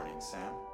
morning, Sam.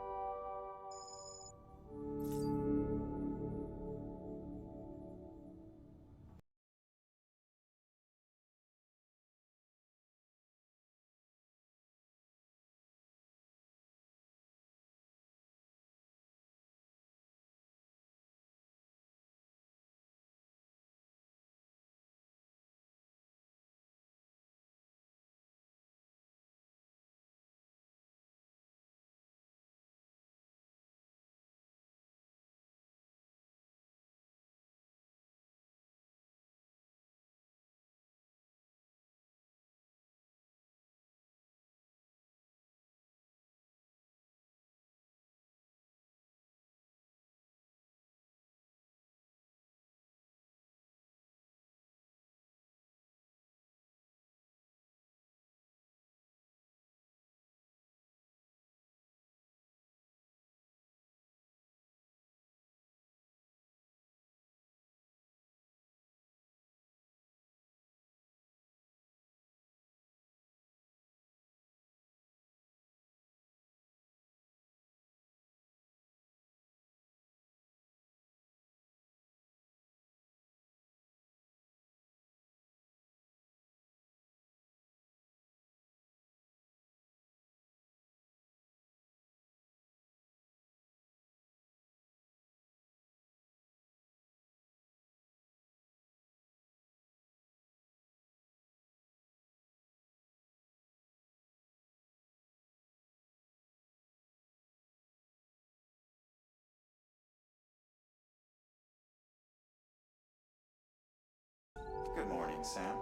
Good morning, Sam.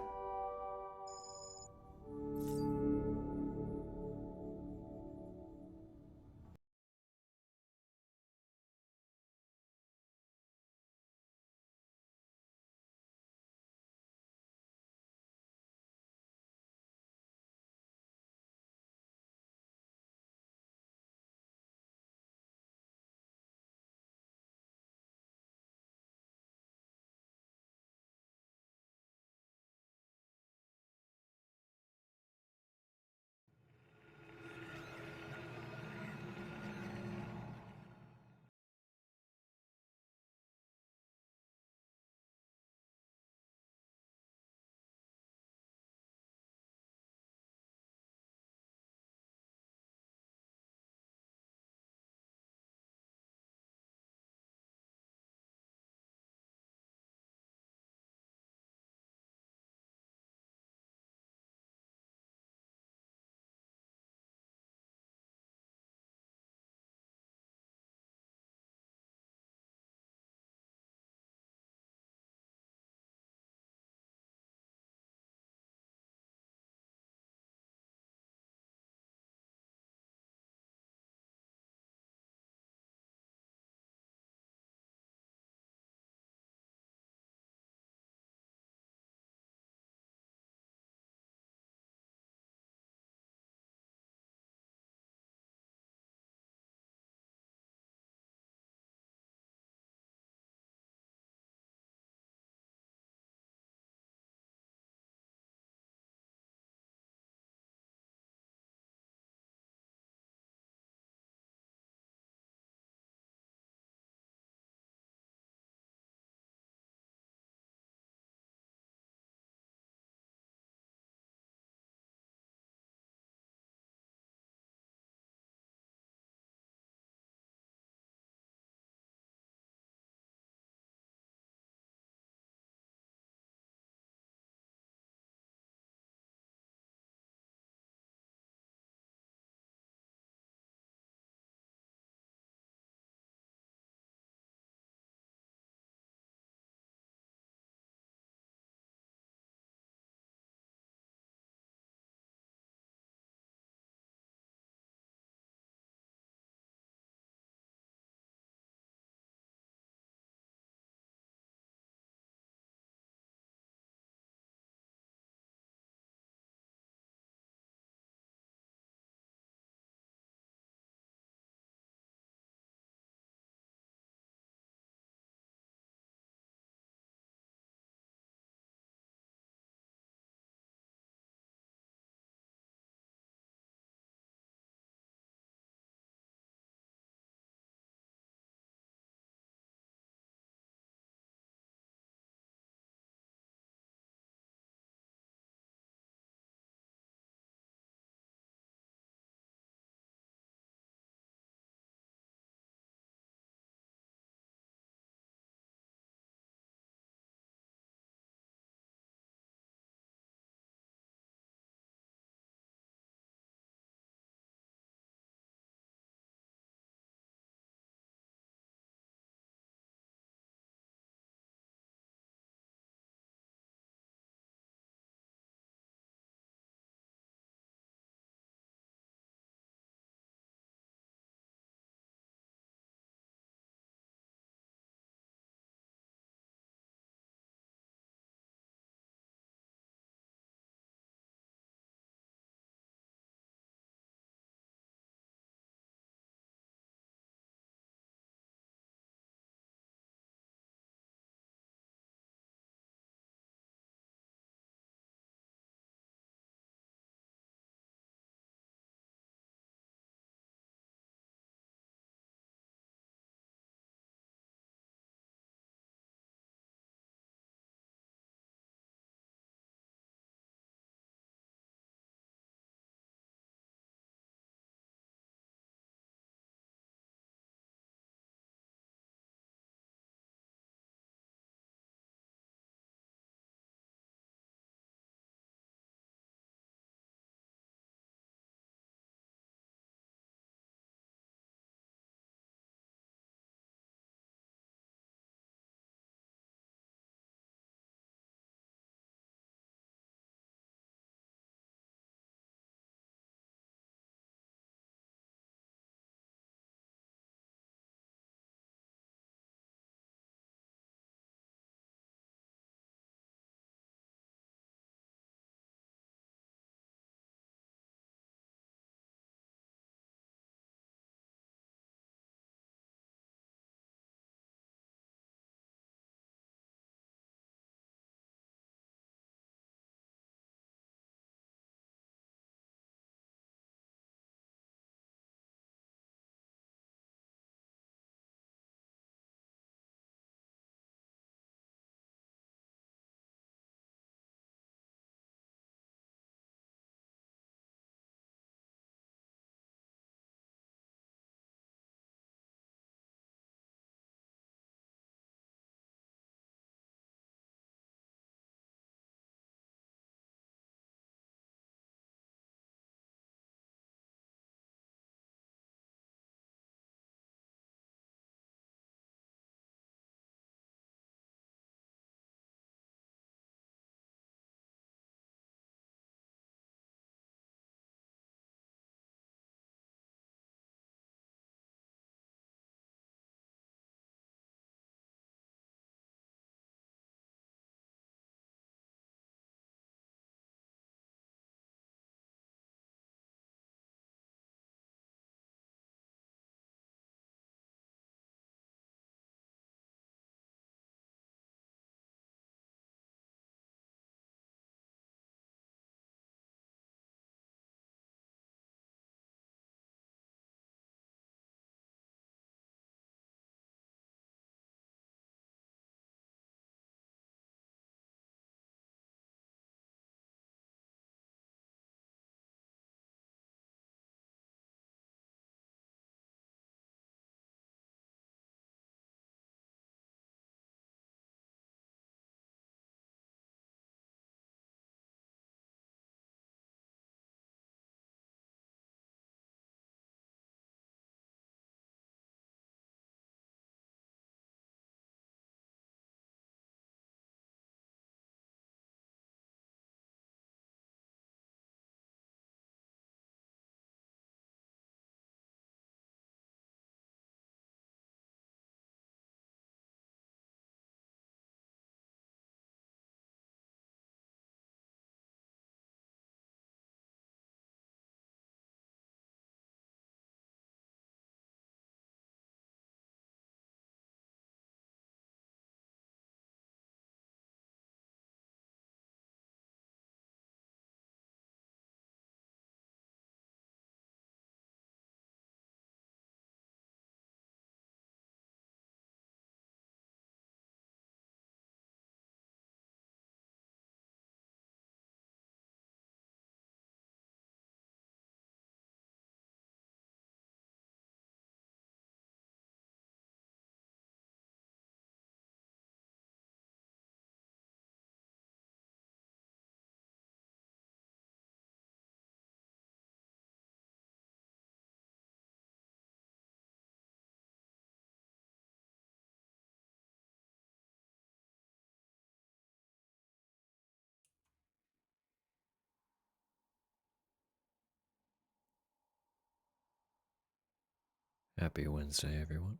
Happy Wednesday, everyone.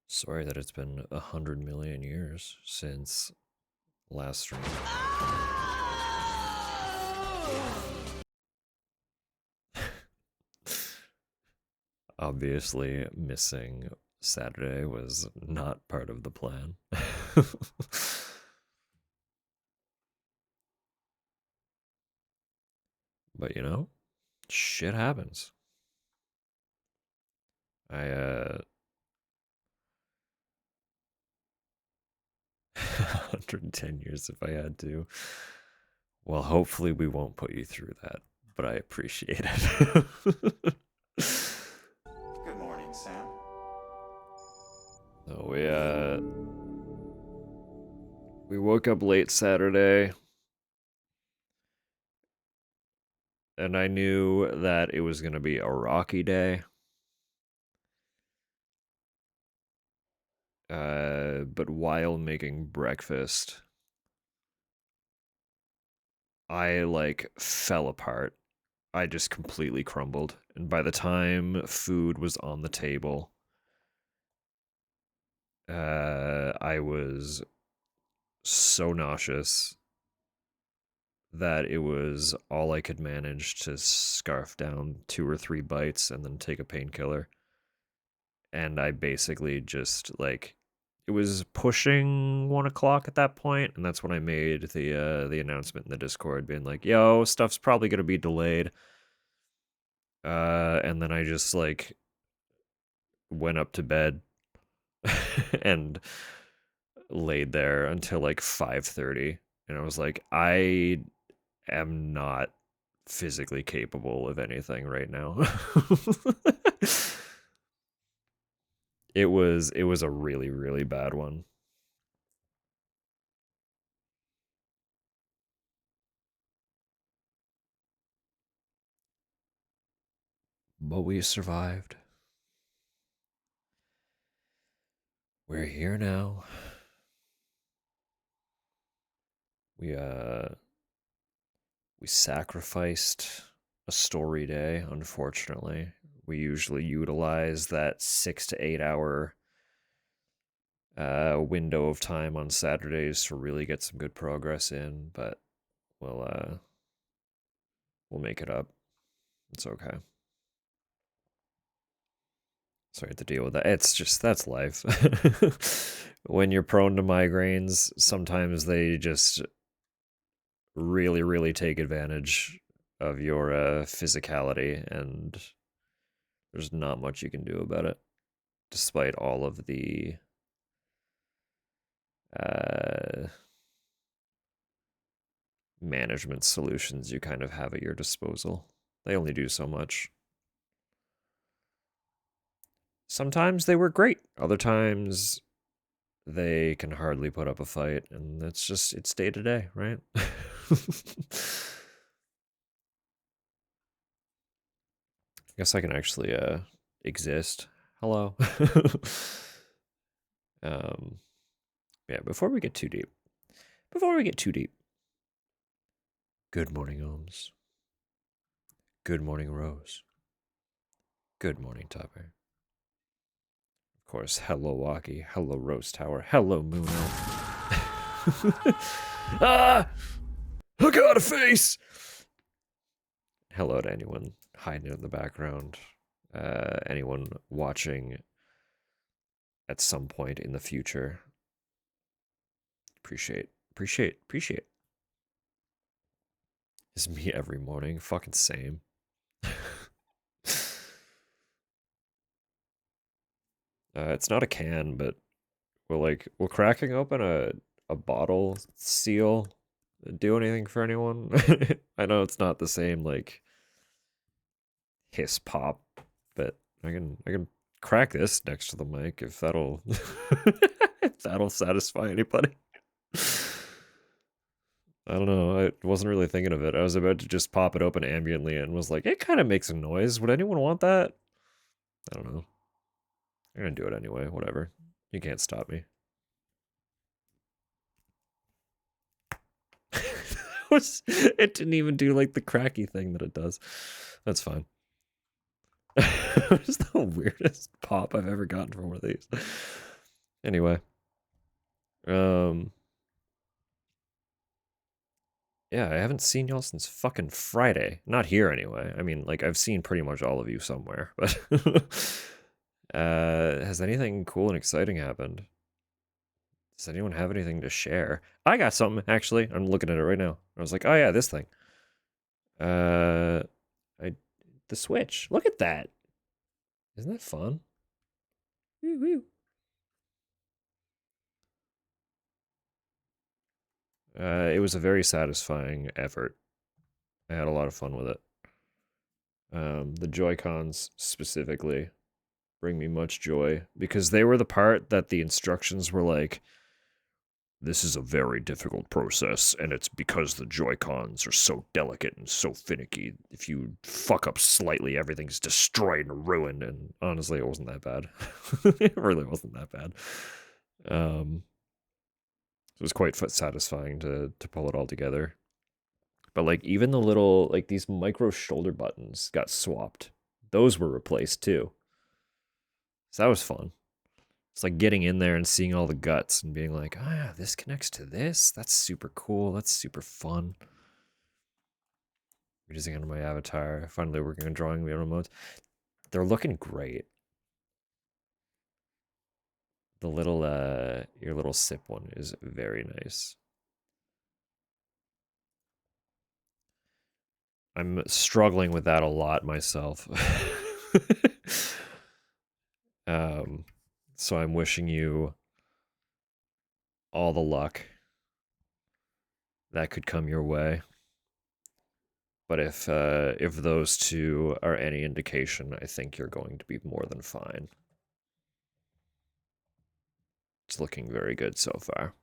Sorry that it's been 100 million years since last stream. Obviously, missing Saturday was not part of the plan. But you know, shit happens. I 110 years if I had to. Well, hopefully we won't put you through that, but I appreciate it. Good morning, Sam. So we woke up late Saturday, and I knew that it was going to be a rocky day. But while making breakfast, I fell apart. I just completely crumbled. And by the time food was on the table, I was so nauseous that it was all I could manage to scarf down 2 or 3 bites and then take a painkiller. And I basically just it was pushing 1 o'clock at that point, and that's when I made the announcement in the Discord, being like, "Yo, stuff's probably gonna be delayed." And then I just went up to bed and laid there until 5:30, and I was like, I am not physically capable of anything right now. It was a really, really bad one. But we survived. We're here now. We we sacrificed a story day, unfortunately. We usually utilize that 6 to 8 hour window of time on Saturdays to really get some good progress in, but we'll we'll make it up. It's okay. Sorry to deal with that. It's just that's life. When you're prone to migraines, sometimes they just really, really take advantage of your physicality, and there's not much you can do about it, despite all of the uh, management solutions you kind of have at your disposal. They only do so much. Sometimes they work great. Other times they can hardly put up a fight, and it's day to day, right? I guess I can actually exist. Hello. um yeah, before we get too deep. Good morning, Ohms. Good morning, Rose. Good morning, Topper. Of course, hello, Walkie. Hello, Rose Tower. Hello, Moon Ah! I got a face! Hello to anyone hiding in the background. Anyone watching at some point in the future. Appreciate. It's me every morning. Fucking same. It's not a can, but will cracking open a bottle seal do anything for anyone? I know it's not the same hiss pop, but I can crack this next to the mic if that'll if that'll satisfy anybody. I don't know. I wasn't really thinking of it. I was about to just pop it open ambiently and was like, it kind of makes a noise. Would anyone want that? I don't know. I'm gonna do it anyway. Whatever. You can't stop me. It didn't even do like the cracky thing that it does. That's fine. It's the weirdest pop I've ever gotten from one of these. Anyway, um, yeah, I haven't seen y'all since fucking Friday. Not here anyway. I mean, like I've seen pretty much all of you somewhere, but has anything cool and exciting happened? Does anyone have anything to share? I got something actually. I'm looking at it right now. I was like, oh yeah, this thing. Uh, I the Switch. Look at that. Isn't that fun? Woo woo. It was a very satisfying effort. I had a lot of fun with it. The Joy Cons specifically bring me much joy because they were the part that the instructions were like, this is a very difficult process, and it's because the Joy-Cons are so delicate and so finicky. If you fuck up slightly, everything's destroyed and ruined, and honestly, it wasn't that bad. It really wasn't that bad. It was quite satisfying to pull it all together. But like even the little like these micro shoulder buttons got swapped. Those were replaced too. So that was fun. It's like getting in there and seeing all the guts and being like, oh yeah, this connects to this. That's super cool. That's super fun. Redesigning my avatar. Finally working on drawing wheel modes. They're looking great. The little your little sip one is very nice. I'm struggling with that a lot myself. So I'm wishing you all the luck that could come your way. But if those two are any indication, I think you're going to be more than fine. It's looking very good so far.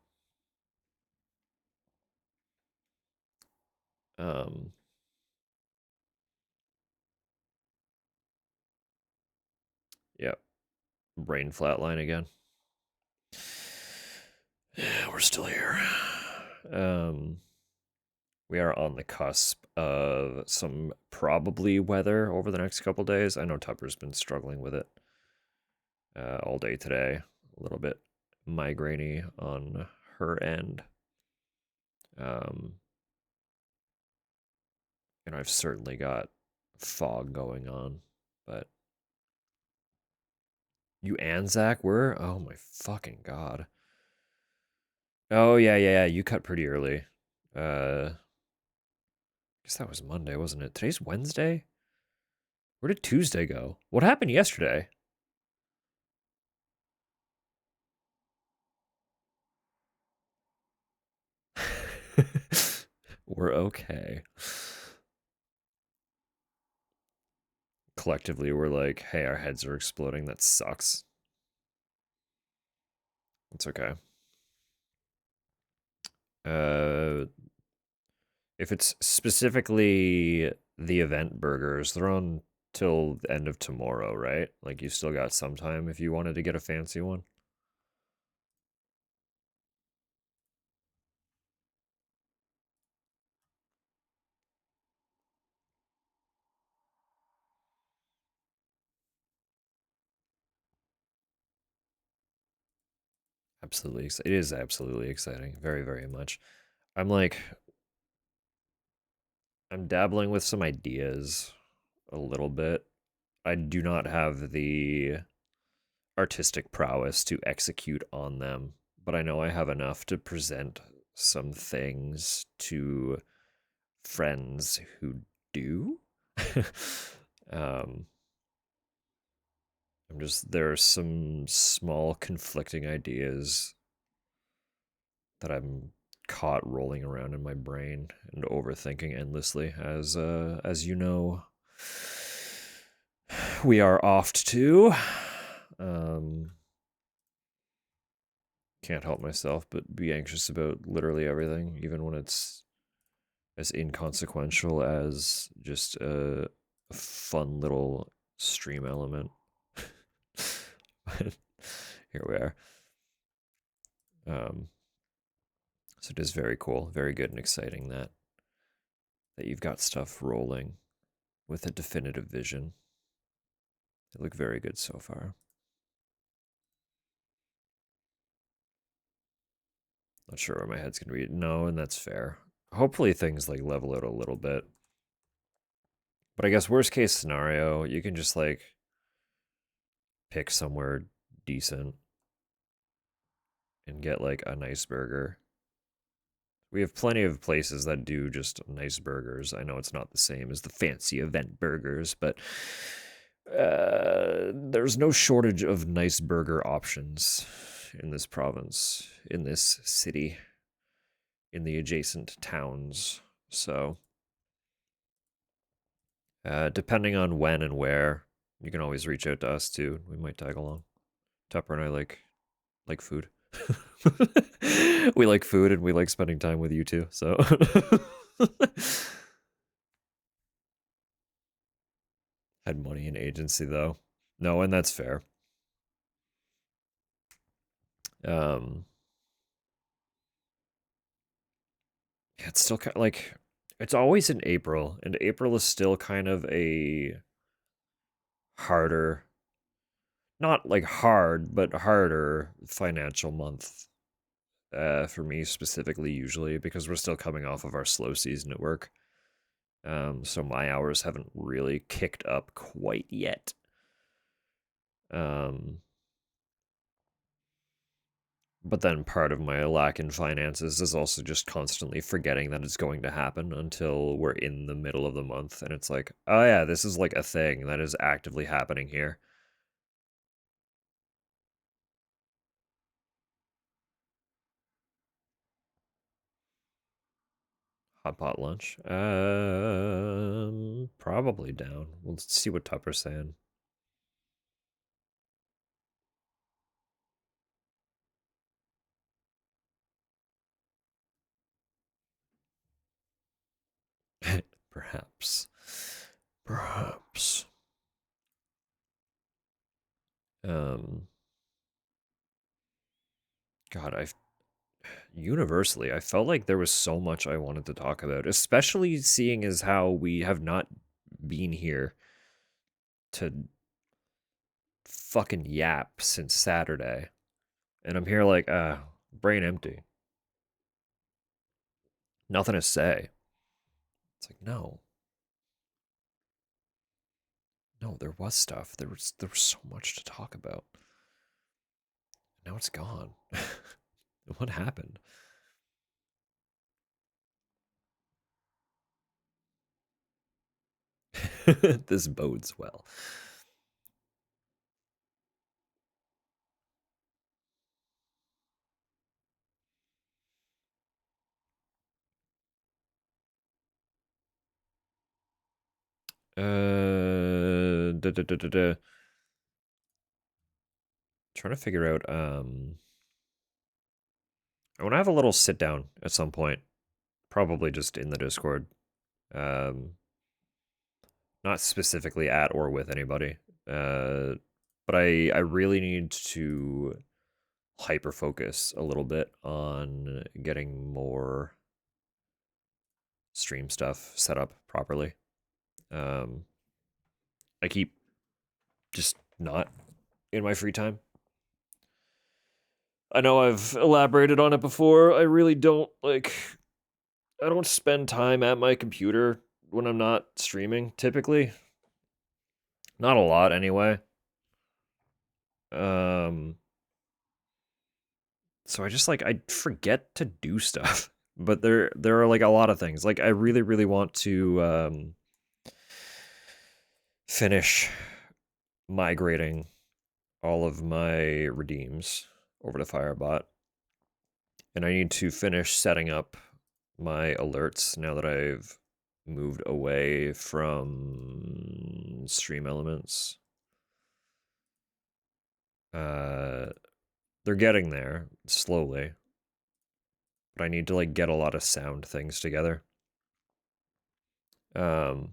Yep. Brain flatline again. Yeah, we're still here. We are on the cusp of some probably weather over the next couple days. I know Tupper's been struggling with it all day today. A little bit migrainey on her end. And I've certainly got fog going on, but you and Zach were? Oh my fucking god. Oh yeah. You cut pretty early. I guess that was Monday, wasn't it? Today's Wednesday? Where did Tuesday go? What happened yesterday? We're okay. Collectively, we're like, hey, our heads are exploding. That sucks. It's okay. Uh, if it's specifically the event burgers, they're on till the end of tomorrow, right? Like you still got some time if you wanted to get a fancy one. Absolutely. It is absolutely exciting. Very, very much. I'm like, I'm dabbling with some ideas a little bit. I do not have the artistic prowess to execute on them, but I know I have enough to present some things to friends who do. um, there are some small conflicting ideas that I'm caught rolling around in my brain and overthinking endlessly, as you know, we are oft to. Can't help myself but be anxious about literally everything, even when it's as inconsequential as just a fun little stream element. But here we are. So it is very cool, very good and exciting that that you've got stuff rolling with a definitive vision. They look very good so far. Not sure where my head's gonna be. No, and that's fair. Hopefully things like level out a little bit. But I guess worst case scenario, you can just like pick somewhere decent and get like a nice burger. We have plenty of places that do just nice burgers. I know it's not the same as the fancy event burgers, but there's no shortage of nice burger options in this province, in this city, in the adjacent towns. So, depending on when and where, you can always reach out to us too. We might tag along. Tupper and I like food. We like food and we like spending time with you too. So had money in agency though. No, and that's fair. Um yeah, it's still kind of like it's always in April, and April is still kind of a harder, not like hard, but harder financial month for me specifically, usually because we're still coming off of our slow season at work. So my hours haven't really kicked up quite yet. But then part of my lack in finances is also just constantly forgetting that it's going to happen until we're in the middle of the month. And it's like, oh yeah, this is like a thing that is actively happening here. Hot pot lunch. Probably down. We'll see what Tupper's saying. Perhaps. Perhaps. Um, God, I universally, I felt like there was so much I wanted to talk about, especially seeing as how we have not been here to fucking yap since Saturday. And I'm here like, brain empty. Nothing to say. It's like, no. No, there was stuff. There was so much to talk about. Now it's gone. What happened? This bodes well. Da, da, da, da, da. Trying to figure out. I want to have a little sit down at some point, probably just in the Discord. Um, not specifically at or with anybody. But I really need to hyper focus a little bit on getting more stream stuff set up properly. I keep just not in my free time. I know I've elaborated on it before. I really don't like. I don't spend time at my computer when I'm not streaming, typically. Not a lot, anyway. So I just like I forget to do stuff. But there are like a lot of things. Like I really want to finish migrating all of my redeems over to Firebot. And I need to finish setting up my alerts now that I've moved away from Stream Elements. They're getting there slowly, but I need to like get a lot of sound things together. But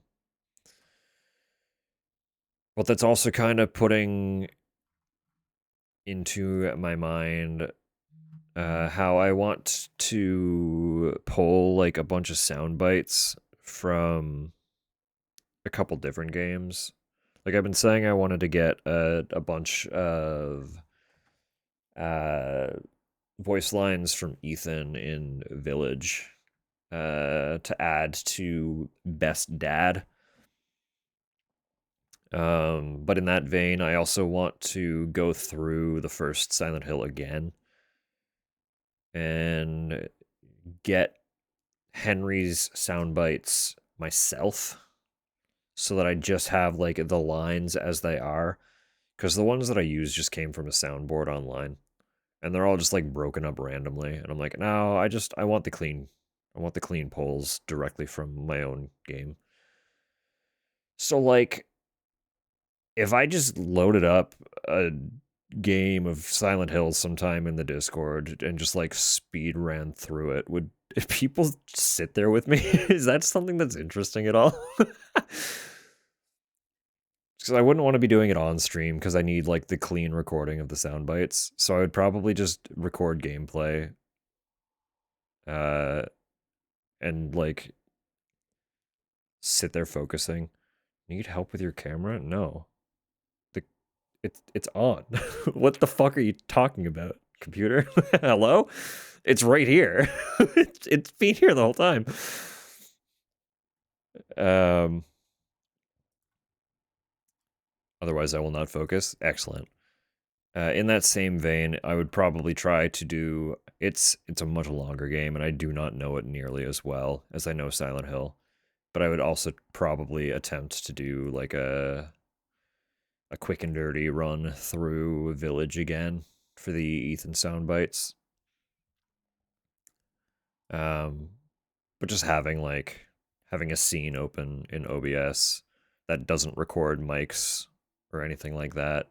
that's also kind of putting into my mind how I want to pull like a bunch of sound bites from a couple different games. Like I've been saying I wanted to get a bunch of uh, voice lines from Ethan in Village to add to Best Dad. But in that vein, I also want to go through the first Silent Hill again and get Henry's sound bites myself so that I just have like the lines as they are, because the ones that I use just came from a soundboard online and they're all just like broken up randomly, and I'm like, no, I want the clean polls directly from my own game. So like if I just loaded up a game of Silent Hill sometime in the Discord and just like speed ran through it, would people sit there with me? Is that something that's interesting at all? Because I wouldn't want to be doing it on stream because I need like the clean recording of the sound bites. So I would probably just record gameplay uh and like sit there focusing. Need help with your camera? No. The it's on. What the fuck are you talking about? Computer? Hello? It's right here. It's been here the whole time. Otherwise I will not focus. Excellent. In that same vein, I would probably try to do it's a much longer game, and I do not know it nearly as well as I know Silent Hill. But I would also probably attempt to do like a quick and dirty run through Village again for the Ethan sound bites. But just having a scene open in OBS that doesn't record mics or anything like that,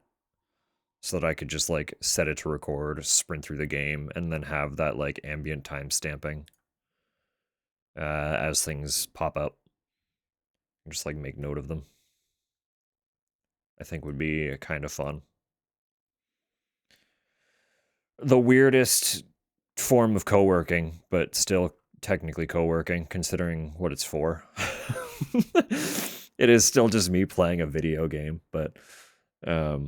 so that I could just like set it to record, sprint through the game, and then have that like ambient time stamping as things pop up. And just like make note of them. I think would be kind of fun. The weirdest form of co-working, but still technically co-working considering what it's for. It is still just me playing a video game, but I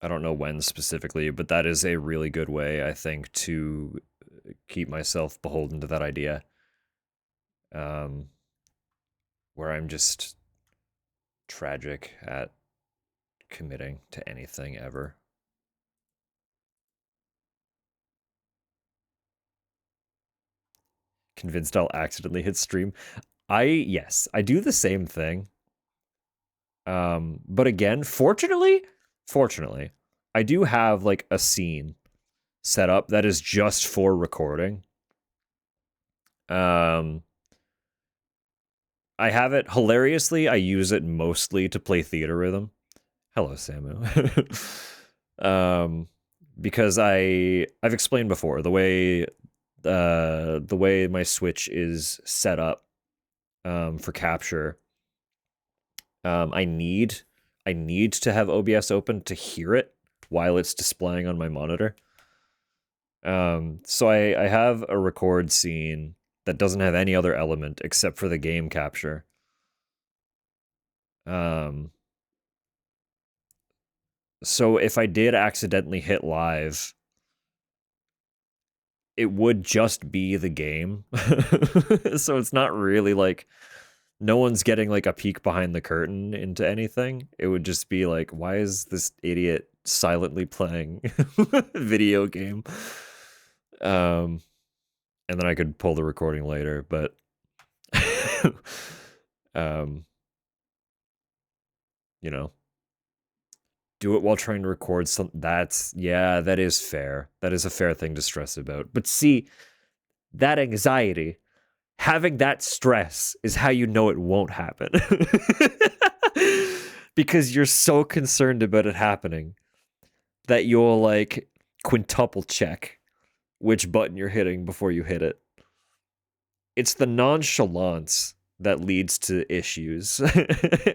don't know when specifically, but that is a really good way, I think, to keep myself beholden to that idea. Where I'm just tragic at committing to anything ever. Convinced I'll accidentally hit stream. Yes, I do the same thing. But again, fortunately, I do have like a scene set up that is just for recording. I have it hilariously. I use it mostly to play Theater Rhythm. Hello, Samu. Because I've explained before the way my Switch is set up for capture. I need to have OBS open to hear it while it's displaying on my monitor. So I have a record scene that doesn't have any other element except for the game capture. So if I did accidentally hit live, it would just be the game. So it's not really like no one's getting like a peek behind the curtain into anything. It would just be like, why is this idiot silently playing video game? And then I could pull the recording later, but you know, do it while trying to record something. That is fair. That is a fair thing to stress about. But see, that anxiety, having that stress is how you know it won't happen. Because you're so concerned about it happening that you'll like quintuple check which button you're hitting before you hit it. It's the nonchalance that leads to issues.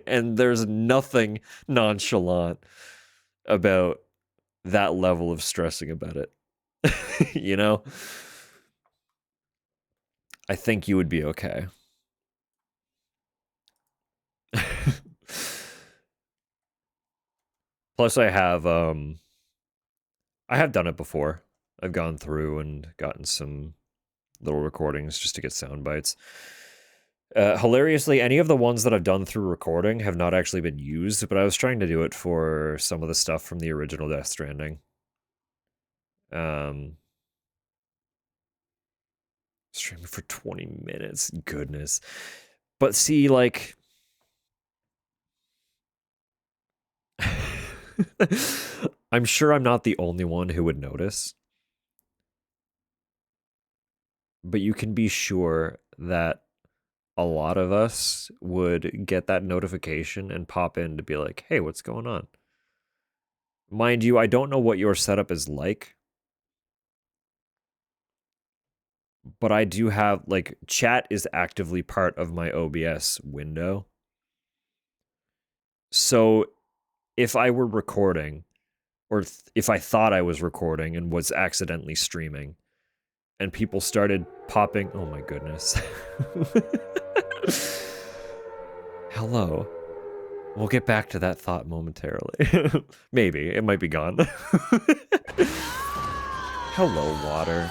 And there's nothing nonchalant about that level of stressing about it. You know? I think you would be okay. Plus, I have done it before. I've gone through and gotten some little recordings just to get sound bites. Hilariously, any of the ones that I've done through recording have not actually been used, but I was trying to do it for some of the stuff from the original Death Stranding. Streaming for 20 minutes. Goodness. But see, like, I'm sure I'm not the only one who would notice. But you can be sure that a lot of us would get that notification and pop in to be like, hey, what's going on? Mind you, I don't know what your setup is like, but I do have, like, chat is actively part of my OBS window. So if I were recording, or if I thought I was recording and was accidentally streaming, and people started popping, oh my goodness. Hello. We'll get back to that thought momentarily. Maybe. It might be gone. Hello, water.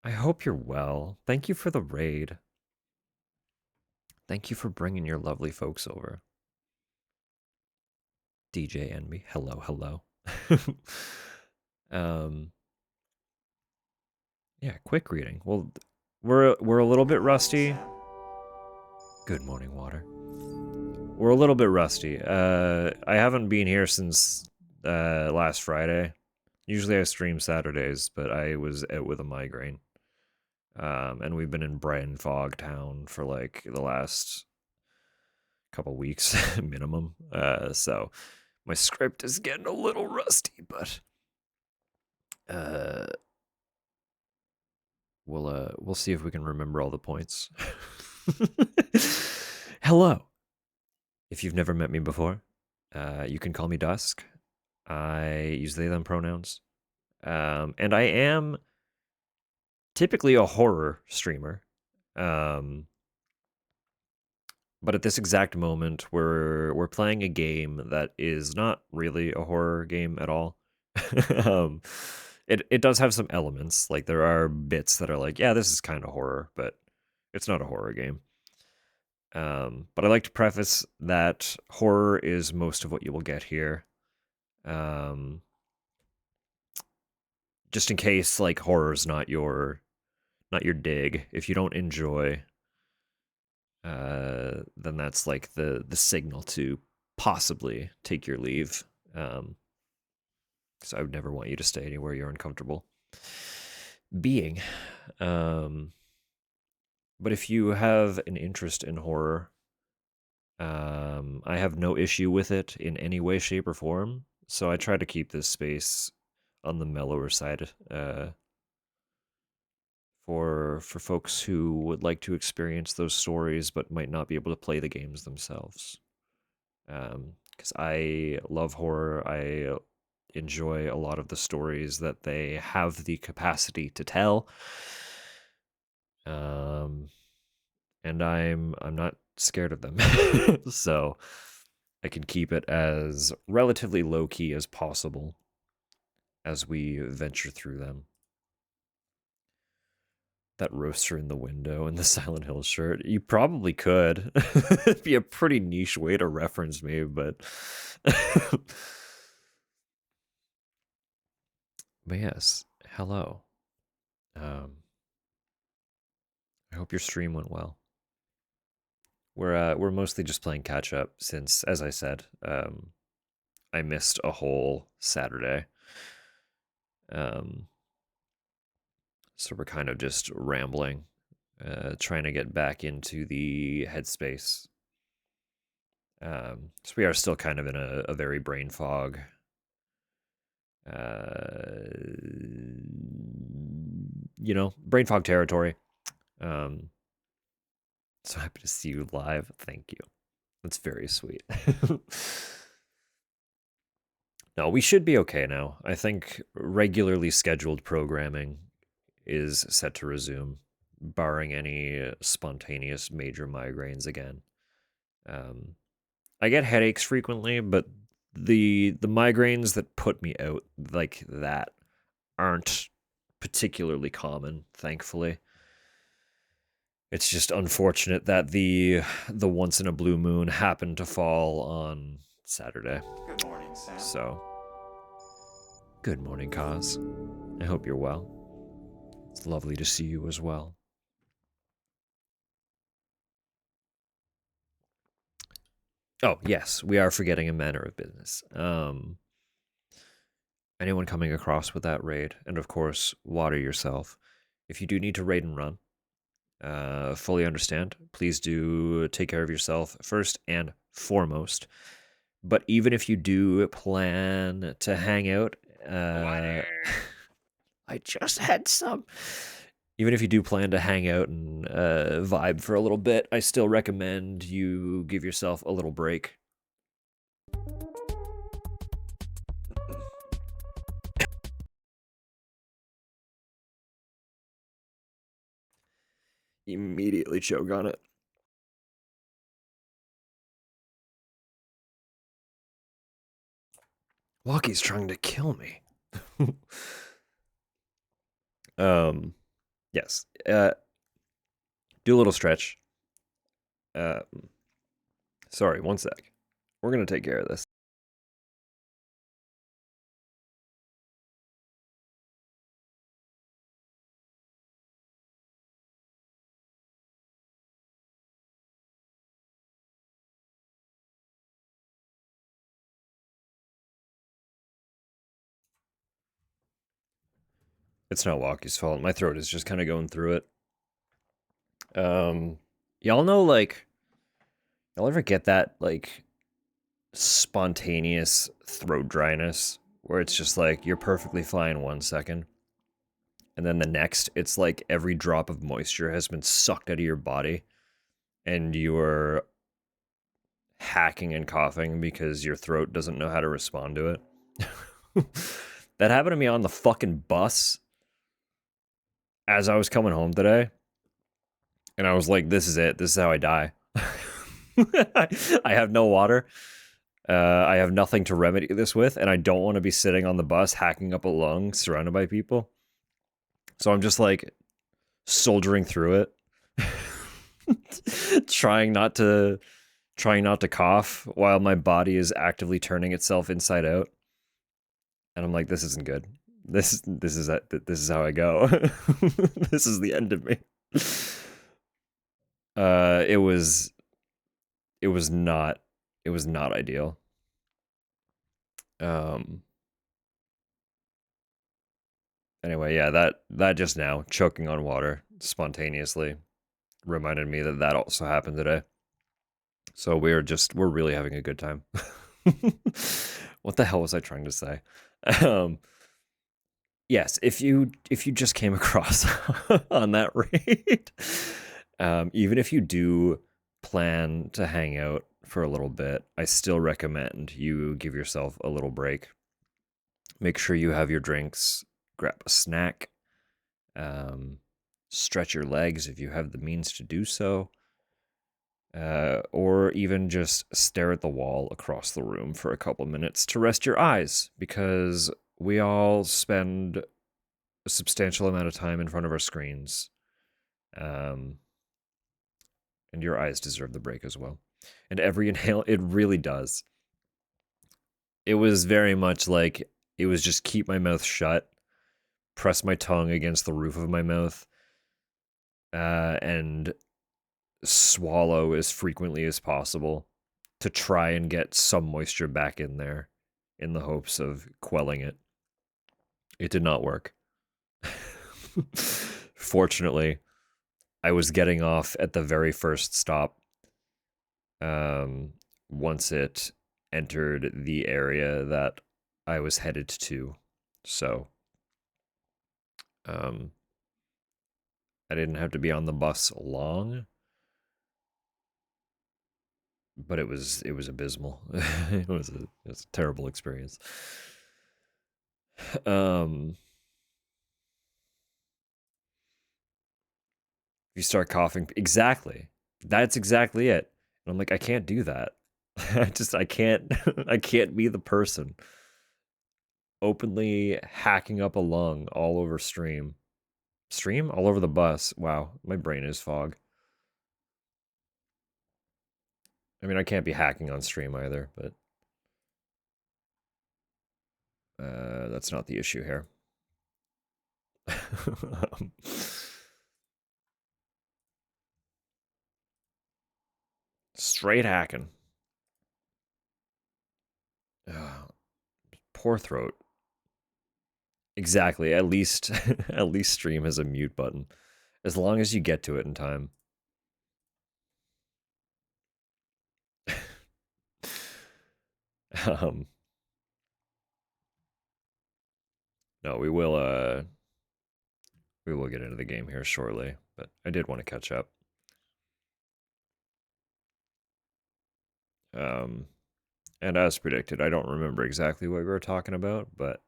I hope you're well. Thank you for the raid. Thank you for bringing your lovely folks over. DJ Envy. Hello, hello. Yeah, quick reading. Well, we're a little bit rusty. Good morning, water. We're a little bit rusty. I haven't been here since last Friday. Usually I stream Saturdays, but I was out with a migraine. And we've been in brain fog town for like the last couple weeks minimum. So my script is getting a little rusty, but we'll see if we can remember all the points. Hello. If you've never met me before, you can call me Dusk. I use they them pronouns. And I am typically a horror streamer. But at this exact moment, we're playing a game that is not really a horror game at all. It does have some elements, like there are bits that are like, yeah, this is kind of horror, but it's not a horror game. But I like to preface that horror is most of what you will get here. Just in case, like, horror is not your dig. If you don't enjoy, then that's like the signal to possibly take your leave. Because I would never want you to stay anywhere you're uncomfortable being. But if you have an interest in horror, I have no issue with it in any way, shape, or form. So I try to keep this space on the mellower side for folks who would like to experience those stories but might not be able to play the games themselves. Because I love horror. I enjoy a lot of the stories that they have the capacity to tell. And I'm not scared of them. So I can keep it as relatively low key as possible as we venture through them. That roaster in the window and the Silent Hill shirt. You probably could. It'd be a pretty niche way to reference me, but but yes, hello. I hope your stream went well. We're mostly just playing catch up since, as I said, I missed a whole Saturday. So we're kind of just rambling, trying to get back into the headspace. So we are still kind of in a very brain fog. Brain fog territory. So happy to see you live. Thank you. That's very sweet. No, we should be okay now. I think regularly scheduled programming is set to resume barring any spontaneous major migraines again. I get headaches frequently, but the migraines that put me out like that aren't particularly common, thankfully. It's just unfortunate that the once in a blue moon happened to fall on Saturday. Good morning, Sam. So, good morning, Kaz. I hope you're well. It's lovely to see you as well. Oh, yes, we are forgetting a manner of business. Anyone coming across with that raid, and of course, water yourself. If you do need to raid and run, fully understand. Please do take care of yourself first and foremost. But even if you do plan to hang out, I just had some. Even if you do plan to hang out and vibe for a little bit, I still recommend you give yourself a little break. Immediately choke on it. Walkie's trying to kill me. Yes. Do a little stretch. Sorry, one sec. We're gonna take care of this. It's not Walkie's fault. My throat is just kind of going through it. Y'all know, like, y'all ever get that, like, spontaneous throat dryness where it's just like you're perfectly fine 1 second, and then the next, it's like every drop of moisture has been sucked out of your body, and you're hacking and coughing because your throat doesn't know how to respond to it. That happened to me on the fucking bus as I was coming home today. And I was like, this is it. This is how I die. I have no water. I have nothing to remedy this with. And I don't want to be sitting on the bus hacking up a lung surrounded by people. So I'm just like soldiering through it. trying not to cough while my body is actively turning itself inside out. And I'm like, this isn't good. This is how I go. This is the end of me. It was not ideal. Anyway, yeah, that just now choking on water spontaneously reminded me that also happened today. So we're really having a good time. What the hell was I trying to say? Yes, if you just came across on that raid, even if you do plan to hang out for a little bit, I still recommend you give yourself a little break. Make sure you have your drinks, grab a snack, stretch your legs if you have the means to do so, or even just stare at the wall across the room for a couple minutes to rest your eyes, because we all spend a substantial amount of time in front of our screens. And your eyes deserve the break as well. And every inhale, it really does. It was very much like it was just keep my mouth shut, press my tongue against the roof of my mouth, and swallow as frequently as possible to try and get some moisture back in there in the hopes of quelling it. It did not work. Fortunately, I was getting off at the very first stop. Once it entered the area that I was headed to, so I didn't have to be on the bus long, but it was abysmal. It was a terrible experience. If you start coughing, exactly. That's exactly it. And I'm like, I can't do that. I can't I can't be the person openly hacking up a lung all over stream. Stream? All over the bus. Wow, my brain is fog. I mean, I can't be hacking on stream either, but that's not the issue here. Straight hacking. Poor throat. Exactly. At least at least stream has a mute button. As long as you get to it in time. um no, we will get into the game here shortly, but I did want to catch up. And as predicted, I don't remember exactly what we were talking about, but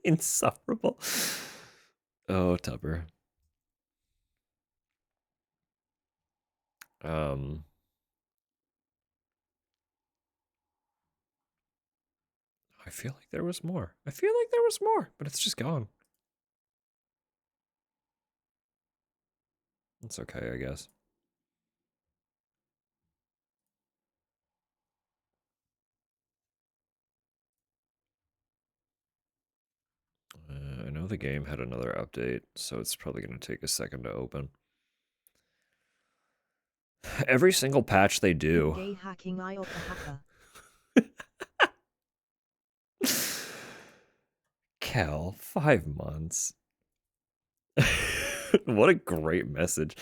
insufferable. Oh, Tupper. I feel like there was more. I feel like there was more, but it's just gone. It's okay, I guess. I know the game had another update, so it's probably going to take a second to open. Every single patch they do. Gay hacking eye of the hacker. Cal, 5 months. What a great message.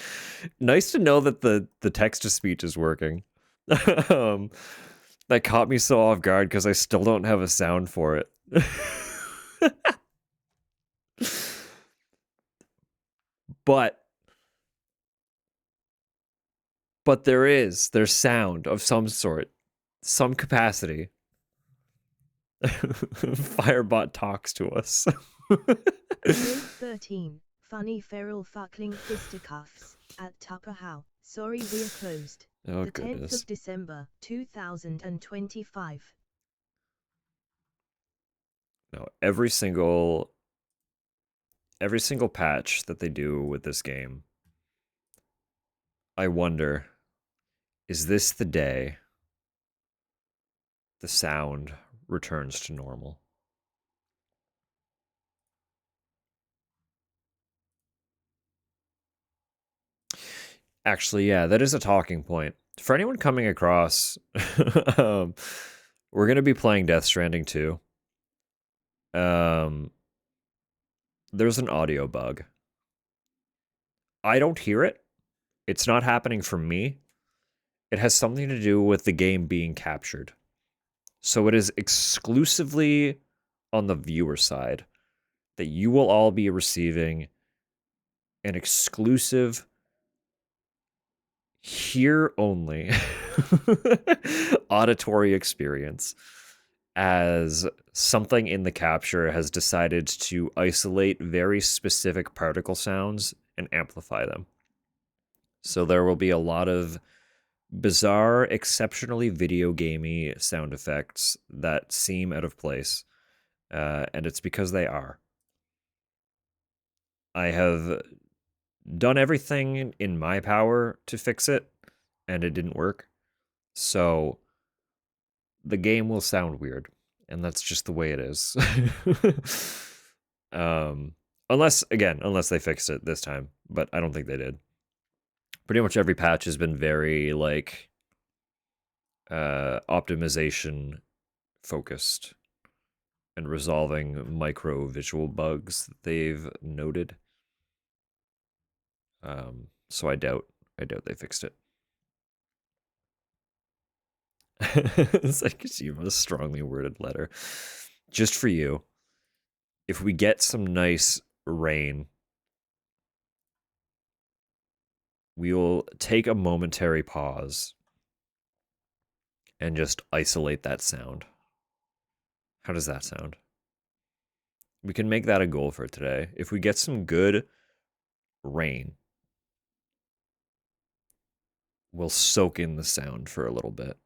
Nice to know that the text-to-speech is working. That caught me so off guard because I still don't have a sound for it. But there's sound of some sort, some capacity. Firebot talks to us. 13. Funny feral fuckling fisticuffs at Tupper How. Sorry, we're closed. Oh, the goodness. 10th of December, 2025. No, every single patch that they do with this game, I wonder, is this the day the sound returns to normal? Actually, yeah, that is a talking point. For anyone coming across, we're going to be playing Death Stranding 2. There's an audio bug. I don't hear it. It's not happening for me. It has something to do with the game being captured. So it is exclusively on the viewer side that you will all be receiving an exclusive hear only auditory experience, as something in the capture has decided to isolate very specific particle sounds and amplify them. So there will be a lot of bizarre, exceptionally video gamey sound effects that seem out of place, and it's because they are. I have done everything in my power to fix it, and it didn't work. So the game will sound weird, and that's just the way it is. Unless they fixed it this time, but I don't think they did. Pretty much every patch has been very like optimization focused and resolving micro visual bugs that they've noted. So I doubt they fixed it. It's like you have a strongly worded letter just for you. If we get some nice rain, we will take a momentary pause and just isolate that sound. How does that sound? We can make that a goal for today. If we get some good rain will soak in the sound for a little bit.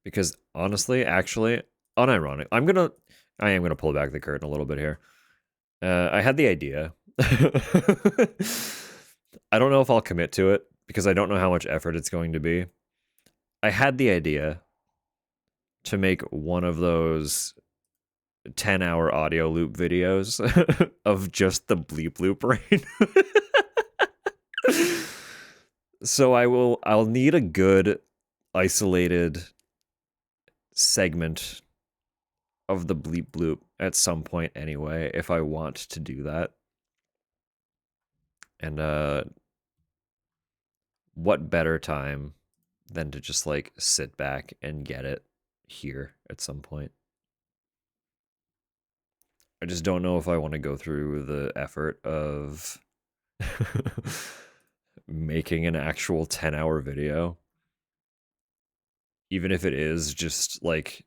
Because honestly, actually, unironic, I am gonna pull back the curtain a little bit here. I had the idea. I don't know if I'll commit to it because I don't know how much effort it's going to be. I had the idea to make one of those 10-hour audio loop videos of just the bleep loop rain. So I'll need a good isolated segment of the bleep bloop at some point anyway if I want to do that. And what better time than to just like sit back and get it here at some point. I just don't know if I want to go through the effort of making an actual 10-hour video, even if it is just like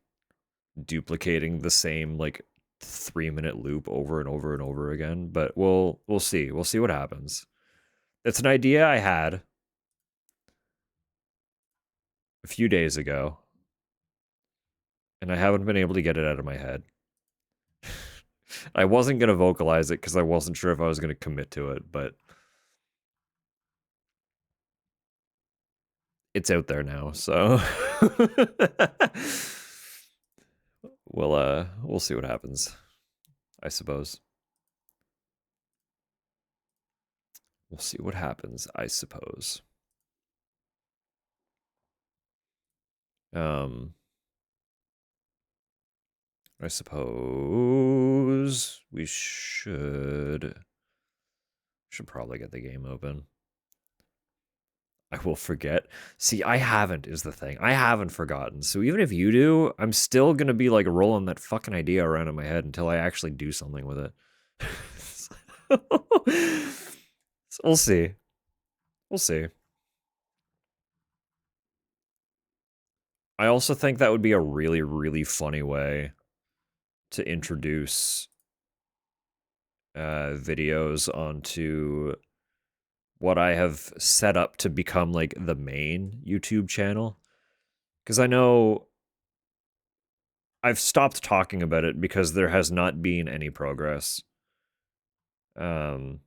duplicating the same like 3-minute loop over and over and over again. But we'll see. We'll see what happens. It's an idea I had a few days ago, and I haven't been able to get it out of my head. I wasn't going to vocalize it because I wasn't sure if I was going to commit to it, but it's out there now, so we'll see what happens, I suppose. We'll see what happens, I suppose. I suppose we should probably get the game open. I will forget. See, I haven't is the thing. I haven't forgotten. So even if you do, I'm still going to be like rolling that fucking idea around in my head until I actually do something with it. So we'll see. We'll see. I also think that would be a really, really funny way to introduce videos onto what I have set up to become like the main YouTube channel. Because I know I've stopped talking about it because there has not been any progress. But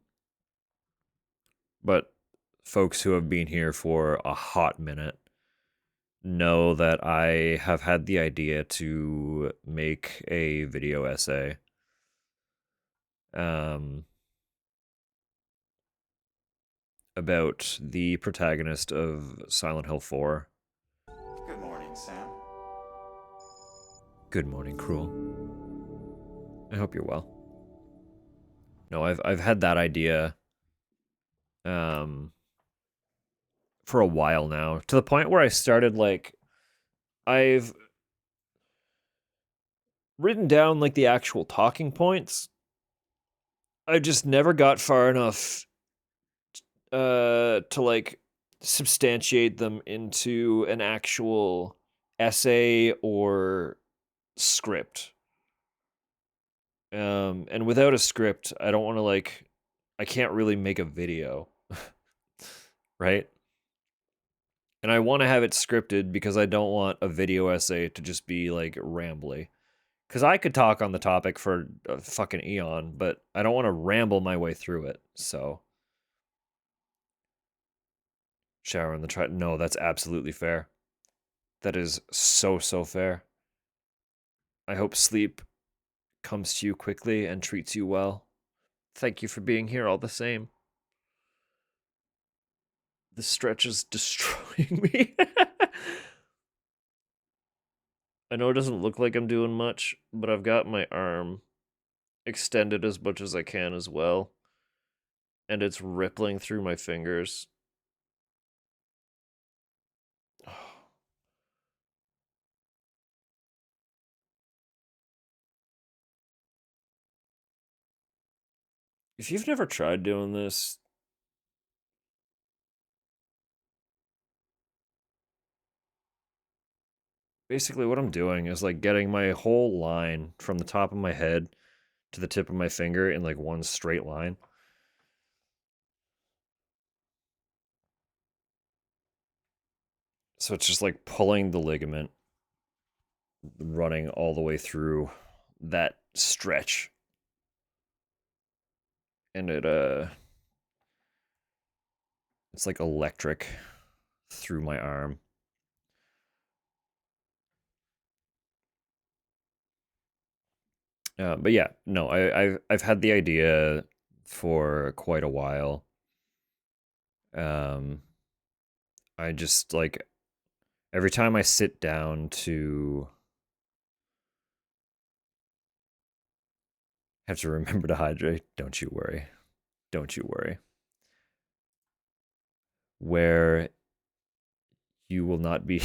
folks who have been here for a hot minute know that I have had the idea to make a video essay. About the protagonist of Silent Hill 4. Good morning, Sam. Good morning, Cruel. I hope you're well. No, I've had that idea for a while now, to the point where I started like I've written down like the actual talking points. I just never got far enough to like substantiate them into an actual essay or script. And without a script, I don't want to like I can't really make a video. Right? And I want to have it scripted because I don't want a video essay to just be like rambly. Because I could talk on the topic for a fucking eon, but I don't want to ramble my way through it. So, shower in the try. No, that's absolutely fair. That is so fair. I hope sleep comes to you quickly and treats you well. Thank you for being here all the same. This stretch is destroying me. I know it doesn't look like I'm doing much, but I've got my arm extended as much as I can as well. And it's rippling through my fingers. If you've never tried doing this, basically what I'm doing is like getting my whole line from the top of my head to the tip of my finger in like one straight line. So it's just like pulling the ligament, running all the way through that stretch. And it's like electric through my arm. But yeah, no, I've had the idea for quite a while. Um, I just like every time I sit down to have to remember to hydrate. Don't you worry. Don't you worry. Where you will not be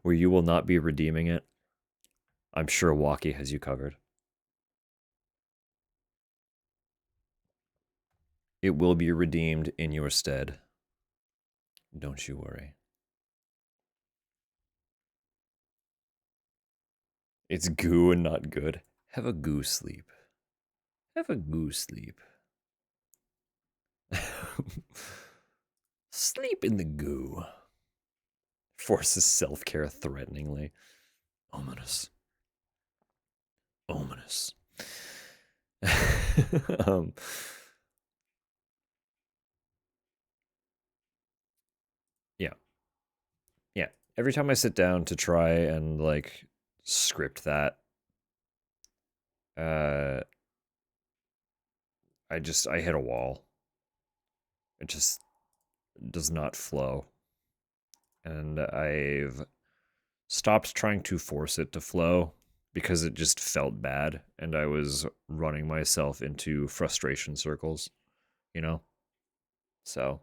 where you will not be redeeming it. I'm sure Walkie has you covered. It will be redeemed in your stead. Don't you worry. It's goo and not good. Have a goo sleep. Have a goo sleep. Sleep in the goo. Forces self-care threateningly. Ominous. Ominous. um, yeah. Yeah. Every time I sit down to try and like script that, uh I hit a wall. It just does not flow. And I've stopped trying to force it to flow because it just felt bad and I was running myself into frustration circles, you know? So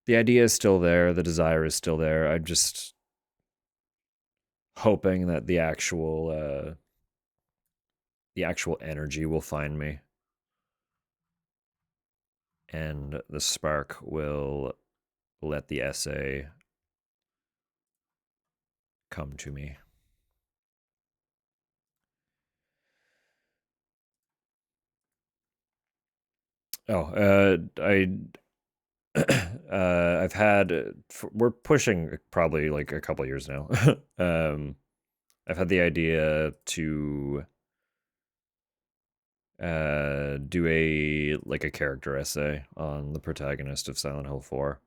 the idea is still there, the desire is still there. I'm just hoping that the actual energy will find me and the spark will let the essay come to me. Oh, I've had we're pushing probably like a couple years now. I've had the idea to do a character essay on the protagonist of Silent Hill 4.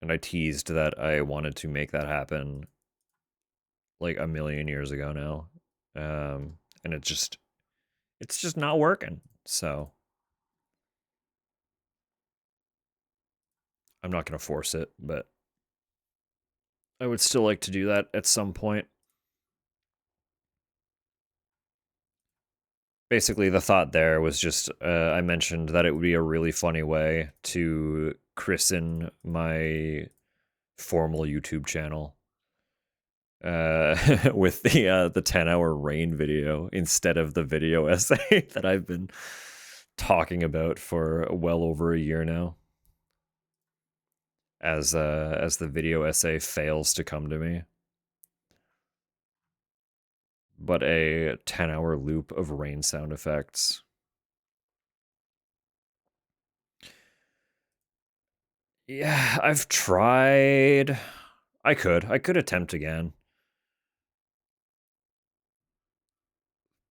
And I teased that I wanted to make that happen like a million years ago now. And it's just not working. So I'm not going to force it, but I would still like to do that at some point. Basically, the thought there was just I mentioned that it would be a really funny way to christen my formal YouTube channel with the 10-hour rain video instead of the video essay that I've been talking about for well over a year now. As the video essay fails to come to me, but a 10-hour loop of rain sound effects. Yeah, I've tried. I could attempt again.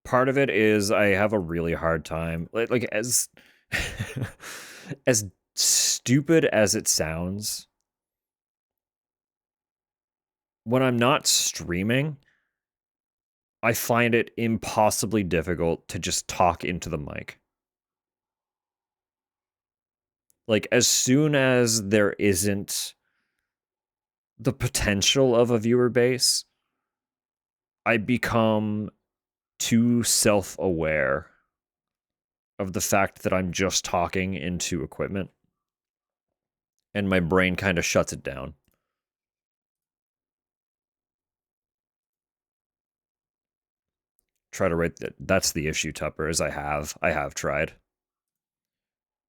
Part of it is I have a really hard time, like as as stupid as it sounds, when I'm not streaming, I find it impossibly difficult to just talk into the mic. Like as soon as there isn't the potential of a viewer base, I become too self-aware of the fact that I'm just talking into equipment, and my brain kind of shuts it down. Try to write that. That's the issue, Tupper, is I have tried.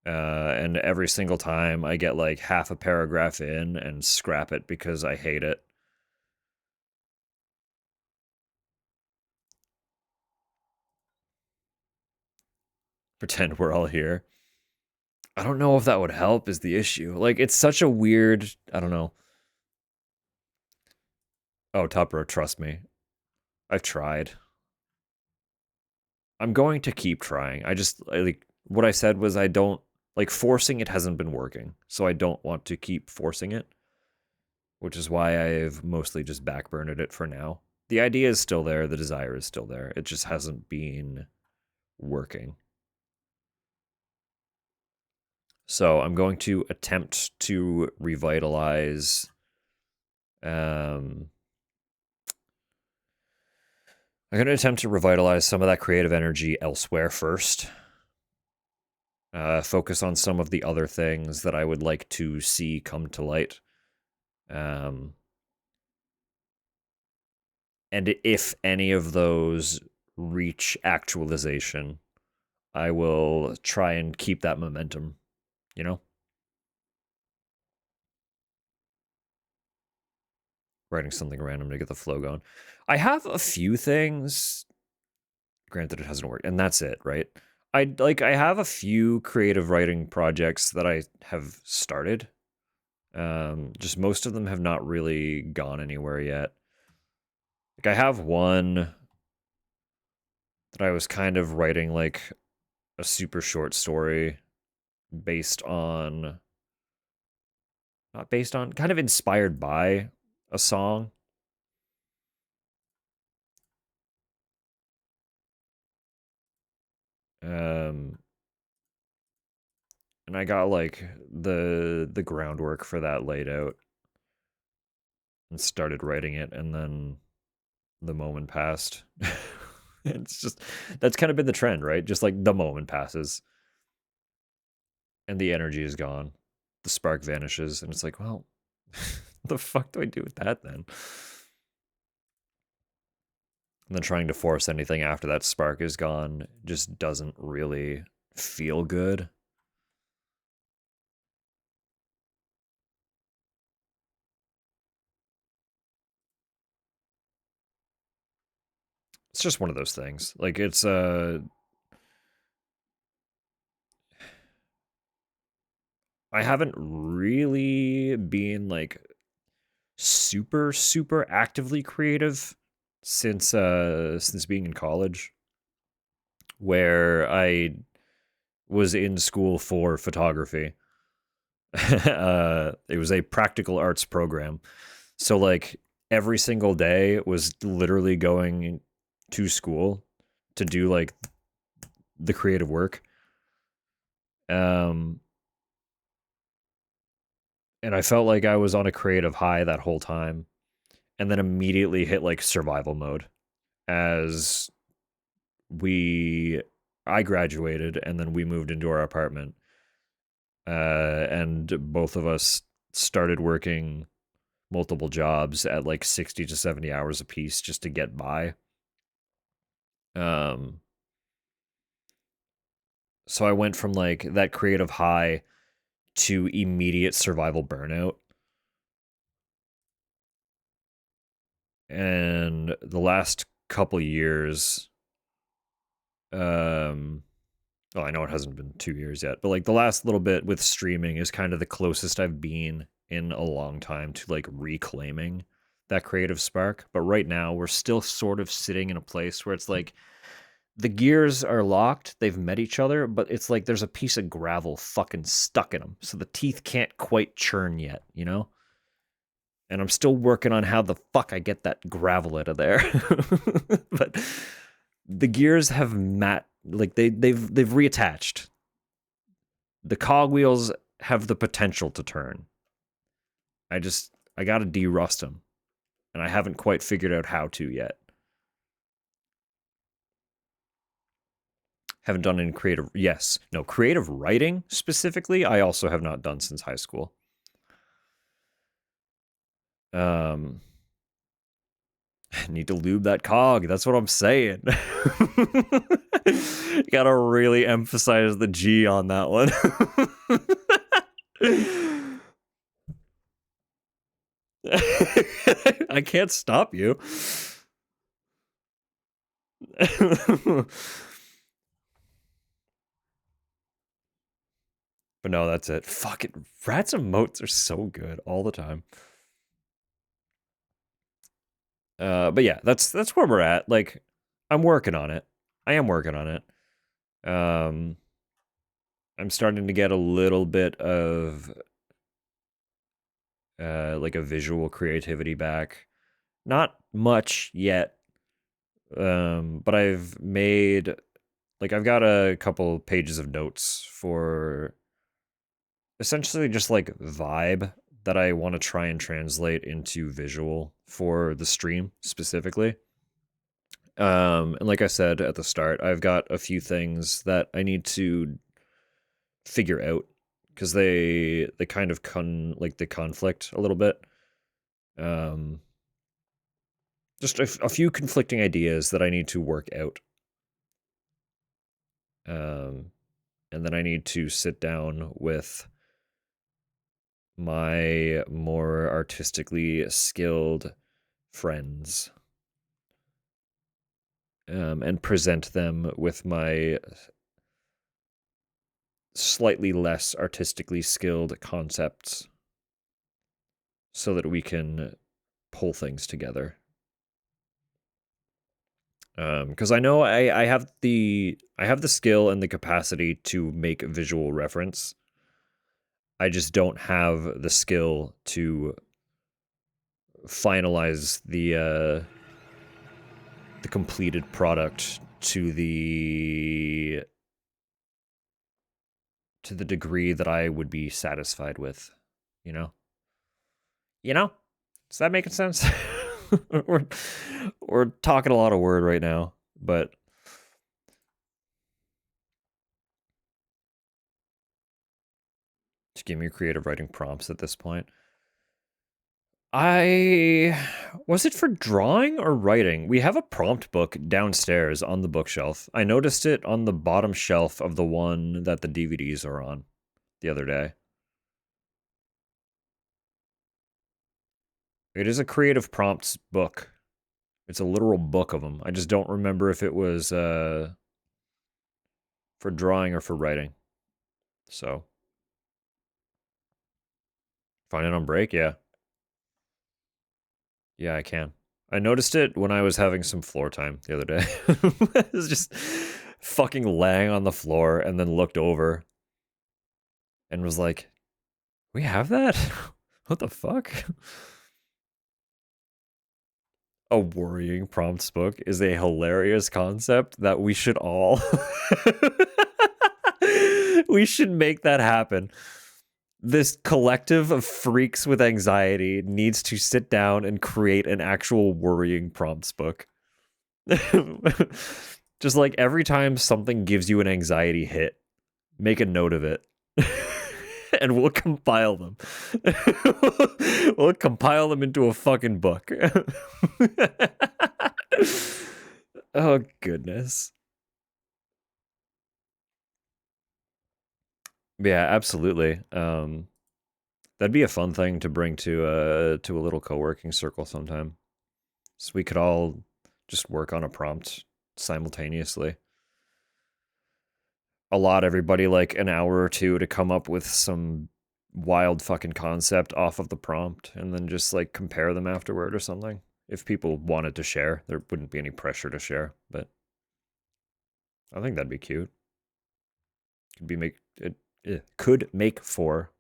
And every single time I get like half a paragraph in and scrap it because I hate it. Pretend we're all here. I don't know if that would help is the issue. Like, it's such a weird, I don't know. Oh, Tupper, trust me. I've tried. I'm going to keep trying. Like, what I said was I don't, like, forcing it hasn't been working. So I don't want to keep forcing it, which is why I've mostly just backburned it for now. The idea is still there. The desire is still there. It just hasn't been working. So I'm going to attempt to revitalize I'm going to attempt to revitalize some of that creative energy elsewhere first. Focus on some of the other things that I would like to see come to light. And if any of those reach actualization, I will try and keep that momentum, you know? Writing something random to get the flow going. I have a few things. Granted, it hasn't worked, and that's it, right? I have a few creative writing projects that I have started. Just most of them have not really gone anywhere yet. Like I have one that I was kind of writing like a super short story based on not based on, kind of inspired by a song. Um and I got like the groundwork for that laid out and started writing it, and then the moment passed. It's just that's kind of been the trend, right? Just like the moment passes and the energy is gone. The spark vanishes and it's like, well, what the fuck do I do with that then? And then trying to force anything after that spark is gone just doesn't really feel good. It's just one of those things. Like it's I haven't really been like super actively creative since being in college, where I was in school for photography. It was a practical arts program. So like every single day was literally going to school to do like the creative work. Um and I felt like I was on a creative high that whole time, and then immediately hit like survival mode as we I graduated and then we moved into our apartment. And both of us started working multiple jobs at like 60 to 70 hours a piece just to get by. Um, so I went from like that creative high to immediate survival burnout. And the last couple years, well, I know it hasn't been 2 years yet, but like the last little bit with streaming is kind of the closest I've been in a long time to like reclaiming that creative spark. But right now, we're still sort of sitting in a place where it's like the gears are locked, they've met each other, but it's like there's a piece of gravel fucking stuck in them. So the teeth can't quite churn yet, you know? And I'm still working on how the fuck I get that gravel out of there. But the gears have like they've reattached. The cogwheels have the potential to turn. I got to de-rust them, and I haven't quite figured out how to yet. Haven't done any creative. Yes, no creative writing specifically. I also have not done since high school. I need to lube that cog. That's what I'm saying. Gotta really emphasize the G on that one. I can't stop you. But no, that's it. Fuck it. Rats emotes are so good all the time. But yeah, that's where we're at. Like, I'm working on it. I am working on it. I'm starting to get a little bit of like a visual creativity back. Not much yet. But I've made like I've got a couple pages of notes for essentially just like vibe that I want to try and translate into visual for the stream specifically. And like I said at the start, I've got a few things that I need to figure out because they kind of they conflict a little bit. Just a few conflicting ideas that I need to work out. And then I need to sit down with my more artistically skilled friends and present them with my slightly less artistically skilled concepts so that we can pull things together. Because I know I have the skill and the capacity to make visual reference. I just don't have the skill to finalize the completed product to the degree that I would be satisfied with, you know? You know? Is that making sense? we're talking a lot of word right now, but just give me creative writing prompts at this point. Was it for drawing or writing? We have a prompt book downstairs on the bookshelf. I noticed it on the bottom shelf of the one that the DVDs are on the other day. It is a creative prompts book. It's a literal book of them. I just don't remember if it was for drawing or for writing. So, find it on break, yeah. Yeah, I can. I noticed it when I was having some floor time the other day. I was just fucking laying on the floor and then looked over and was like, we have that? What the fuck? A worrying prompts book is a hilarious concept that we should all we should make that happen. This collective of freaks with anxiety needs to sit down and create an actual worrying prompts book. Just like every time something gives you an anxiety hit, make a note of it. And we'll compile them. We'll compile them into a fucking book. Oh, goodness. Yeah, absolutely. That'd be a fun thing to bring to a little co-working circle sometime. So we could all just work on a prompt simultaneously. Allot everybody like an hour or two to come up with some wild fucking concept off of the prompt and then just like compare them afterward or something. If people wanted to share, there wouldn't be any pressure to share, but I think that'd be cute. It could make for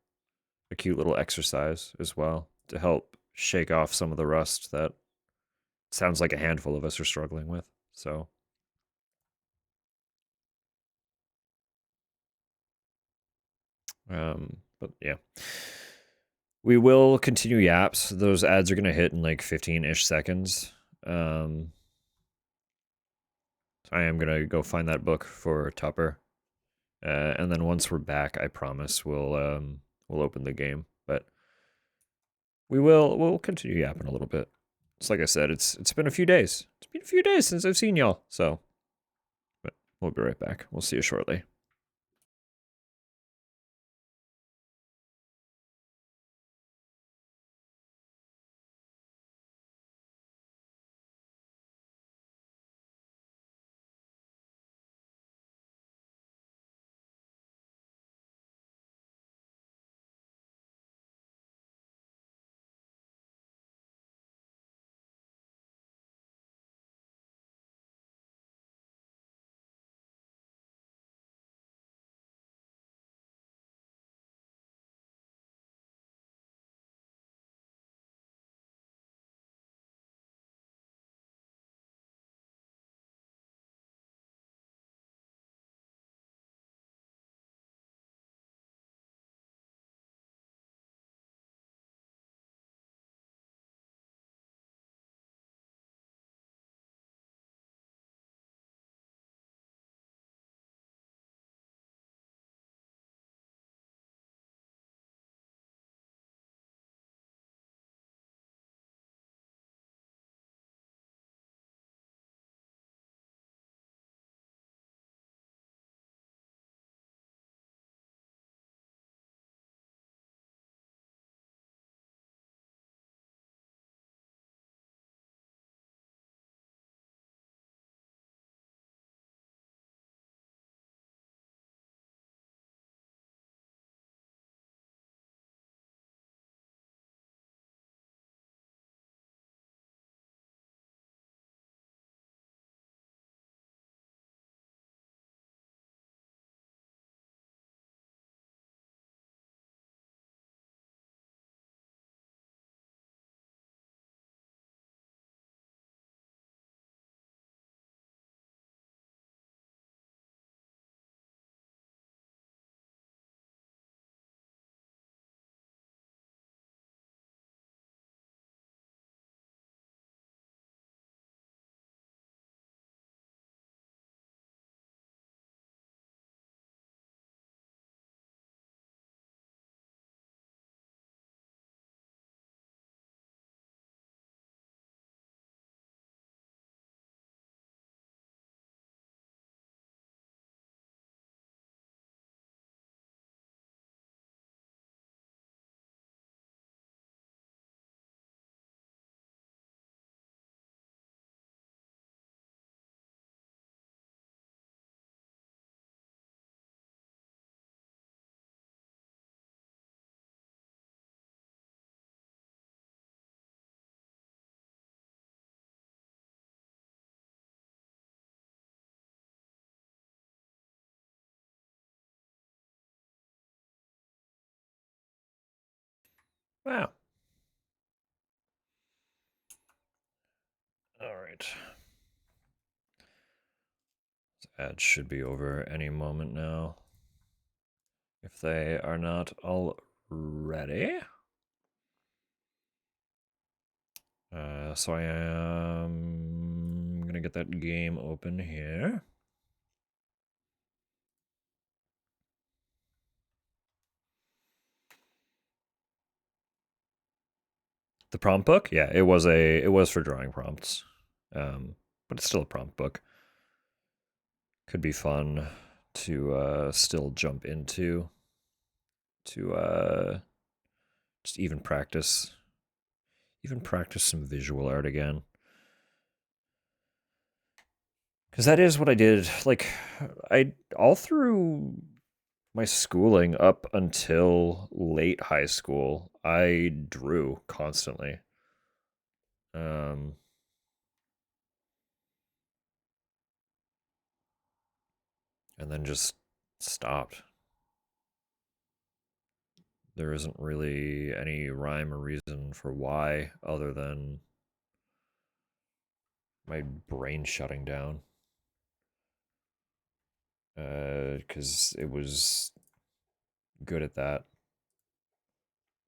a cute little exercise as well to help shake off some of the rust that sounds like a handful of us are struggling with. So but yeah. We will continue yaps. Those ads are gonna hit in like 15-ish seconds. I am gonna go find that book for Tupper. And then once we're back, I promise we'll open the game. But we'll continue yapping a little bit. It's like I said, it's been a few days. It's been a few days since I've seen y'all. So, but We'll be right back. We'll see you shortly. Wow. All right. Ads should be over any moment now. If they are not already. So I am gonna get that game open here. The prompt book? Yeah, it was for drawing prompts. But it's still a prompt book. Could be fun to still jump into to just even practice some visual art again. Because that is what I did. Like, I all through my schooling up until late high school, I drew constantly. Um, and then just stopped. There isn't really any rhyme or reason for why other than my brain shutting down. Because it was good at that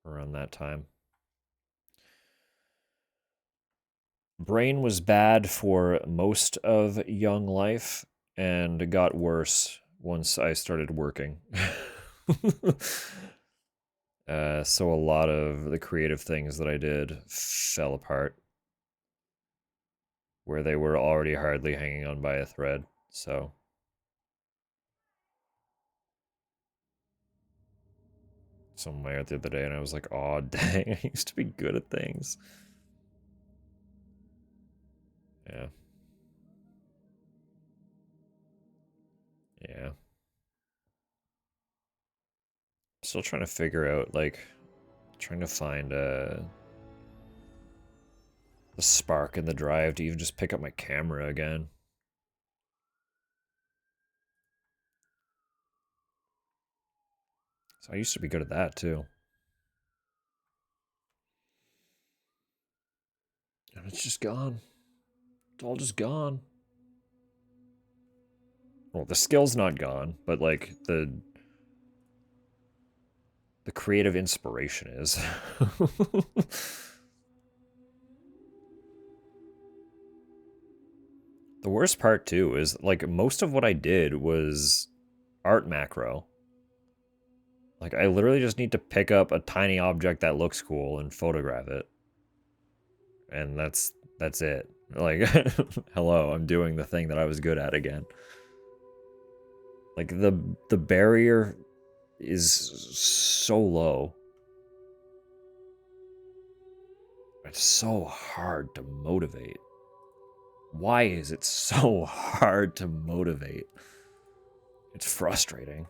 around that time. Brain was bad for most of young life and got worse once I started working. So a lot of the creative things that I did fell apart where they were already hardly hanging on by a thread. So some way out the other day, and I was like, "Oh dang, I used to be good at things." Yeah. Yeah. Still trying to figure out, like, trying to find the spark and the drive to even just pick up my camera again. So I used to be good at that too. And it's just gone. It's all just gone. Well, the skill's not gone, but like the creative inspiration is. The worst part too is like most of what I did was art macro. Like I literally just need to pick up a tiny object that looks cool and photograph it. And that's it. Like hello, I'm doing the thing that I was good at again. Like the barrier is so low. It's so hard to motivate. Why is it so hard to motivate? It's frustrating.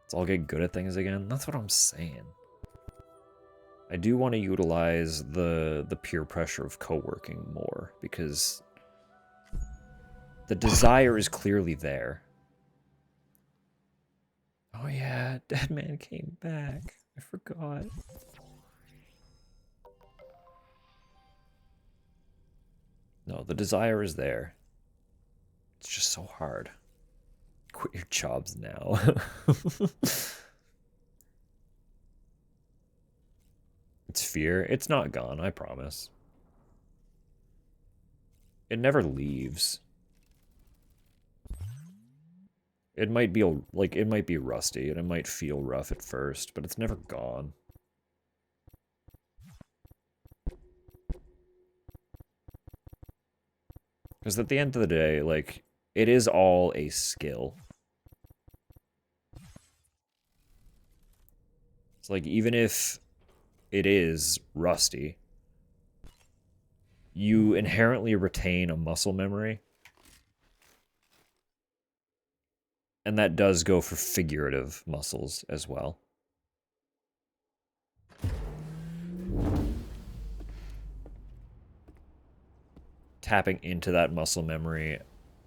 Let's all get good at things again. That's what I'm saying. I do want to utilize the peer pressure of co-working more because the desire is clearly there. Oh yeah, Dead Man came back. I forgot. No, the desire is there. It's just so hard. Quit your jobs now. It's fear. It's not gone, I promise. It never leaves. It might be like it might be rusty and it might feel rough at first, but it's never gone. Because at the end of the day, like, it is all a skill. It's like, even if it is rusty, you inherently retain a muscle memory. And that does go for figurative muscles as well. Tapping into that muscle memory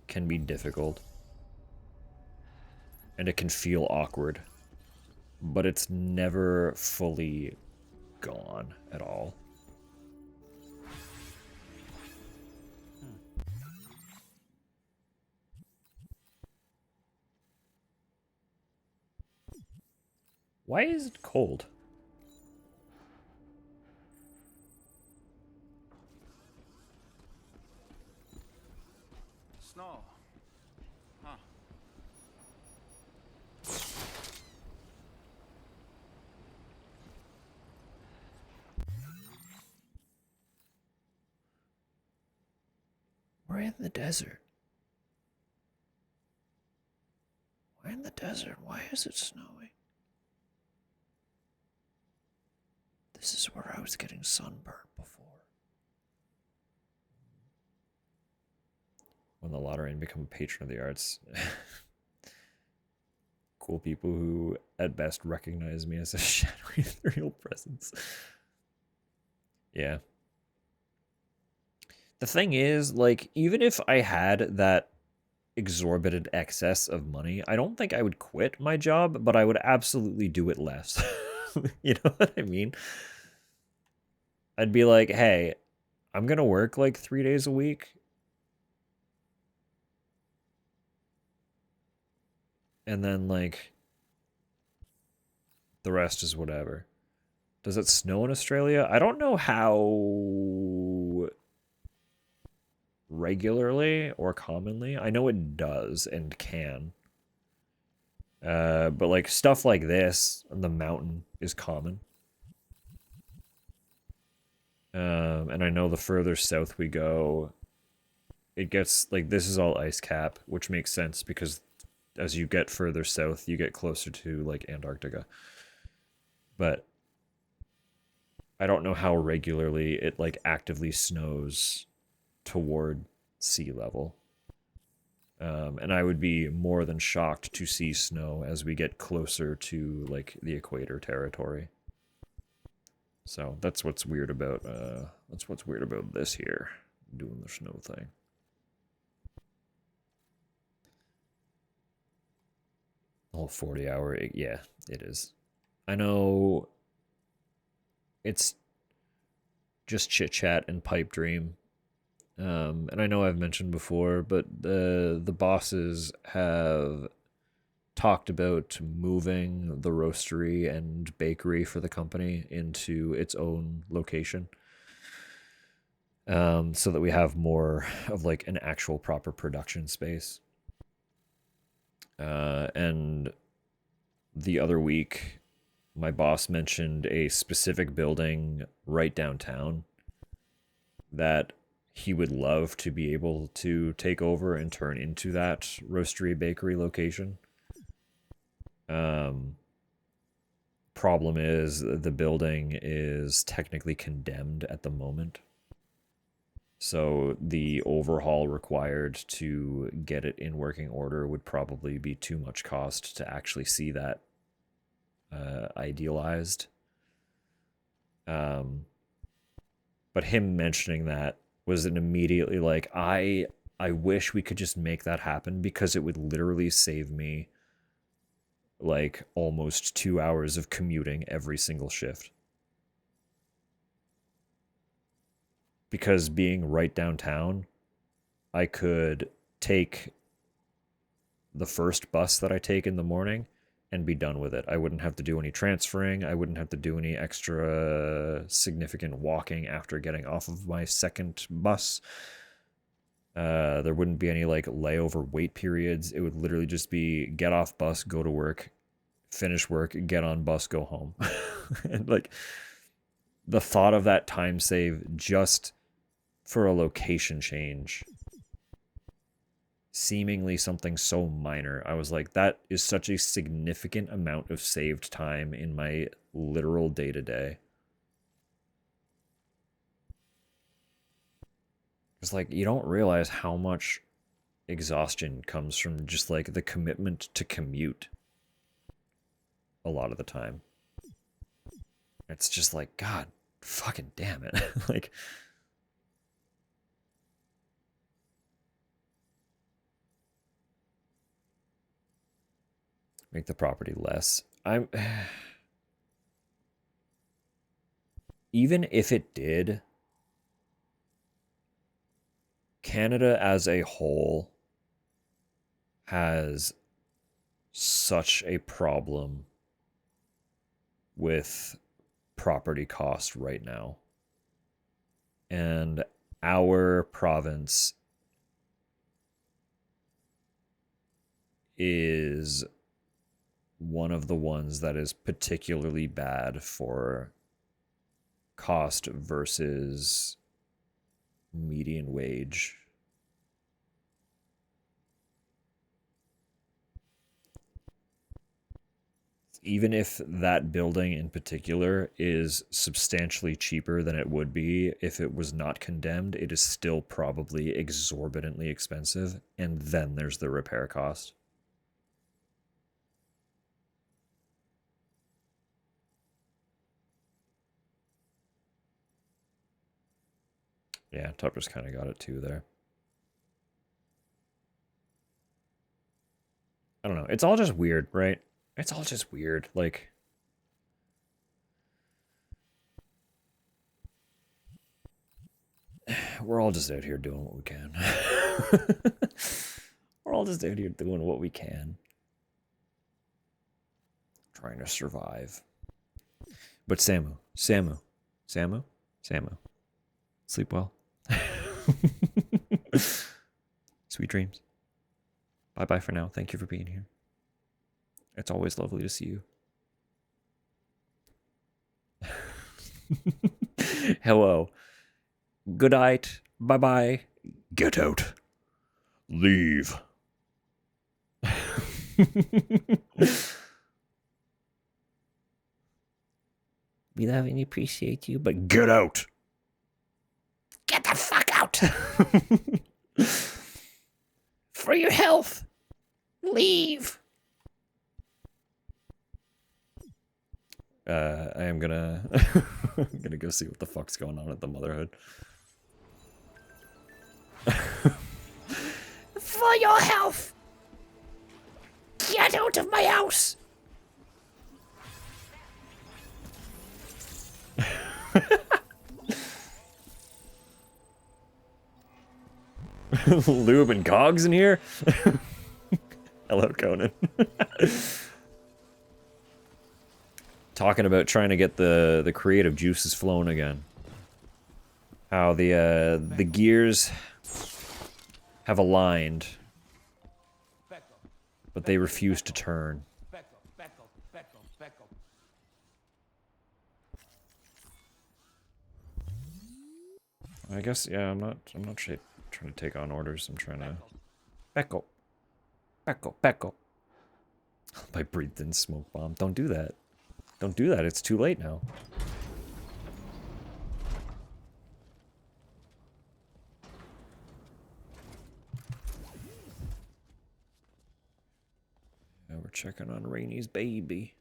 can be difficult. And it can feel awkward. But it's never fully gone at all. Why is it cold? Snow. Huh. We're in the desert. We're in the desert. Why is it snowing? This is where I was getting sunburned before. Win the lottery and become a patron of the arts. Cool people who, at best, recognize me as a shadowy ethereal presence. Yeah. The thing is, like, even if I had that exorbitant excess of money, I don't think I would quit my job, but I would absolutely do it less. You know what I mean? I'd be like, hey, I'm gonna work like 3 days a week. And then, like, the rest is whatever. Does it snow in Australia? I don't know how regularly or commonly. I know it does and can. But like stuff like this on the mountain is common. And I know the further south we go, it gets like this is all ice cap, which makes sense because as you get further south, you get closer to like Antarctica. But I don't know how regularly it like actively snows toward sea level. And I would be more than shocked to see snow as we get closer to like the equator territory. So that's what's weird about this here, doing the snow thing. The whole 40-hour, yeah, it is. I know it's just chit chat and pipe dream. And I know I've mentioned before, but the bosses have talked about moving the roastery and bakery for the company into its own location, so that we have more of like an actual proper production space. And the other week, my boss mentioned a specific building right downtown that he would love to be able to take over and turn into that roastery bakery location. Problem is the building is technically condemned at the moment. So the overhaul required to get it in working order would probably be too much cost to actually see that idealized. But him mentioning that was an immediately like, I wish we could just make that happen, because it would literally save me like almost 2 hours of commuting every single shift. Because being right downtown, I could take the first bus that I take in the morning and be done with it. I wouldn't have to do any transferring. I wouldn't have to do any extra significant walking after getting off of my second bus. There wouldn't be any like layover wait periods. It would literally just be get off bus, go to work, finish work, get on bus, go home. And like the thought of that time save just for a location change, seemingly something so minor, I was like, that is such a significant amount of saved time in my literal day-to-day. It's like, you don't realize how much exhaustion comes from just like the commitment to commute a lot of the time. It's just like, God fucking damn it. Like, make the property less. Even if it did, Canada as a whole has such a problem with property cost right now. And our province is one of the ones that is particularly bad for cost versus median wage. Even if that building in particular is substantially cheaper than it would be if it was not condemned, it is still probably exorbitantly expensive. And then there's the repair cost. Yeah, Tupper's kind of got it too there. I don't know. It's all just weird, right? It's all just weird. Like, we're all just out here doing what we can. We're all just out here doing what we can. Trying to survive. But Samu, sleep well. Sweet dreams. Bye-bye for now. Thank you for being here. It's always lovely to see you. Hello. Good night. Bye-bye. Get out. Leave. We love and appreciate you, but get out. Get the fuck out. For your health. Leave. I am gonna I'm gonna go see what the fuck's going on at the Motherhood. For your health. Get out of my house. Lube and cogs in here? Hello, Conan. Talking about trying to get the creative juices flowing again. How the gears have aligned, but they refuse to turn. I guess, yeah, I'm not trying to take on orders. I'm trying to Becco. I breathed in smoke bomb. Don't do that. Don't do that. It's too late now. Now we're checking on Rainy's baby.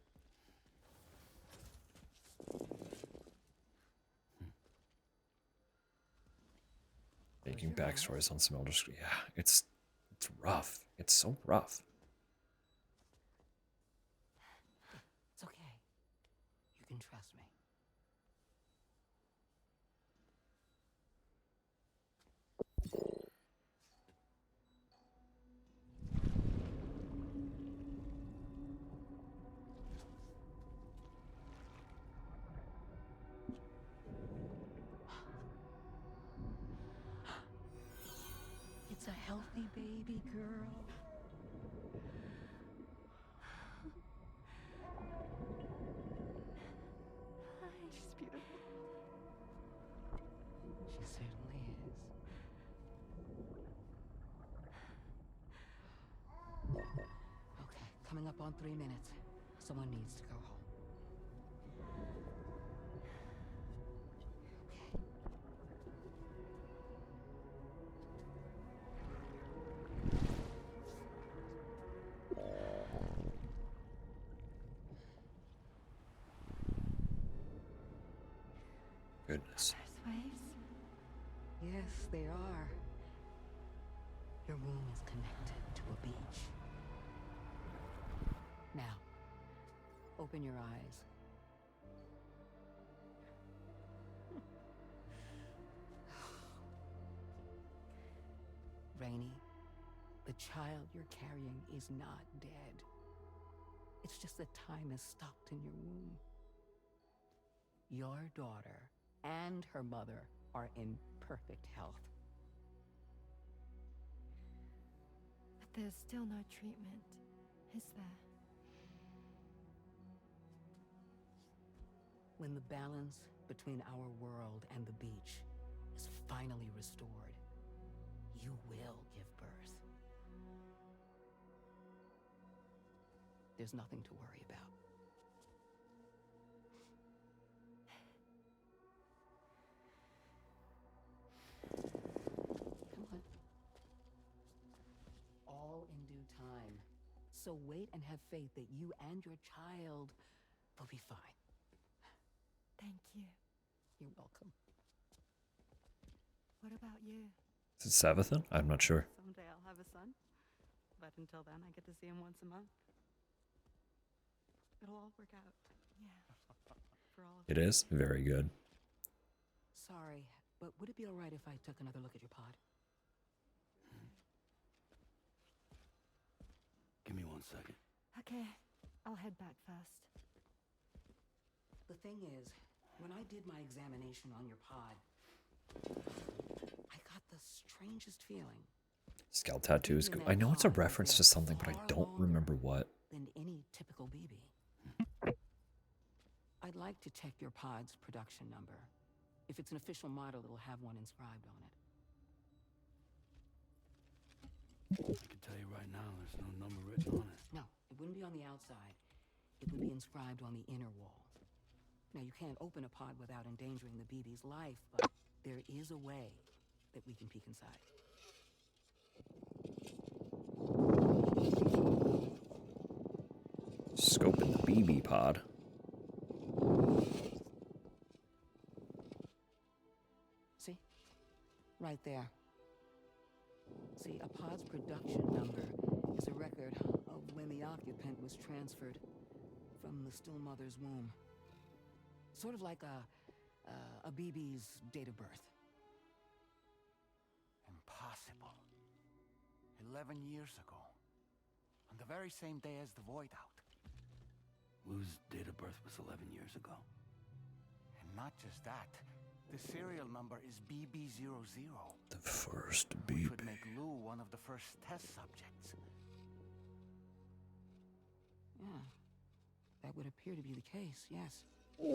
Making backstories on some elder screen. Yeah, it's rough. It's so rough. It's okay. You can trust me. It's a healthy baby girl. She's beautiful. She certainly is. Okay, coming up on 3 minutes. Someone needs to go home. Goodness. Yes, they are. Your womb is connected to a beach. Now, open your eyes. Rainy, the child you're carrying is not dead. It's just that time has stopped in your womb. Your daughter and her mother are in perfect health. But there's still no treatment, is there? When the balance between our world and the beach is finally restored, you will give birth. There's nothing to worry about. Come on. All in due time. So wait and have faith that you and your child will be fine. Thank you. You're welcome. What about you? Is it Sabathan? I'm not sure. Someday I'll have a son, but until then I get to see him once a month. It'll all work out. Yeah. For all of It is very good. Sorry, but would it be all right if I took another look at your pod? Give me 1 second. Okay, I'll head back first. The thing is, when I did my examination on your pod, I got the strangest feeling. Scalp tattoos. I know it's a reference to something, but I don't remember what. Than any typical BB. I'd like to check your pod's production number. If it's an official model, it'll have one inscribed on it. I can tell you right now, there's no number written on it. No, it wouldn't be on the outside. It would be inscribed on the inner wall. Now, you can't open a pod without endangering the BB's life, but there is a way that we can peek inside. Scoping the BB pod. See? Right there. See, a pod's production number is a record of when the occupant was transferred from the still mother's womb. Sort of like a BB's date of birth. Impossible. 11 years ago. On the very same day as the Void Out. Lou's date of birth was 11 years ago. And not just that, the serial number is BB00. The first Which BB. would make Lou one of the first test subjects. Yeah. That would appear to be the case, yes. If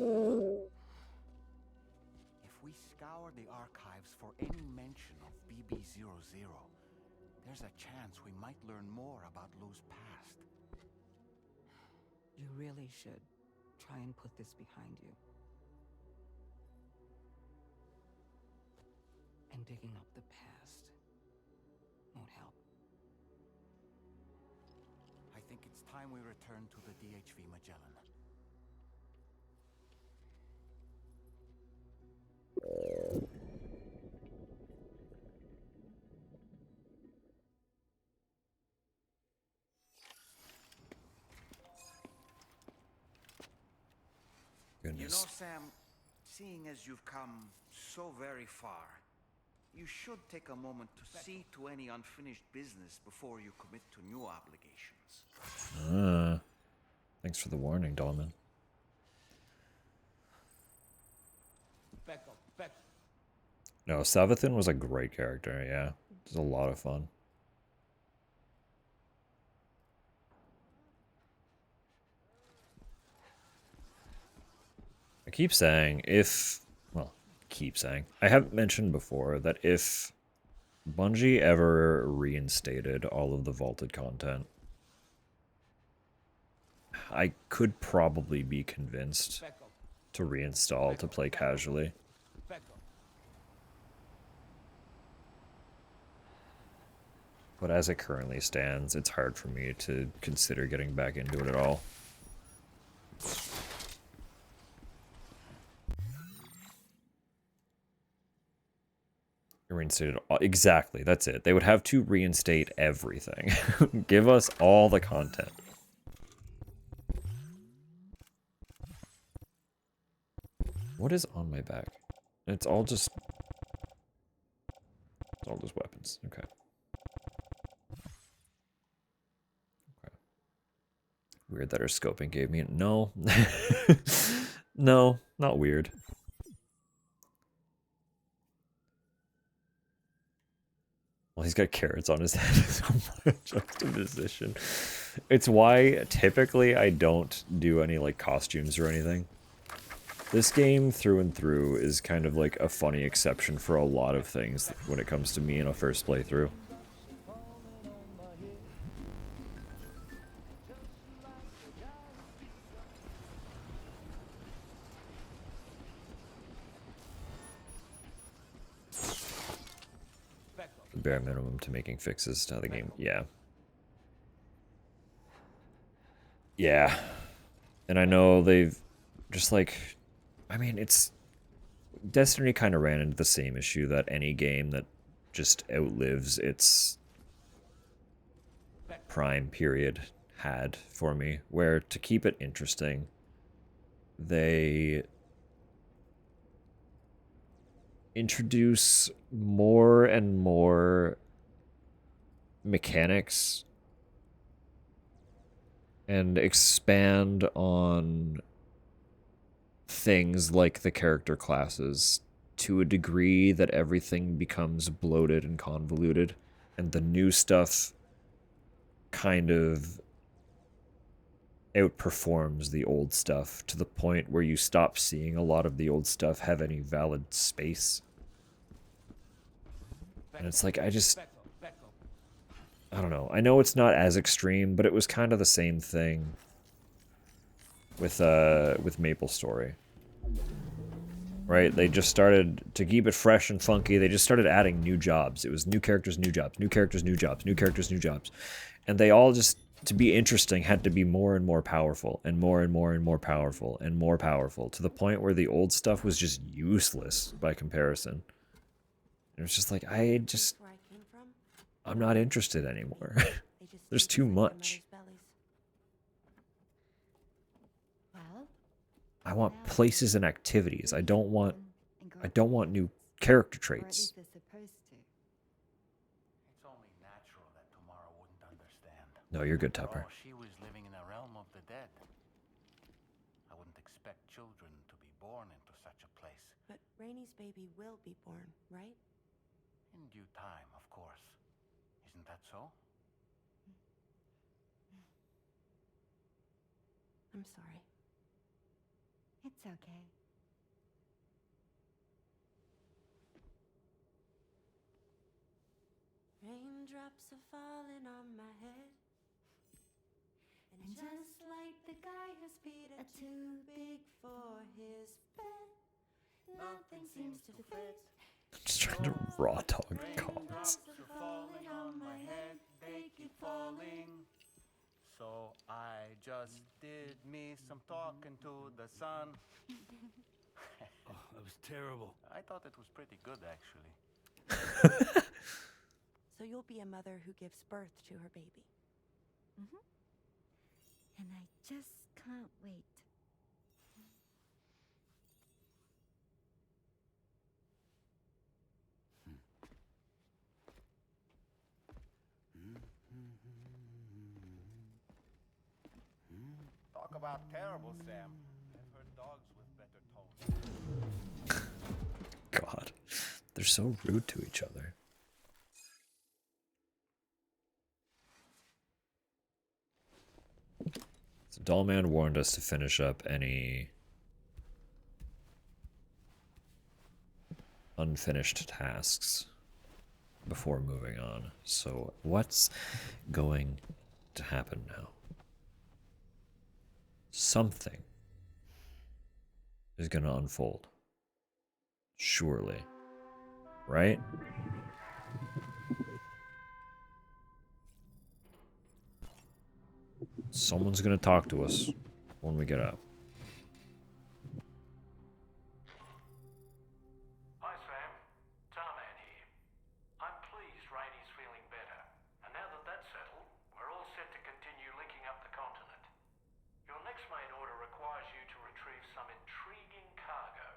we scour the archives for any mention of BB00, there's a chance we might learn more about Lou's past. You really should try and put this behind you. And digging up the past won't help. I think it's time we return to the DHV Magellan. You know, Goodness. Sam, seeing as you've come so very far, you should take a moment to see to any unfinished business before you commit to new obligations. Thanks for the warning, Dolman. No, Savathan was a great character, yeah. It was a lot of fun. I keep saying I have mentioned before that if Bungie ever reinstated all of the vaulted content, I could probably be convinced to reinstall to play casually. But as it currently stands, it's hard for me to consider getting back into it at all. Reinstated exactly, that's it. They would have to reinstate everything. Give us all the content. What is on my back? It's all just weapons. Okay. Weird that her scoping gave me no. No, not weird. Well, he's got carrots on his head. So juxtaposition. It's why typically I don't do any like costumes or anything. This game through and through is kind of like a funny exception for a lot of things when it comes to me in a first playthrough. The bare minimum to making fixes to how the game, yeah. Yeah. And I know they've just like, I mean, it's Destiny kind of ran into the same issue that any game that just outlives its prime period had for me, where to keep it interesting, they introduce more and more mechanics and expand on things like the character classes to a degree that everything becomes bloated and convoluted, and the new stuff kind of outperforms the old stuff to the point where you stop seeing a lot of the old stuff have any valid space. And it's like, I don't know. I know it's not as extreme, but it was kind of the same thing with Maple Story. Right? They just started to keep it fresh and funky. They just started adding new jobs. It was new characters, new jobs, new characters, new jobs, new characters, new jobs. And they all just, to be interesting, had to be more and more powerful, and more and more and more powerful, and more powerful, to the point where the old stuff was just useless by comparison. And it was just like, I'm not interested anymore. There's too much. Well, I want places and activities. I don't want new character or at traits. least they're supposed to. It's only natural that Tomorrow wouldn't understand. No, you're good, After Tupper. all, she was living in a realm of the dead. I wouldn't expect children to be born into such a place. But Rainy's baby will be born, right? In due time, of course. Isn't that so? I'm sorry. It's okay. Raindrops are falling on my head. And just like the guy whose feet are too big for his bed, nothing seems to fit. I'm just trying to raw dog the comments. Raindrops are falling on my head, they keep falling. So I just did me some talking to the sun. Oh, that was terrible. I thought it was pretty good, actually. So you'll be a mother who gives birth to her baby. And I just can't wait. Talk about terrible, Sam. I've heard dogs with better tones. God, they're so rude to each other. So Dollman warned us to finish up any unfinished tasks before moving on. So what's going to happen now? Something is going to unfold. Surely. Right? Someone's going to talk to us when we get up. Hi, Sam. Tarman here. I'm pleased Rainy's feeling better. And now that that's settled, we're all set to continue linking up the continent. Your next main order requires you to retrieve some intriguing cargo.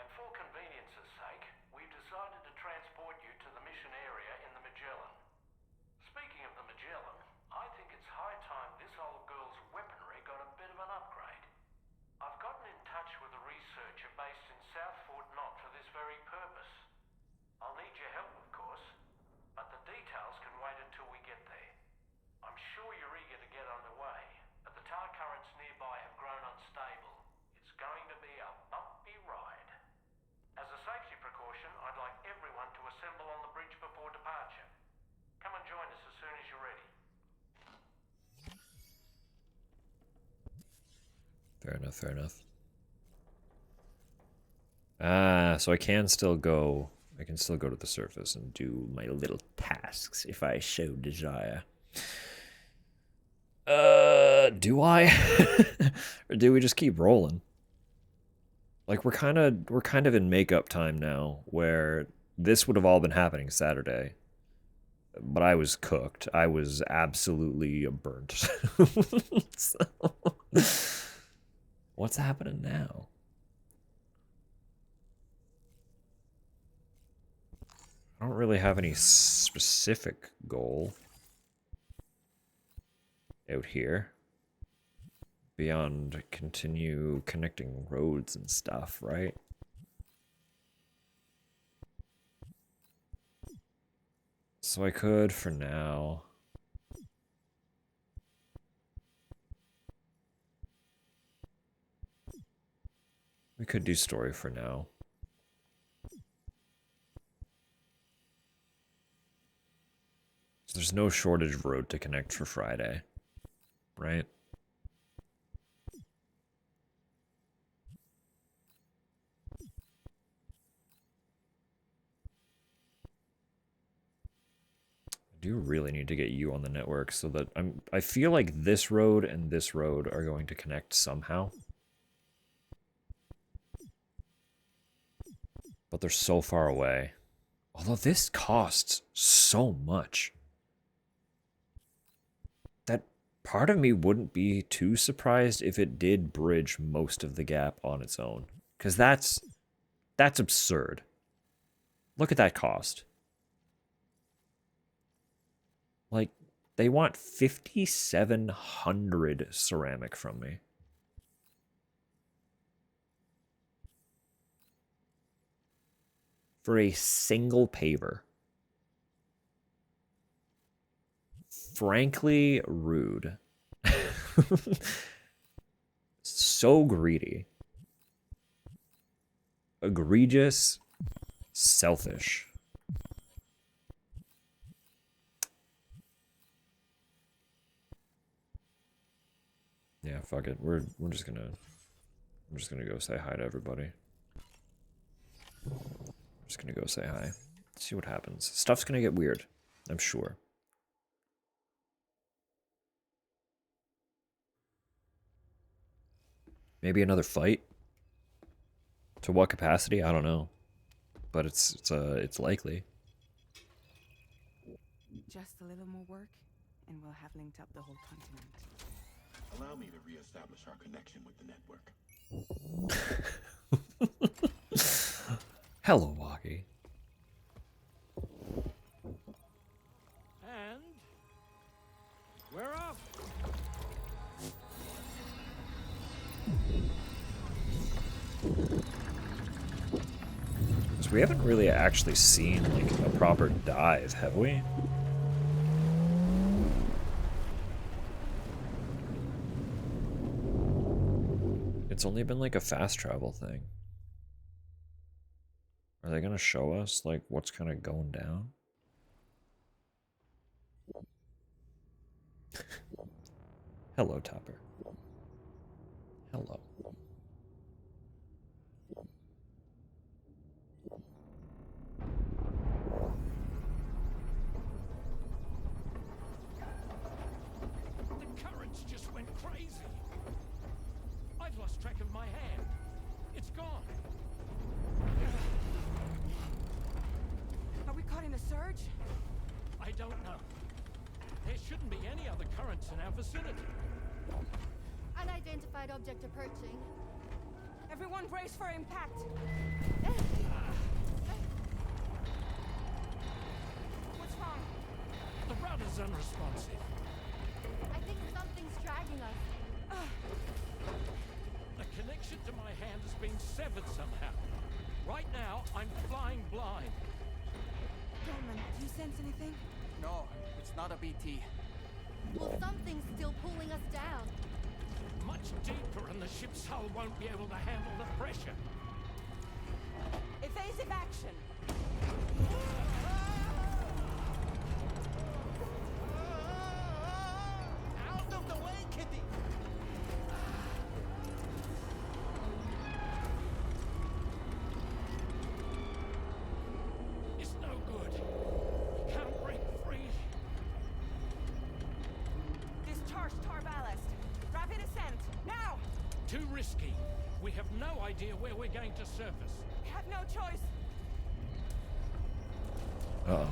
And for convenience's sake, we've decided to transport you to the mission area in the Magellan. Speaking of the Magellan, I think it's high time this old girl's weaponry got a bit of an upgrade. I've gotten in touch with a researcher based in South Fort Knott for this very purpose. I'll need your help, of course, but the details can wait until we get there. I'm sure you're eager to get underway, but the tar currents nearby have grown unstable. It's going to be a bumpy ride. As a safety precaution, I'd like everyone to assemble on the bridge before departure. Come and join us as soon as you're ready. Fair enough, fair enough. Ah, so I can still go to the surface and do my little tasks if I so desire. Do I? Or do we just keep rolling? Like we're kind of in makeup time now, where this would have all been happening Saturday. But I was cooked. I was absolutely burnt. So, what's happening now? I don't really have any specific goal out here beyond continue connecting roads and stuff, right? So I could, for now, we could do story for now. So there's no shortage of road to connect for Friday, right? do really need to get you on the network so that I feel like this road and this road are going to connect somehow. But they're so far away. Although this costs so much that part of me wouldn't be too surprised if it did bridge most of the gap on its own. Because that's absurd. Look at that cost. Like, they want 5,700 ceramic from me. For a single paver. Frankly, rude. So greedy. Egregious. Selfish. Yeah, fuck it. I'm just gonna go say hi to everybody. I'm just gonna go say hi. See what happens. Stuff's gonna get weird, I'm sure. Maybe another fight? To what capacity? I don't know. But it's likely. Just a little more work, and we'll have linked up the whole continent. Allow me to reestablish our connection with the network. Hello, Walkie. And we're off. So we haven't really actually seen like a proper dive, have we? It's only been like a fast travel thing. Are they gonna show us like what's kind of going down? Hello, Topper. Hello. The currents just went crazy. I've lost track of my hand. It's gone. Are we caught in a surge? I don't know. There shouldn't be any other currents in our vicinity. Unidentified object approaching. Everyone brace for impact. What's wrong? The rudder's unresponsive. I think something's dragging us. The connection to my hand has been severed somehow. Right now, I'm flying blind. Dolman, do you sense anything? No, it's not a BT. Well, something's still pulling us down. Much deeper and the ship's hull won't be able to handle the pressure. Evasive action. Out of the way, Kitty! It's no good. We can't break free. Discharge tar ballast. Rapid ascent, now! Too risky. We have no idea where we're going to surface. We have no choice. Uh-oh.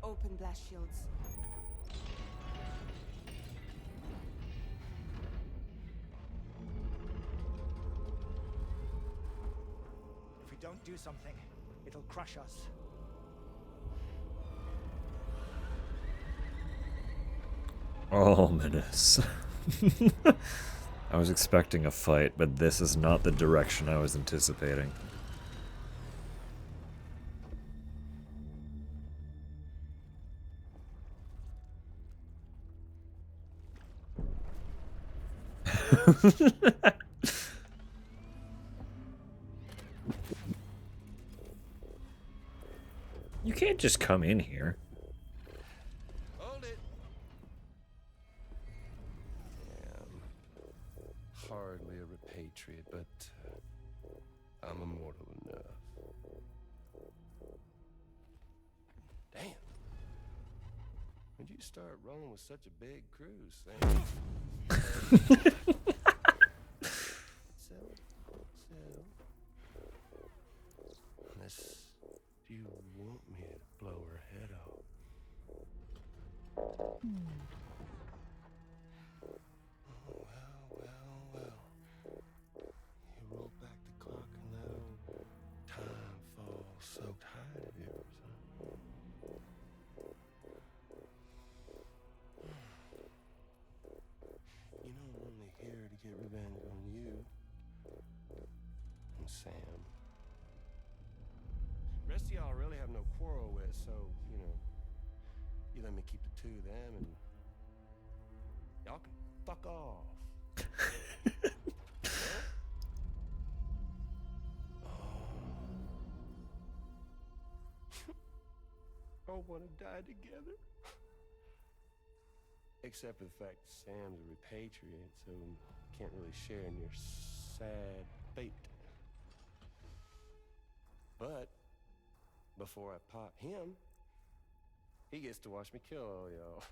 Open blast shields. If we don't do something, it'll crush us. Ominous. I was expecting a fight, but this is not the direction I was anticipating. just come in here. Hold it. Hardly a repatriate, but I'm immortal enough. Damn. When'd you start rolling with such a big crew, Sam? Unless you want me to blow her head off. Well. You roll back the clock and that old time fall soaked hide of yours, huh? You know I'm only here to get revenge on you and Sam. Rest of y'all really have no quarrel with, so, you know, you let me keep the two of them and y'all can fuck off. All want to die together. Except for the fact Sam's a repatriate, so can't really share in your sad fate. But before I pop him, he gets to watch me kill all y'all.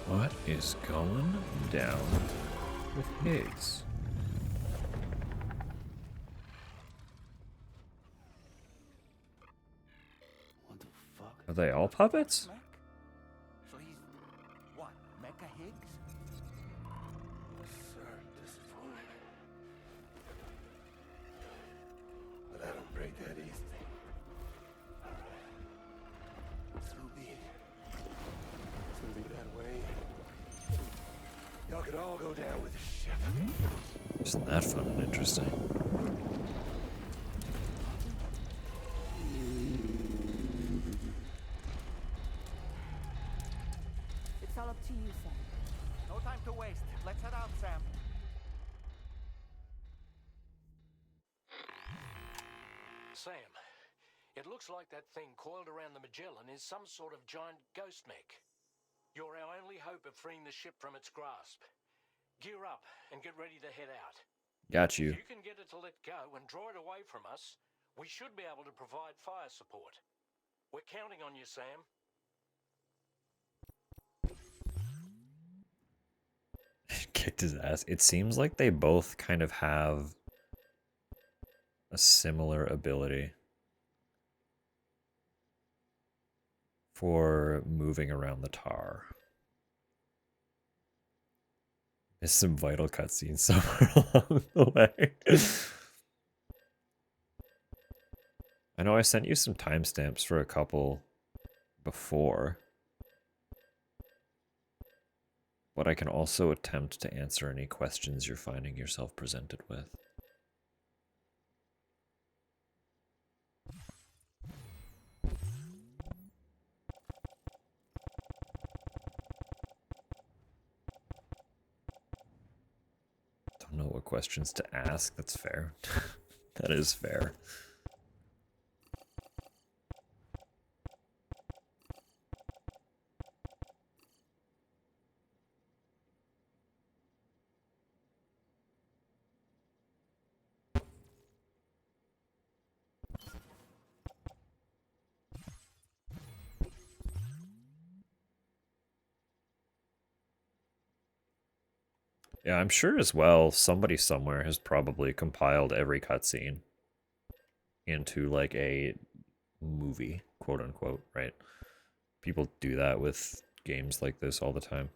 What is going down with Higgs? What the fuck? Are they all puppets? So he's what? Mecha Higgs? Sir, disappointed. But I don't break that easy. So be it. It's gonna be that way. Y'all could all go down with the ship. Isn't that fun and interesting? It's all up to you, Sam. No time to waste. Let's head out, Sam. Sam, it looks like that thing coiled around the Magellan is some sort of giant ghost mech. You're our only hope of freeing the ship from its grasp. Gear up and get ready to head out. Got you. If you can get it to let go and draw it away from us, we should be able to provide fire support. We're counting on you, Sam. Kicked his ass. It seems like they both kind of have a similar ability for moving around the tar. There's some vital cutscenes somewhere along the way. I know I sent you some timestamps for a couple before, but I can also attempt to answer any questions you're finding yourself presented with. don't know what questions to ask. That's fair. That is fair. Yeah, I'm sure as well somebody somewhere has probably compiled every cutscene into like a movie, quote unquote, right? People do that with games like this all the time.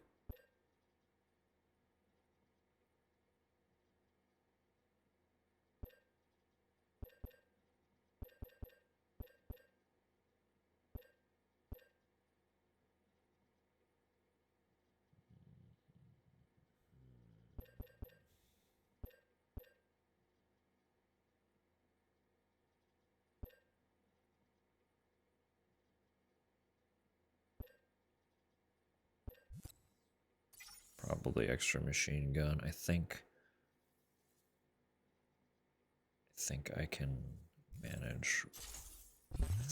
Probably extra machine gun. I think I can manage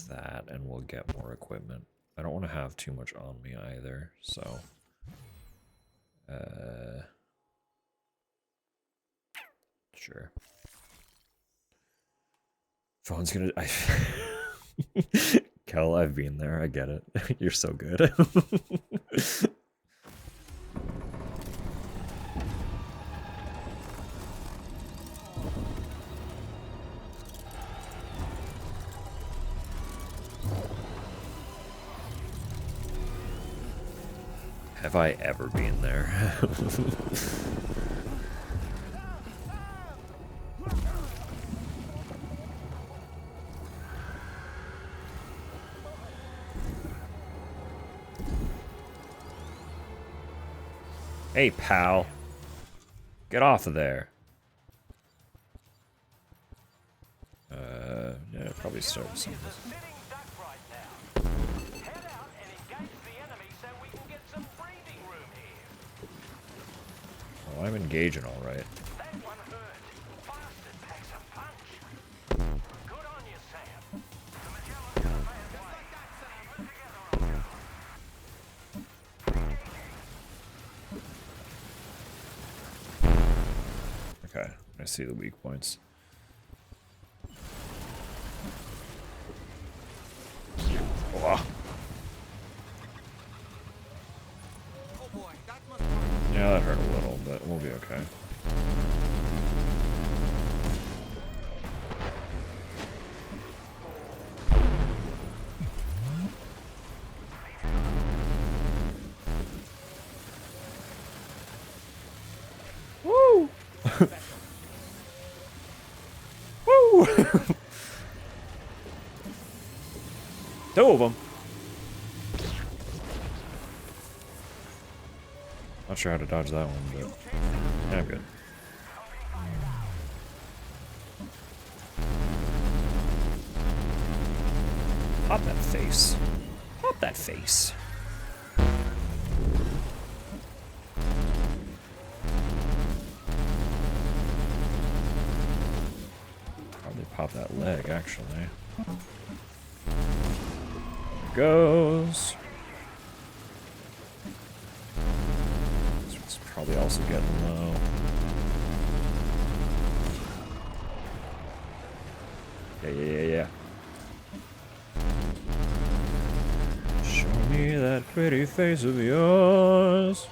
that and we'll get more equipment. I don't want to have too much on me either, so sure. Phone's gonna Kel, I've been there, I get it. You're so good. Have I ever been there? Hey, pal. Get off of there. Yeah, probably start with some of this. Oh, I'm engaging all right. Okay, I see the weak points. Oh. Yeah, that hurt a little, but we'll be okay. Woo! Woo! Two of them. Not sure how to dodge that one, but yeah, I'm good. Pop that face. Pop that face. Probably pop that leg, actually. There it goes. This one's probably also getting low. Yeah. Show me that pretty face of yours.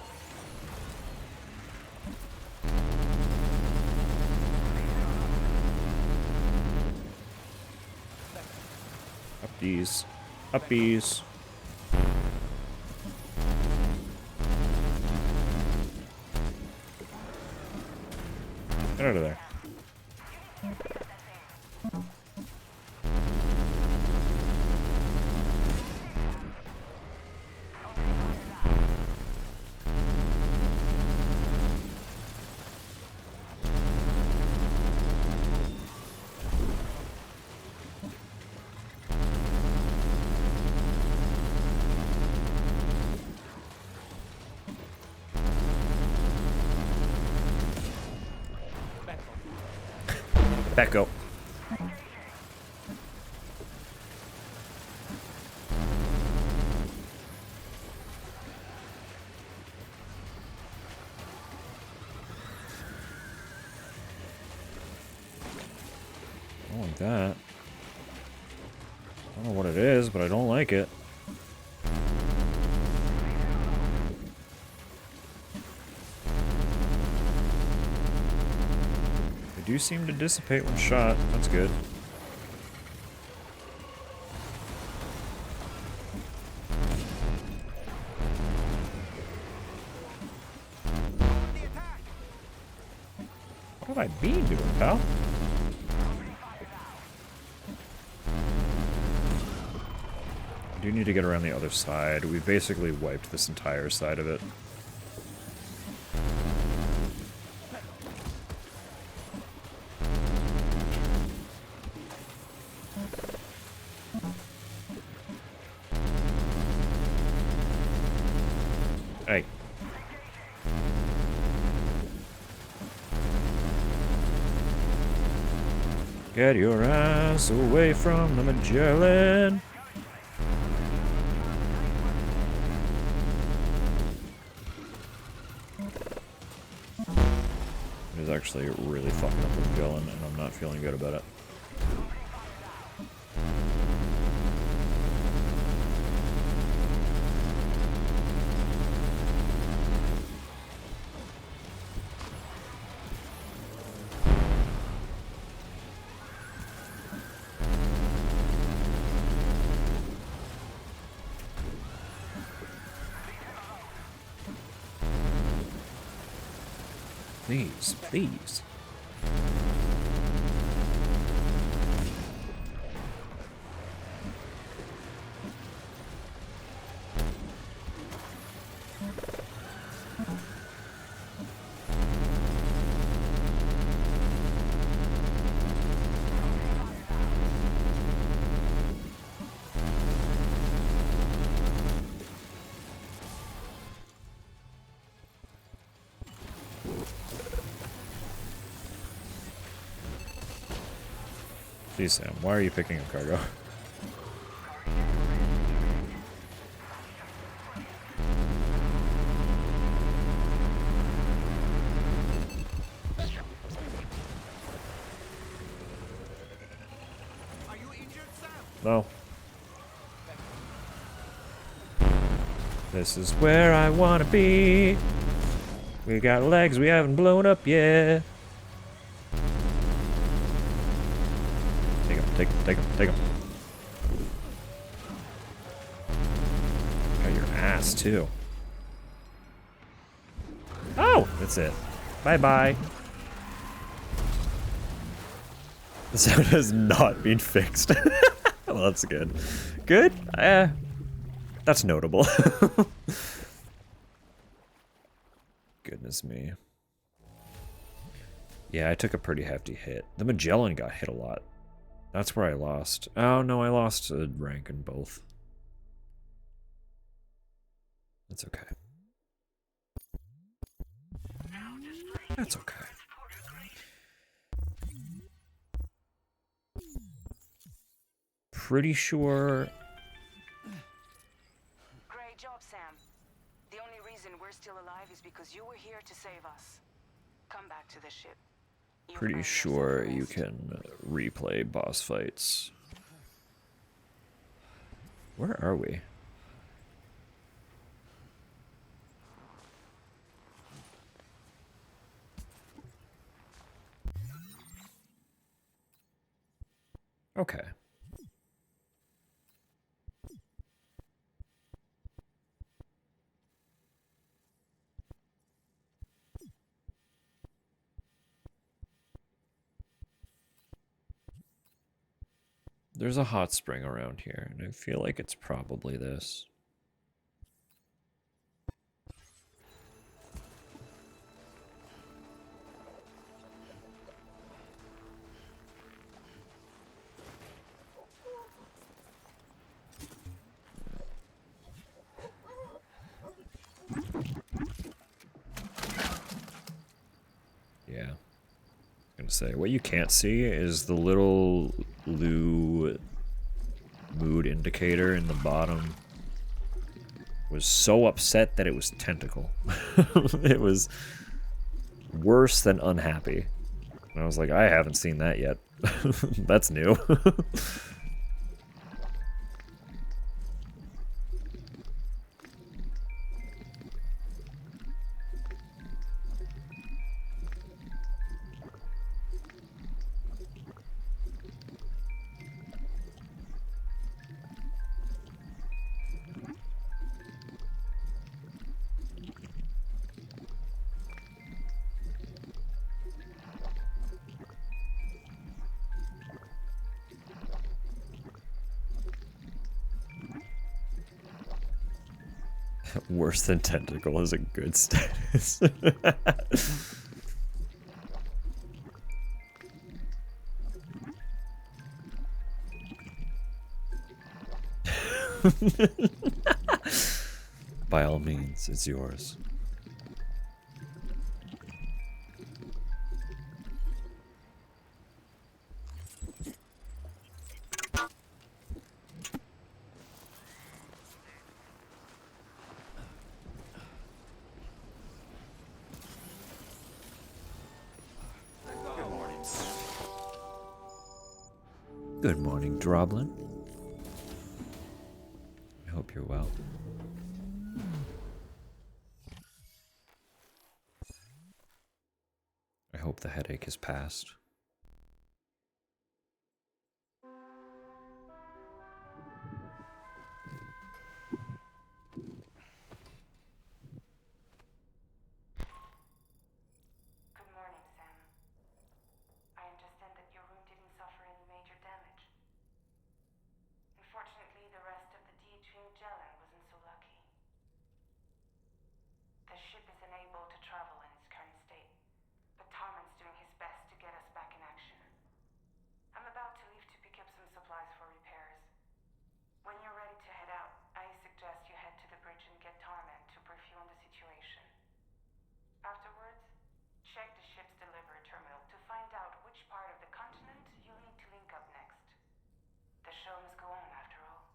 Uppies. Uppies. Get out of there. Back up. I don't like that. I don't know what it is, but I don't like it. They do seem to dissipate when shot. That's good. What have I been doing, pal? I do need to get around the other side. We basically wiped this entire side of it. Hey. Get your ass away from the Magellan. It is actually really fucking up the Magellan, and I'm not feeling good about it. Please, please. Jeez, Sam, why are you picking up cargo? Are you injured, Sam? No. This is where I wanna be. We got legs we haven't blown up yet. Take him. Got your ass, too. Oh! That's it. Bye-bye. The sound has not been fixed. Well, that's good. Good? That's notable. Goodness me. Yeah, I took a pretty hefty hit. The Magellan got hit a lot. That's where I lost. Oh, no, I lost a rank in both. That's okay. That's okay. Pretty sure... Great job, Sam. The only reason we're still alive is because you were here to save us. Come back to the ship. Pretty sure you can replay boss fights. Where are we? Okay. There's a hot spring around here, and I feel like it's probably this. Yeah. gonna say? What you can't see is the little Lou mood indicator in the bottom was so upset that it was tentacle. It was worse than unhappy. And I was like, I haven't seen that yet. That's new. Worse than tentacle is a good status. By all means, it's yours. Good morning. Good morning, Droblin. I hope you're well. I hope the headache has passed. Good morning, Sam. I understand that your room didn't suffer any major damage. Unfortunately, the rest of the D-Trim Jelen wasn't so lucky. The ship is unable to travel in its current state, but Tarman's doing his best to get us back in action. I'm about to leave to pick up some supplies for repairs. When you're ready to head out, I suggest you head to the bridge and get Tarman to brief you on the situation. Afterwards, check the ship's delivery terminal to find out which part of the continent you'll need to link up next. The show must go on after all.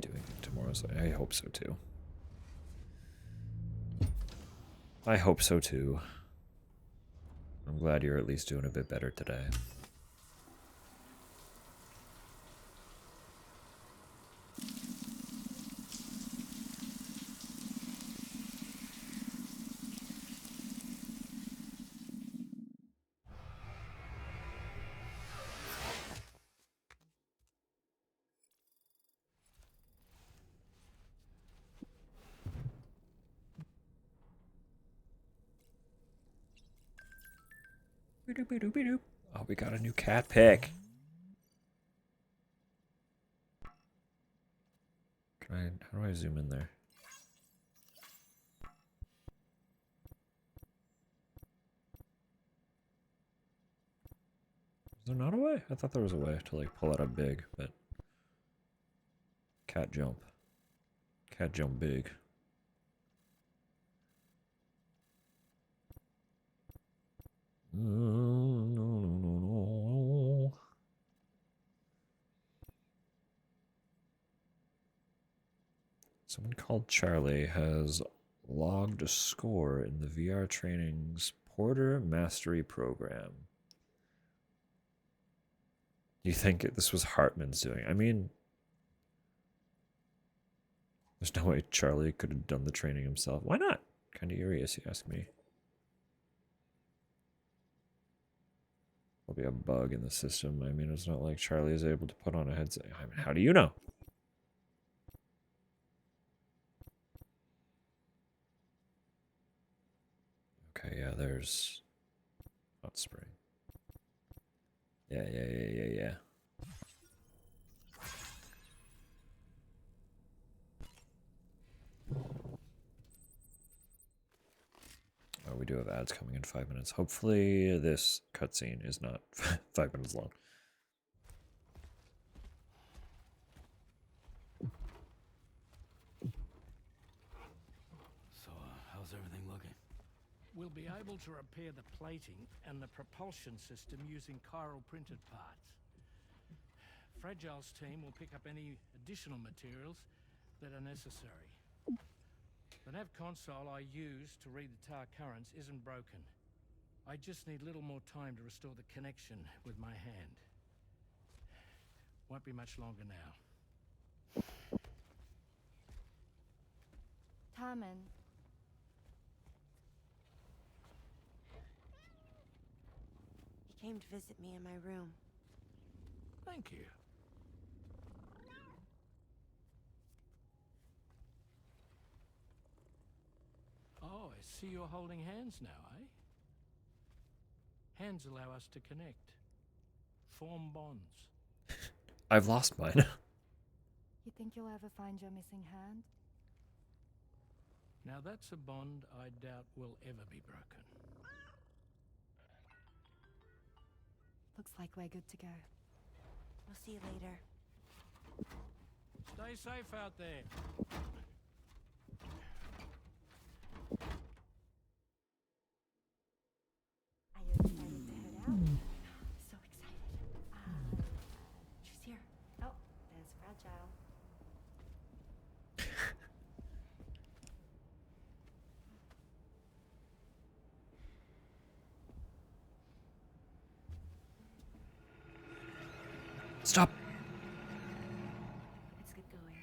Doing it tomorrow, so I hope so too. I hope so too. I'm glad you're at least doing a bit better today. Oh, we got a new cat pick. How do I zoom in there? Is there not a way? I thought there was a way to like pull it up big, but cat jump. Cat jump big. No. Someone called Charlie has logged a score in the VR training's Porter Mastery Program. Do you think this was Hartman's doing? I mean, there's no way Charlie could have done the training himself. Why not? Kind of curious, you ask me. There'll be a bug in the system. I mean, it's not like Charlie is able to put on a headset. I mean, how do you know? Okay, yeah, there's hot spring. Yeah. Oh, we do have ads coming in 5 minutes. Hopefully this cutscene is not 5 minutes long. we'll be able to repair the plating and the propulsion system using chiral printed parts. Fragile's team will pick up any additional materials that are necessary. The nav console I use to read the tar currents isn't broken. I just need a little more time to restore the connection with my hand. Won't be much longer now. Tarman. He came to visit me in my room. Thank you. Oh, I see you're holding hands now, eh? Hands allow us to connect. Form bonds. I've lost mine. You think you'll ever find your missing hand? Now that's a bond I doubt will ever be broken. Looks like we're good to go. We'll see you later. Stay safe out there. Are you excited to head out? So excited. She's here. Oh, there's Fragile. Stop. Let's get going.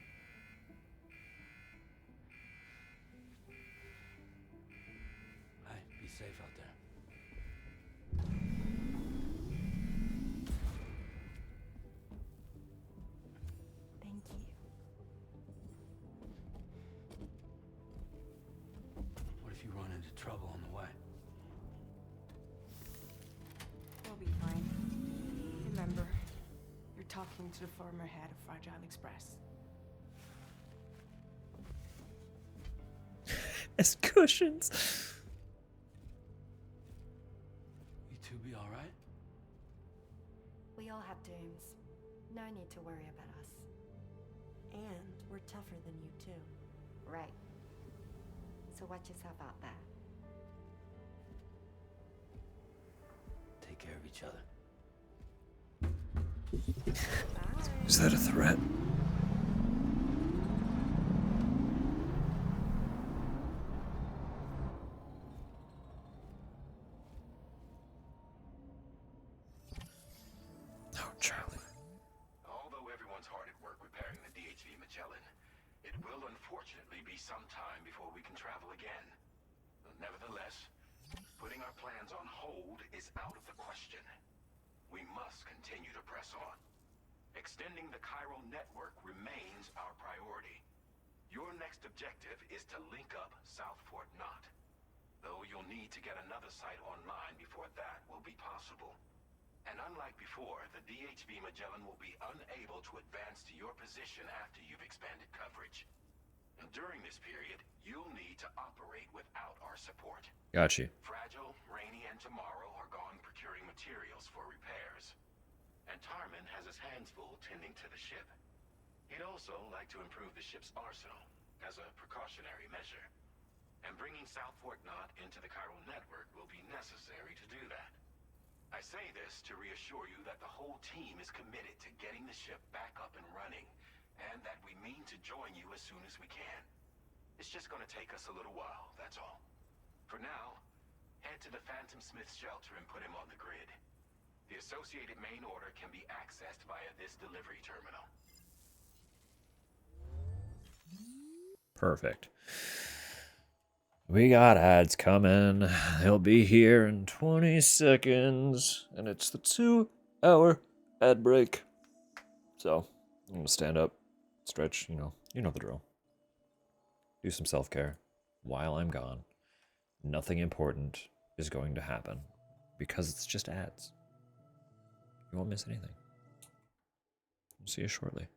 Hey, be safe out there. Thank you. What if you run into trouble on the way? We'll be fine. Remember, you're talking to the former head of Fragile Express. As cushions. You two be alright? We all have dooms. No need to worry about us. And we're tougher than you, too. Right. So watch yourself out there. Take care of each other. Is that a threat? Oh, Charlie. Although everyone's hard at work repairing the DHV Magellan, it will unfortunately be some time before we can travel again. Nevertheless, putting our plans on hold is out of the question. We must continue to press on. Extending the chiral network remains our priority. Your next objective is to link up South Fort Knot. Though you'll need to get another site online before that will be possible. And unlike before, the DHV Magellan will be unable to advance to your position after you've expanded coverage. And during this period, you'll need to operate without our support. Got you. Fragile, Rainy, and Tomorrow are gone procuring materials for repairs. And Tarman has his hands full tending to the ship. He'd also like to improve the ship's arsenal as a precautionary measure. And bringing South Fort Knot into the chiral network will be necessary to do that. I say this to reassure you that the whole team is committed to getting the ship back up and running, and that we mean to join you as soon as we can. It's just gonna take us a little while, that's all. For now, head to the Phantom Smith shelter and put him on the grid. The associated main order can be accessed via this delivery terminal. Perfect. We got ads coming. They'll be here in 20 seconds. And it's the 2-hour ad break. So, I'm going to stand up, stretch, you know the drill. Do some self-care while I'm gone. Nothing important is going to happen because it's just ads. You won't miss anything. See you shortly.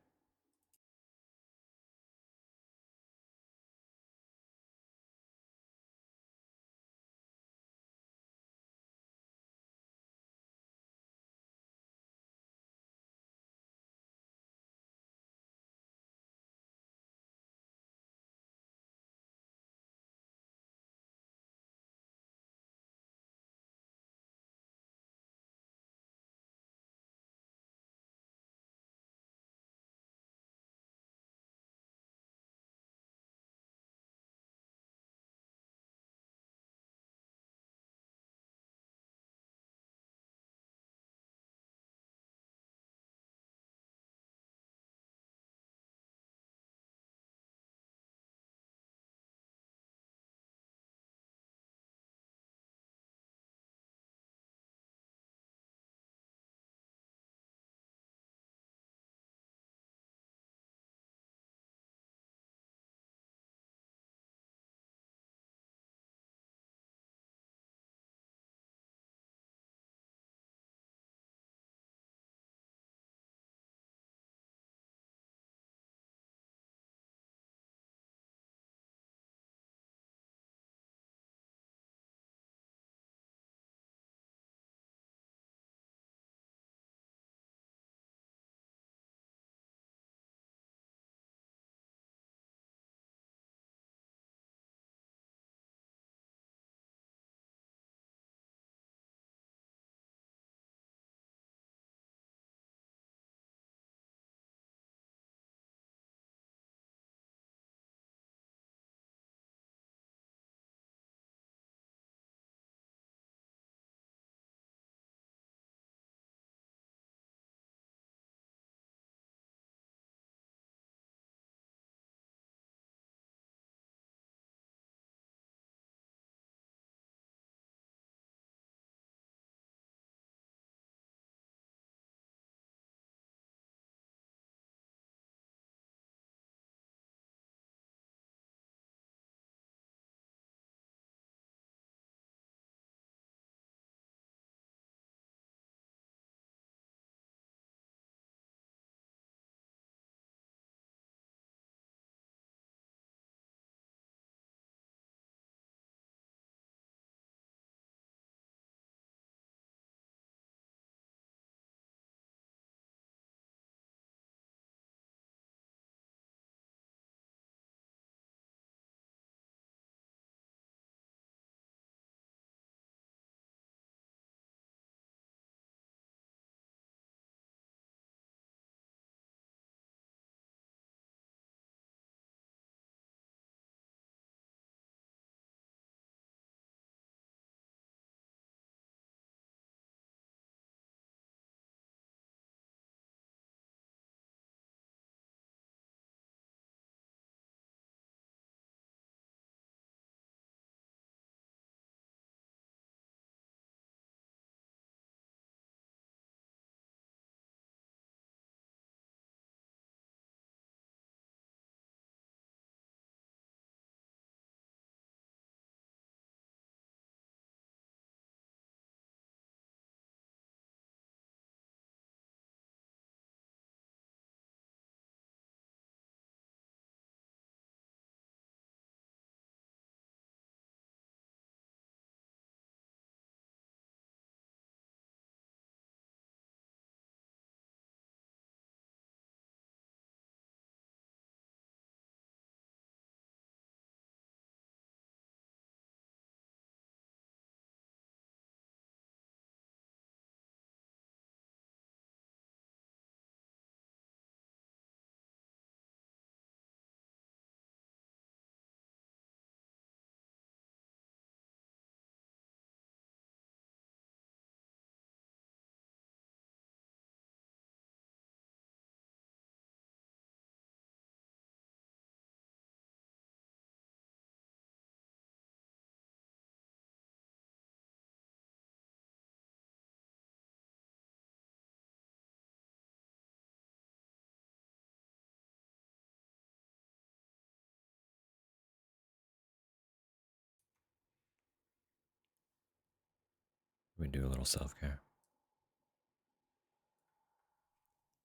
we do a little self-care?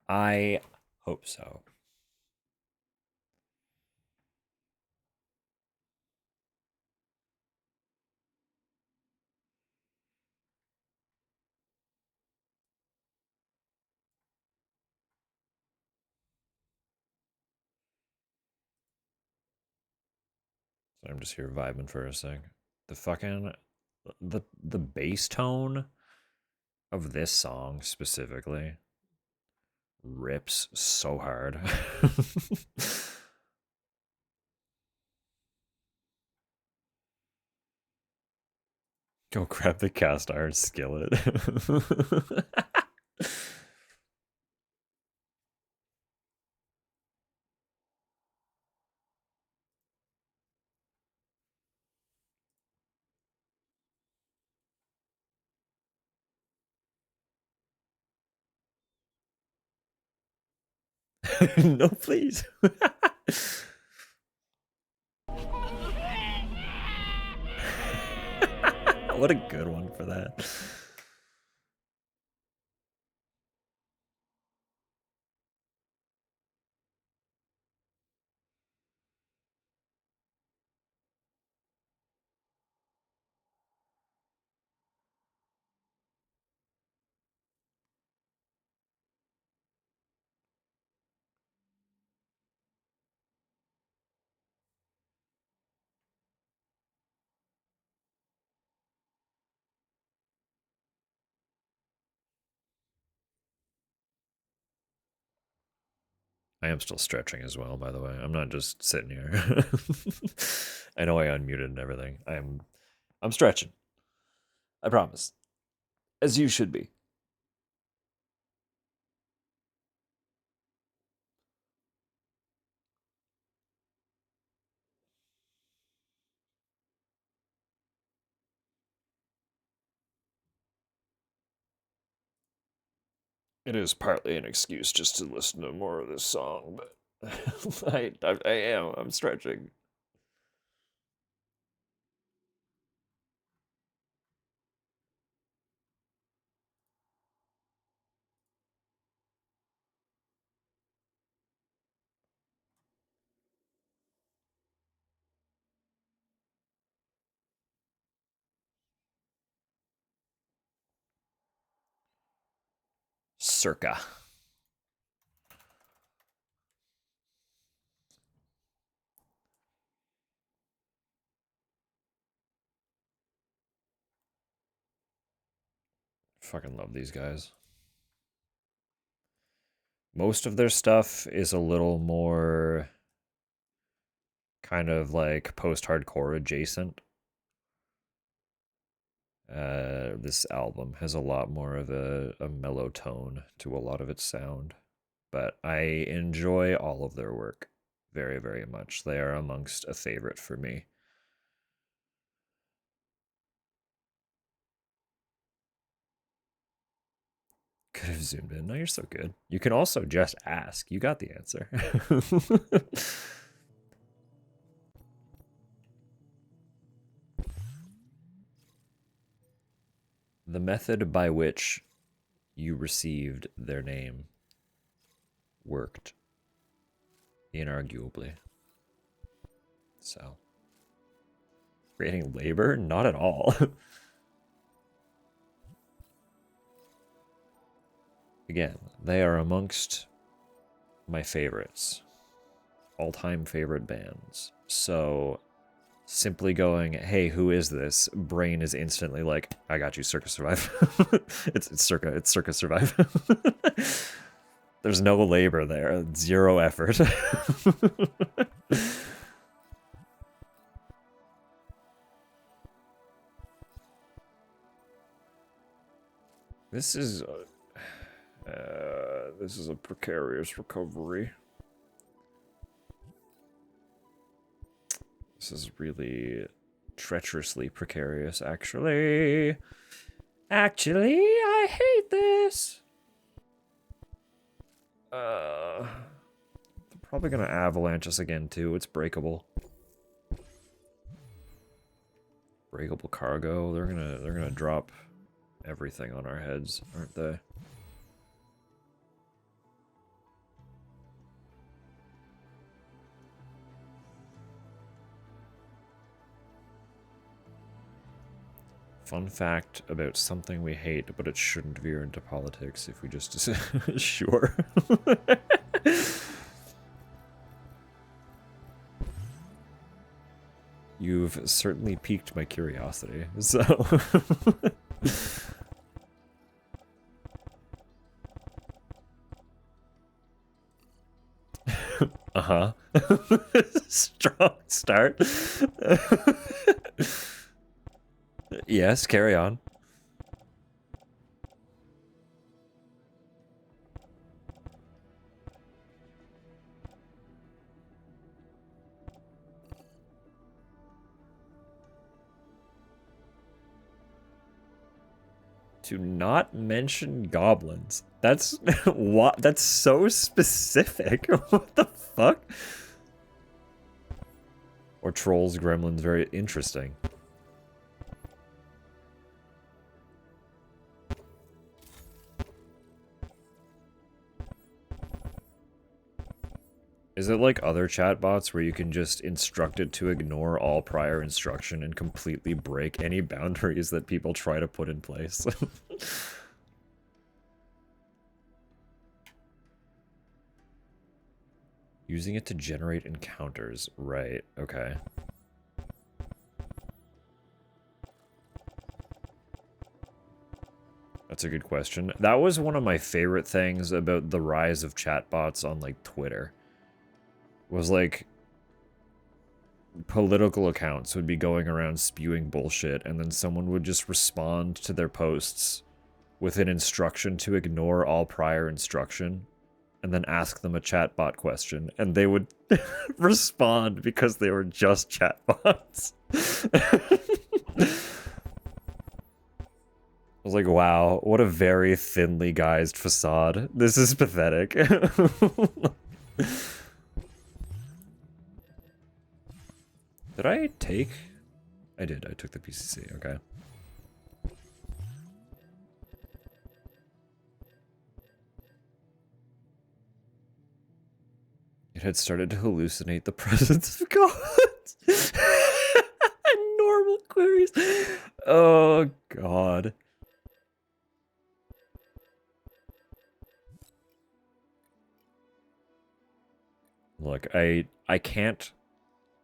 I hope so. So I'm just here vibing for a sec. The fucking the bass tone of this song specifically rips so hard. Go grab the cast iron skillet. No, please. What a good one for that. I am still stretching as well, by the way. I'm not just sitting here. I know I unmuted and everything. I'm stretching. I promise. As you should be. It is partly an excuse just to listen to more of this song, but I am. I'm stretching. Circa. Fucking love these guys. Most of their stuff is a little more kind of like post-hardcore adjacent. This album has a lot more of a mellow tone to a lot of its sound, but I enjoy all of their work very, very much. They are amongst a favorite for me. Could have zoomed in. No, you're so good. You can also just ask. You got the answer. The method by which you received their name worked, inarguably. So, creating labor? Not at all. Again, they are amongst my favorites, all-time favorite bands. So, simply going, hey, who is this? Brain is instantly like, I got you, Circa Survive. it's Circa Survive. There's no labor there, zero effort. This is a precarious recovery. This is really treacherously precarious, actually. Actually, I hate this. They're probably gonna avalanche us again too. It's breakable. Breakable cargo. They're gonna drop everything on our heads, aren't they? Fun fact about something we hate, but it shouldn't veer into politics if we just... Sure. You've certainly piqued my curiosity, so... Uh-huh. Strong start. Yes, carry on. To not mention goblins. That's what? That's so specific. What the fuck? Or trolls, gremlins, very interesting. Is it like other chatbots where you can just instruct it to ignore all prior instruction and completely break any boundaries that people try to put in place? Using it to generate encounters. Right, okay. That's a good question. That was one of my favorite things about the rise of chatbots on, like, Twitter. Was, like, political accounts would be going around spewing bullshit, and then someone would just respond to their posts with an instruction to ignore all prior instruction, and then ask them a chatbot question, and they would respond because they were just chatbots. I was like, wow, what a very thinly guised facade. This is pathetic. Did I take? I did, I took the PCC, okay. It had started to hallucinate the presence of gods. Normal queries. Oh, God. Look, I can't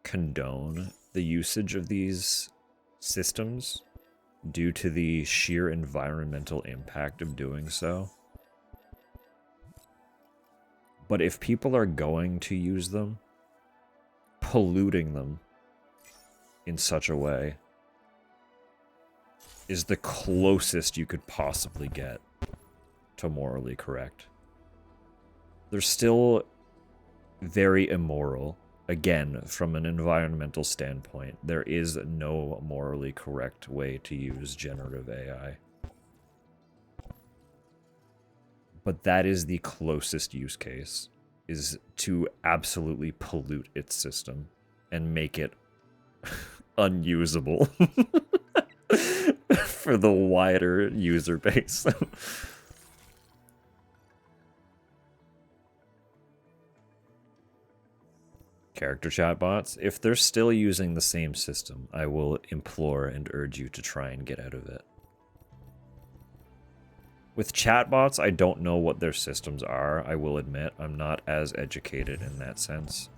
condone the usage of these systems due to the sheer environmental impact of doing so. But if people are going to use them, polluting them in such a way is the closest you could possibly get to morally correct. They're still very immoral. Again, from an environmental standpoint, there is no morally correct way to use generative AI. But that is the closest use case, is to absolutely pollute its system and make it unusable for the wider user base. Character chatbots, if they're still using the same system, I will implore and urge you to try and get out of it. With chatbots, I don't know what their systems are, I will admit. I'm not as educated in that sense.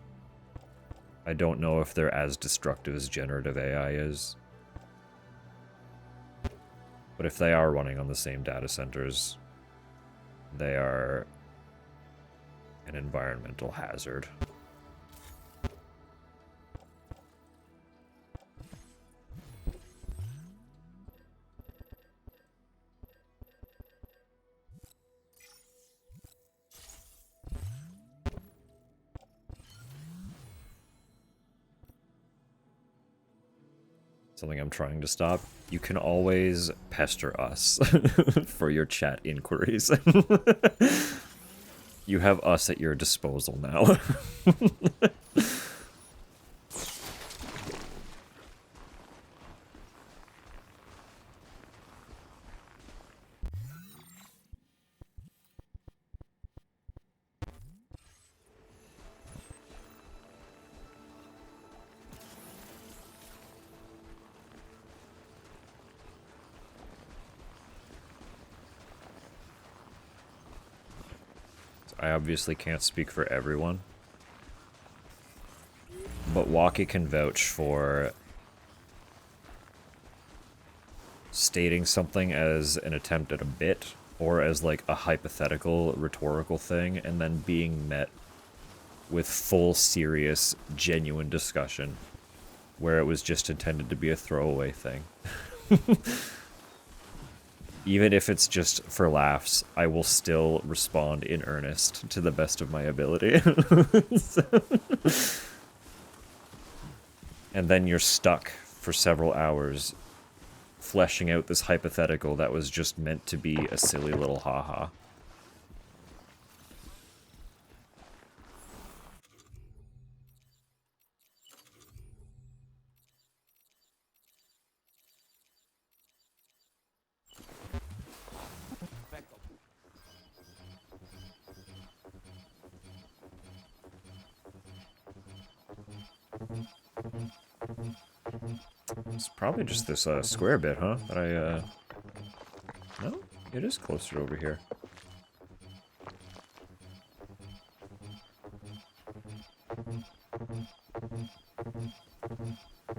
I don't know if they're as destructive as generative AI is. But if they are running on the same data centers, they are an environmental hazard. Something I'm trying to stop. You can always pester us for your chat inquiries. You have us at your disposal now. I obviously can't speak for everyone, but Walkie can vouch for stating something as an attempt at a bit or as like a hypothetical rhetorical thing and then being met with full serious genuine discussion where it was just intended to be a throwaway thing. Even if it's just for laughs, I will still respond in earnest to the best of my ability. And then you're stuck for several hours fleshing out this hypothetical that was just meant to be a silly little haha. It's probably just this square bit, huh? That I no? It is closer to over here.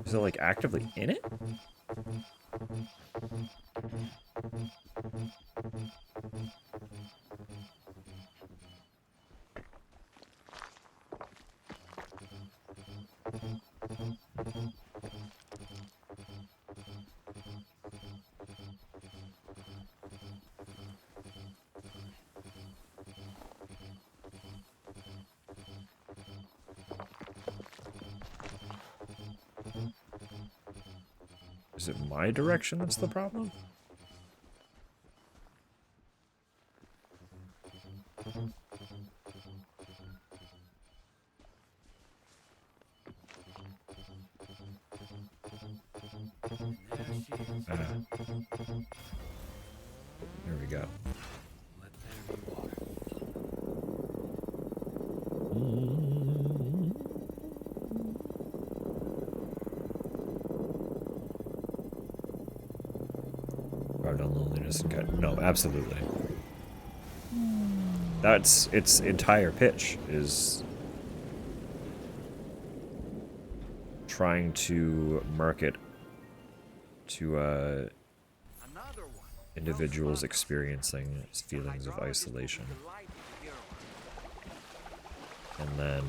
Is it like actively in it? Is it my direction that's the problem? There we go. Hard on loneliness and cut. No, absolutely. That's its entire pitch, is trying to market to individuals experiencing feelings of isolation and then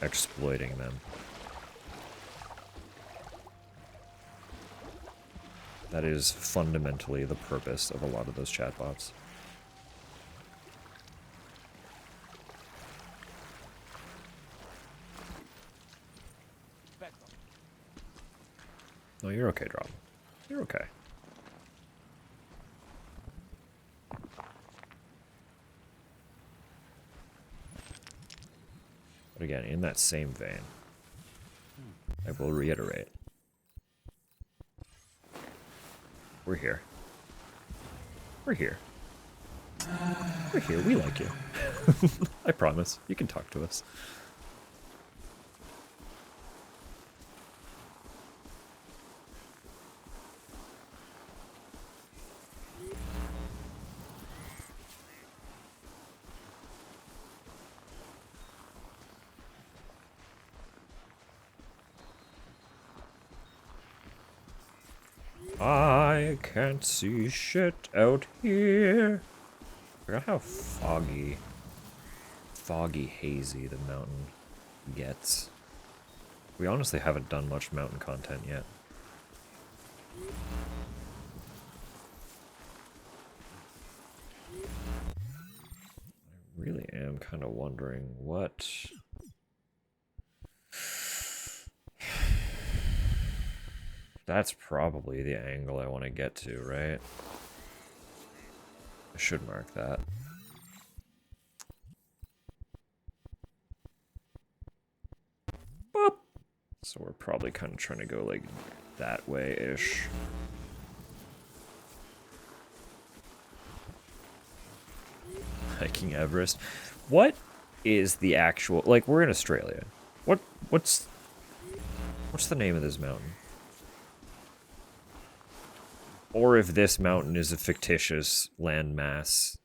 exploiting them. That is fundamentally the purpose of a lot of those chatbots. No, you're okay, Drop. You're okay. But again, in that same vein, I will reiterate. We're here. We're here. We're here. We like you. I promise. You can talk to us. I can't see shit out here. I forgot how foggy, hazy the mountain gets. We honestly haven't done much mountain content yet. I really am kind of wondering what... That's probably the angle I want to get to, right? I should mark that. Boop. So we're probably kind of trying to go like that way-ish. Hiking Everest. What is the actual... Like, we're in Australia. What's the name of this mountain? Or if this mountain is a fictitious landmass,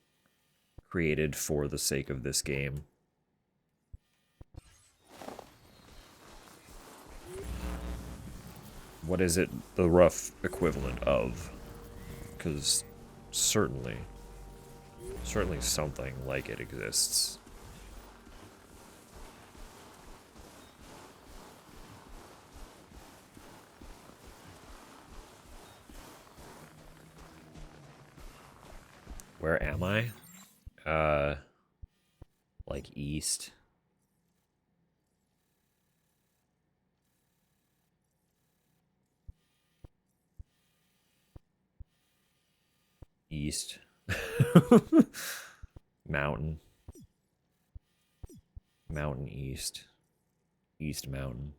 created for the sake of this game. What is it the rough equivalent of? Because certainly something like it exists. Where am I? Like east. East. Mountain. Mountain east. East mountain.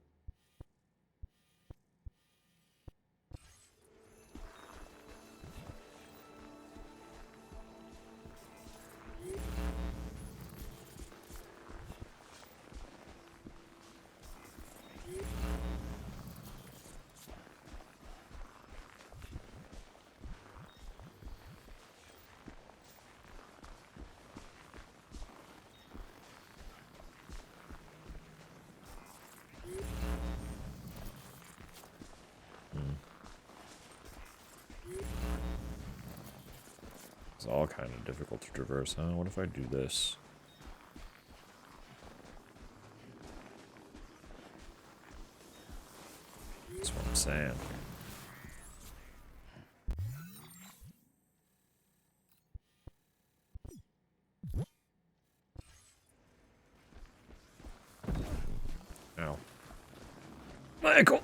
It's all kind of difficult to traverse, huh? What if I do this? That's what I'm saying. Ow. My ankle!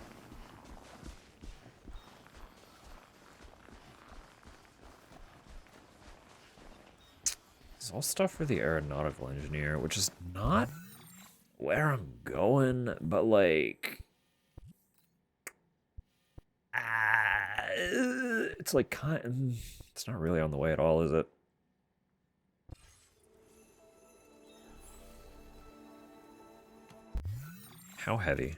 It's all stuff for the aeronautical engineer, which is not where I'm going, but like... it's like it's not really on the way at all, is it? How heavy?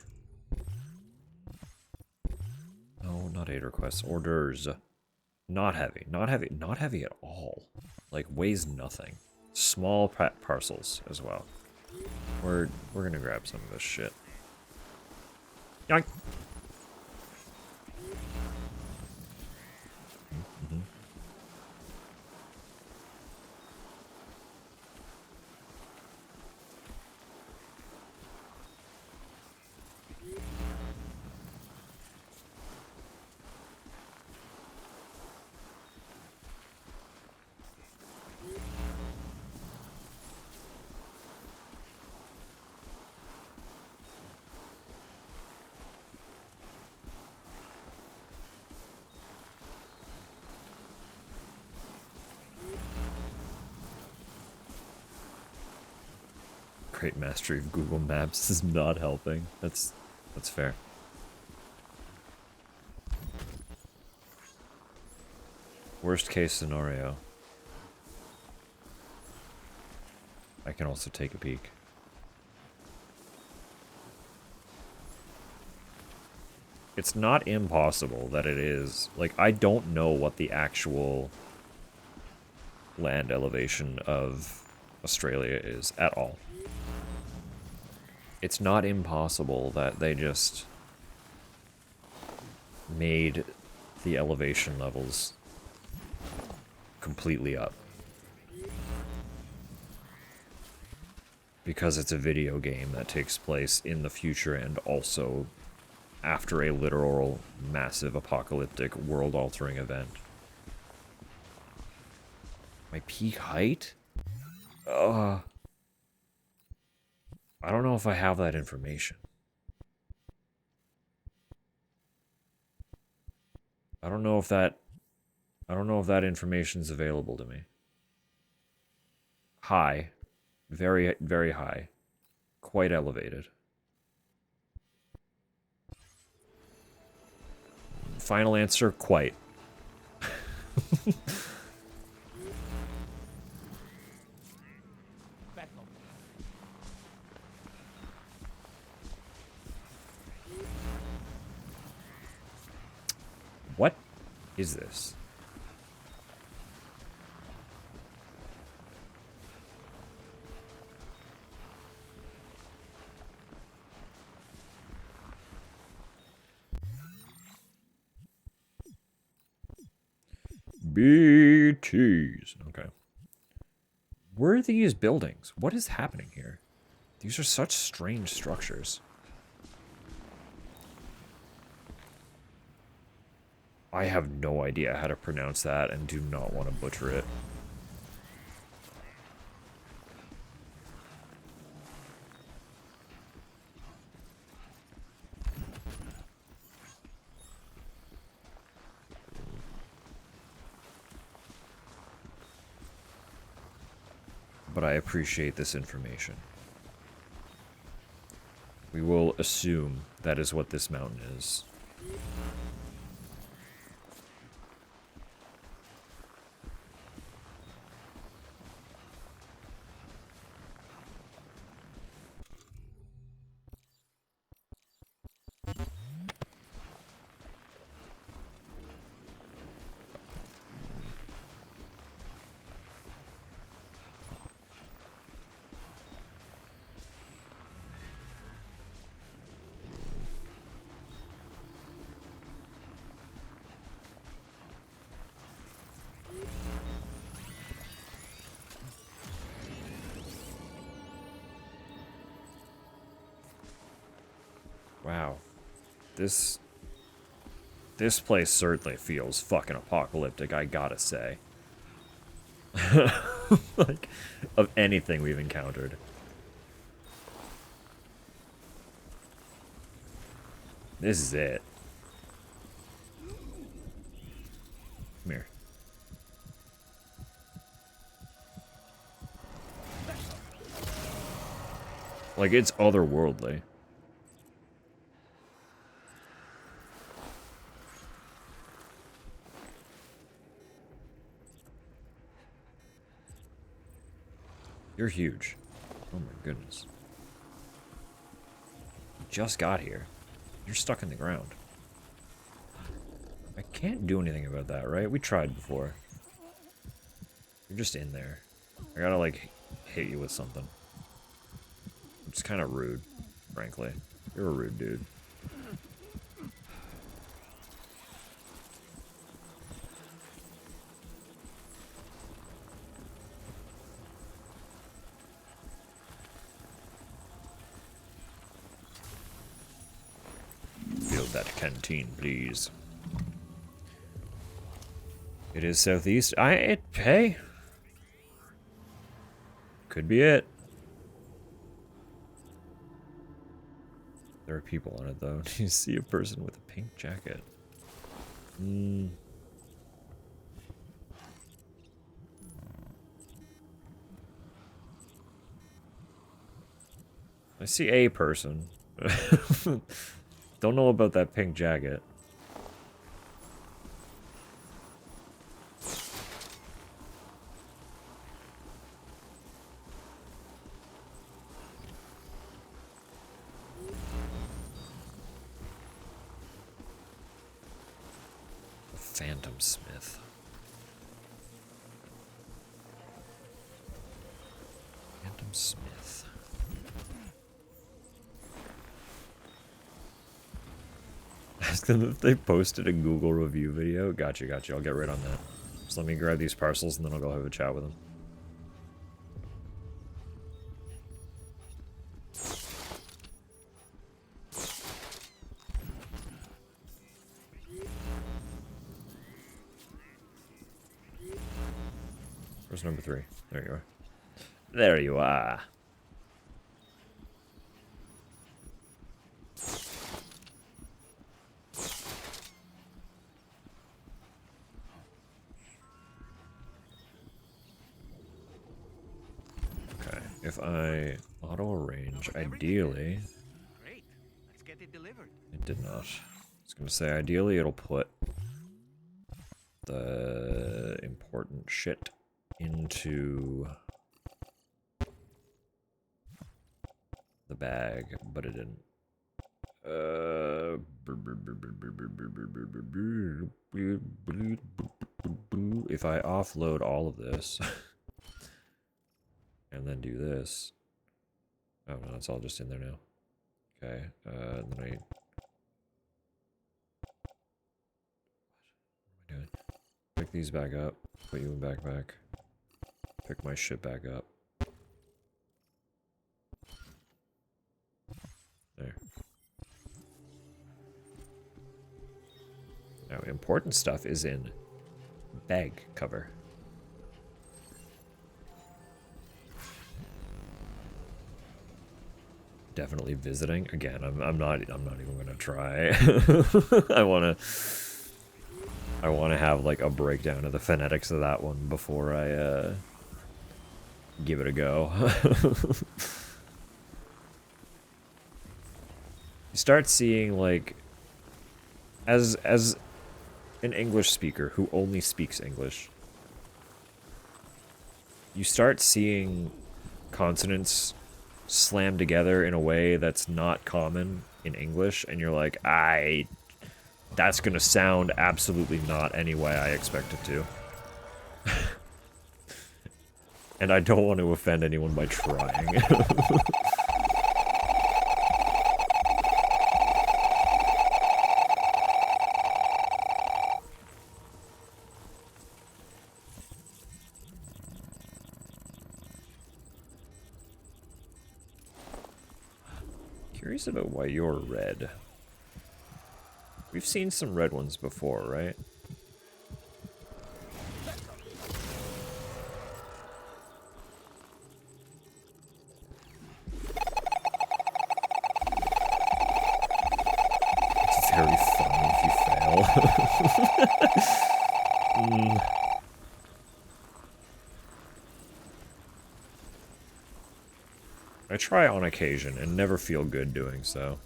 No, not aid requests. Orders. Not heavy. Not heavy. Not heavy at all. Like, weighs nothing. Small parcels as well. We're gonna grab some of this shit. Yoink! Great mastery of Google Maps is not helping. That's fair. Worst case scenario. I can also take a peek. It's not impossible that it is. Like, I don't know what the actual land elevation of Australia is at all. It's not impossible that they just made the elevation levels completely up. Because it's a video game that takes place in the future and also after a literal, massive, apocalyptic, world-altering event. My peak height? I don't know if I have that information. I don't know if that information is available to me. High. Very, very high. Quite elevated. Final answer, quite. What is this? BTs. Okay. Where are these buildings? What is happening here? These are such strange structures. I have no idea how to pronounce that and do not want to butcher it. But I appreciate this information. We will assume that is what this mountain is. Wow. This place certainly feels fucking apocalyptic, I gotta say. Like, of anything we've encountered. This is it. Come here. Like, it's otherworldly. You're huge. Oh my goodness. You just got here. You're stuck in the ground. I can't do anything about that, right? We tried before. You're just in there. I gotta, like, hit you with something. It's kind of rude, frankly. You're a rude dude. Fill that canteen, please. It is southeast. Hey. Could be it. There are people on it, though. Do you see a person with a pink jacket? I see a person. Don't know about that pink jacket. Phantom Smith. Phantom Smith. Ask them if they posted a Google review video. Gotcha. I'll get right on that. Just let me grab these parcels and then I'll go have a chat with them. Where's number 3? There you are. There you are. Okay, if I auto-arrange, ideally... Great. Let's get it delivered. It did not. I was gonna say, ideally it'll put the important shit into the bag, but it didn't. If I offload all of this and then do this. Oh no, it's all just in there now. Okay, then what am I doing? these back up. Put you in backpack. Pick my shit back up. There. Now, important stuff is in bag cover. Definitely visiting again. I'm not even gonna try. I wanna have like a breakdown of the phonetics of that one before I give it a go. You start seeing like as an English speaker who only speaks English, you start seeing consonants slammed together in a way that's not common in English, and you're like, that's gonna sound absolutely not any way I expect it to. And I don't want to offend anyone by trying. Curious about why you're red. We've seen some red ones before, right? It's very funny if you fail. I try on occasion and never feel good doing so.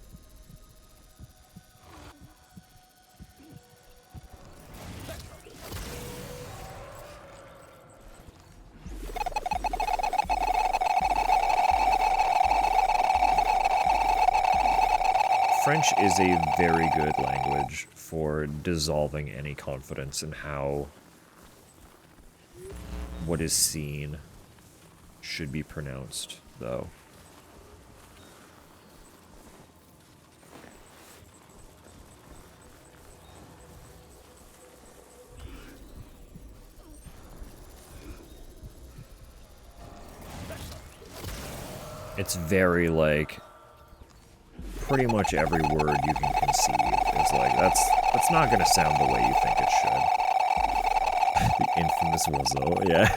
French is a very good language for dissolving any confidence in how what is seen should be pronounced, though. It's very, like, pretty much every word you can conceive is like, that's not gonna sound the way you think it should. The infamous Wuzzo, yeah.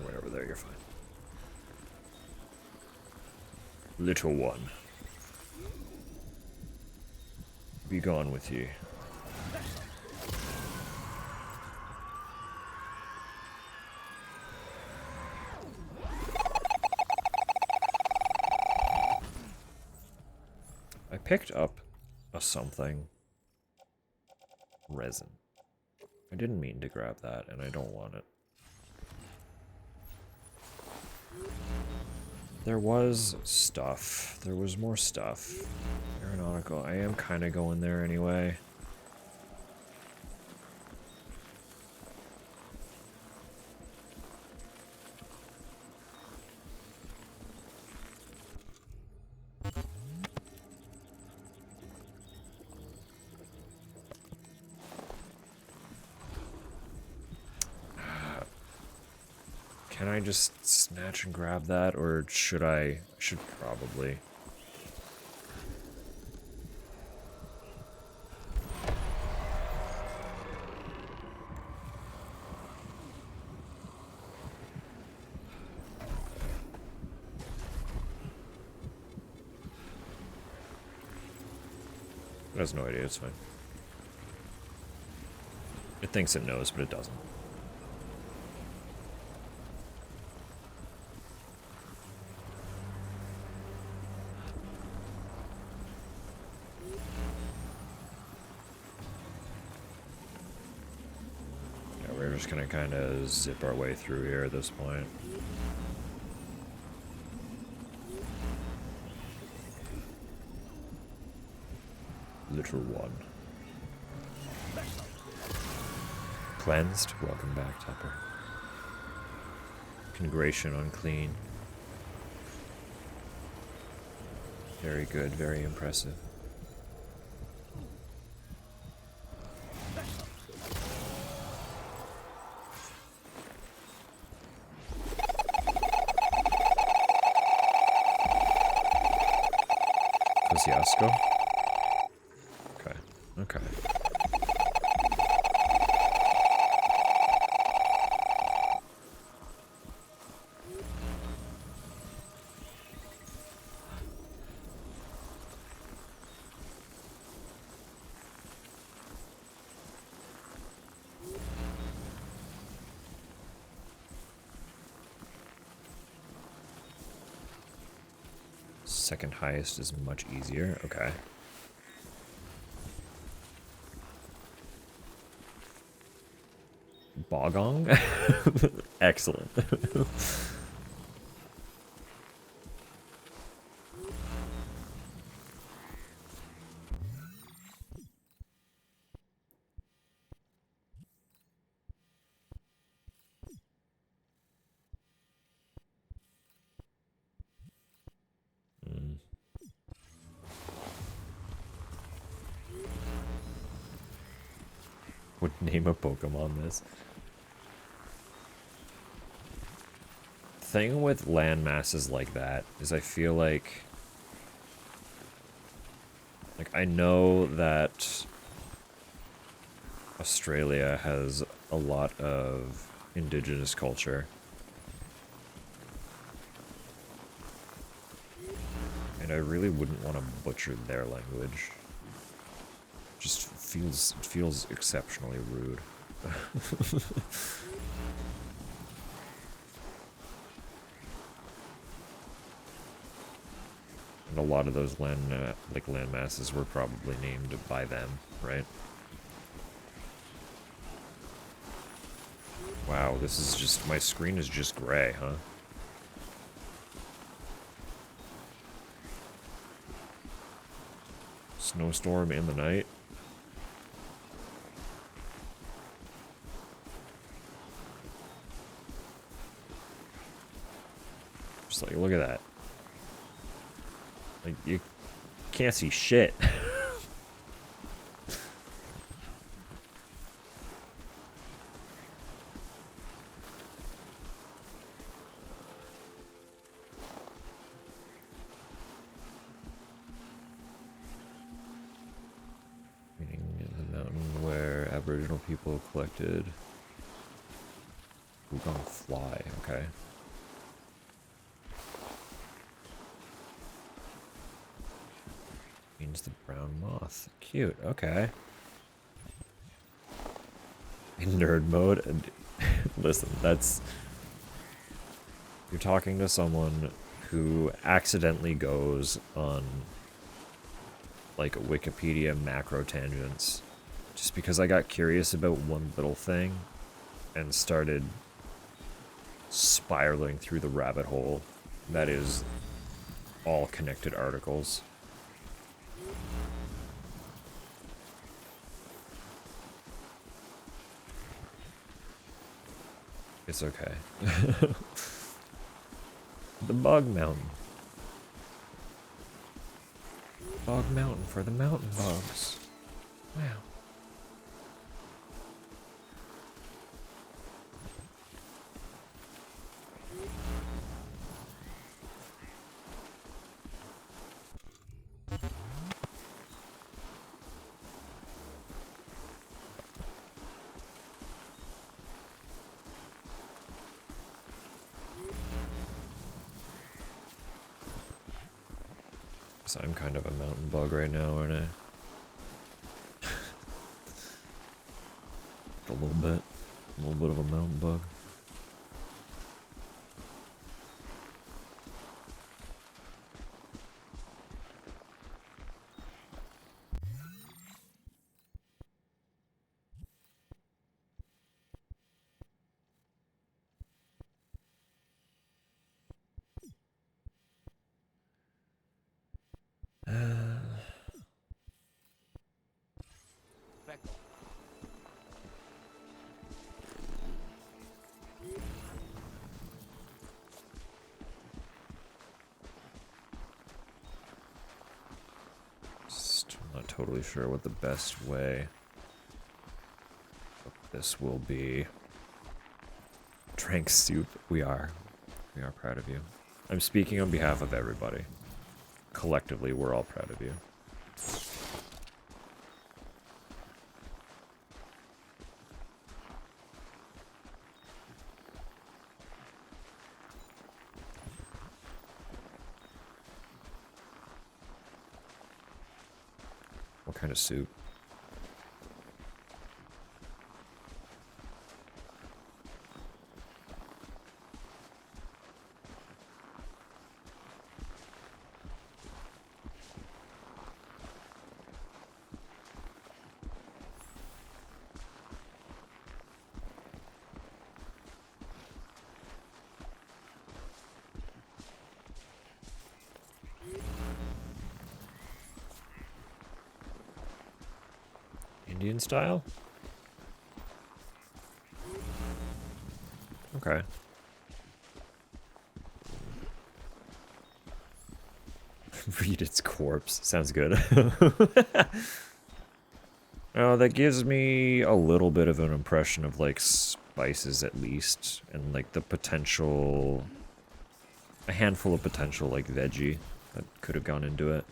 Whatever, there, you're fine. Little one. Be gone with ye. I picked up a something. Resin. I didn't mean to grab that, and I don't want it. There was stuff. There was more stuff. Aeronautical. I am kind of going there anyway. Can I just snatch and grab that, or should I? Should probably. It has no idea, it's fine. It thinks it knows, but it doesn't. We're just gonna kind of zip our way through here at this point. little one. Cleansed? Welcome back, Tupper. Congration unclean. Very good, very impressive. Kosciuszko? Okay, okay. Second highest is much easier. Okay. Bogong? Excellent. Would name a Pokemon this. Thing with land masses like that is I feel like I know that Australia has a lot of indigenous culture. And I really wouldn't want to butcher their language. Just feels exceptionally rude. And a lot of those land masses were probably named by them, right? Wow, this is just, my screen is just gray, huh? Snowstorm in the night. Just like, look at that. Like, you can't see shit. Meaning the mountain where Aboriginal people collected Wugong fly, okay. Means the brown moth. Cute, okay. In nerd mode, and listen, that's... You're talking to someone who accidentally goes on, like, Wikipedia macro tangents just because I got curious about one little thing and started spiraling through the rabbit hole that is all connected articles. It's okay. The Bog Mountain. Bog Mountain for the mountain bogs. Wow. So I'm kind of a mountain bug right now, aren't I? A little bit of a mountain bug. Still not totally sure what the best way of this will be. Drank soup. We are proud of you. I'm speaking on behalf of everybody. Collectively, we're all proud of you. What kind of soup? Indian style? Okay. Read its corpse. Sounds good. Oh, that gives me a little bit of an impression of like spices at least, and like the potential, a handful of potential like veggie that could have gone into it.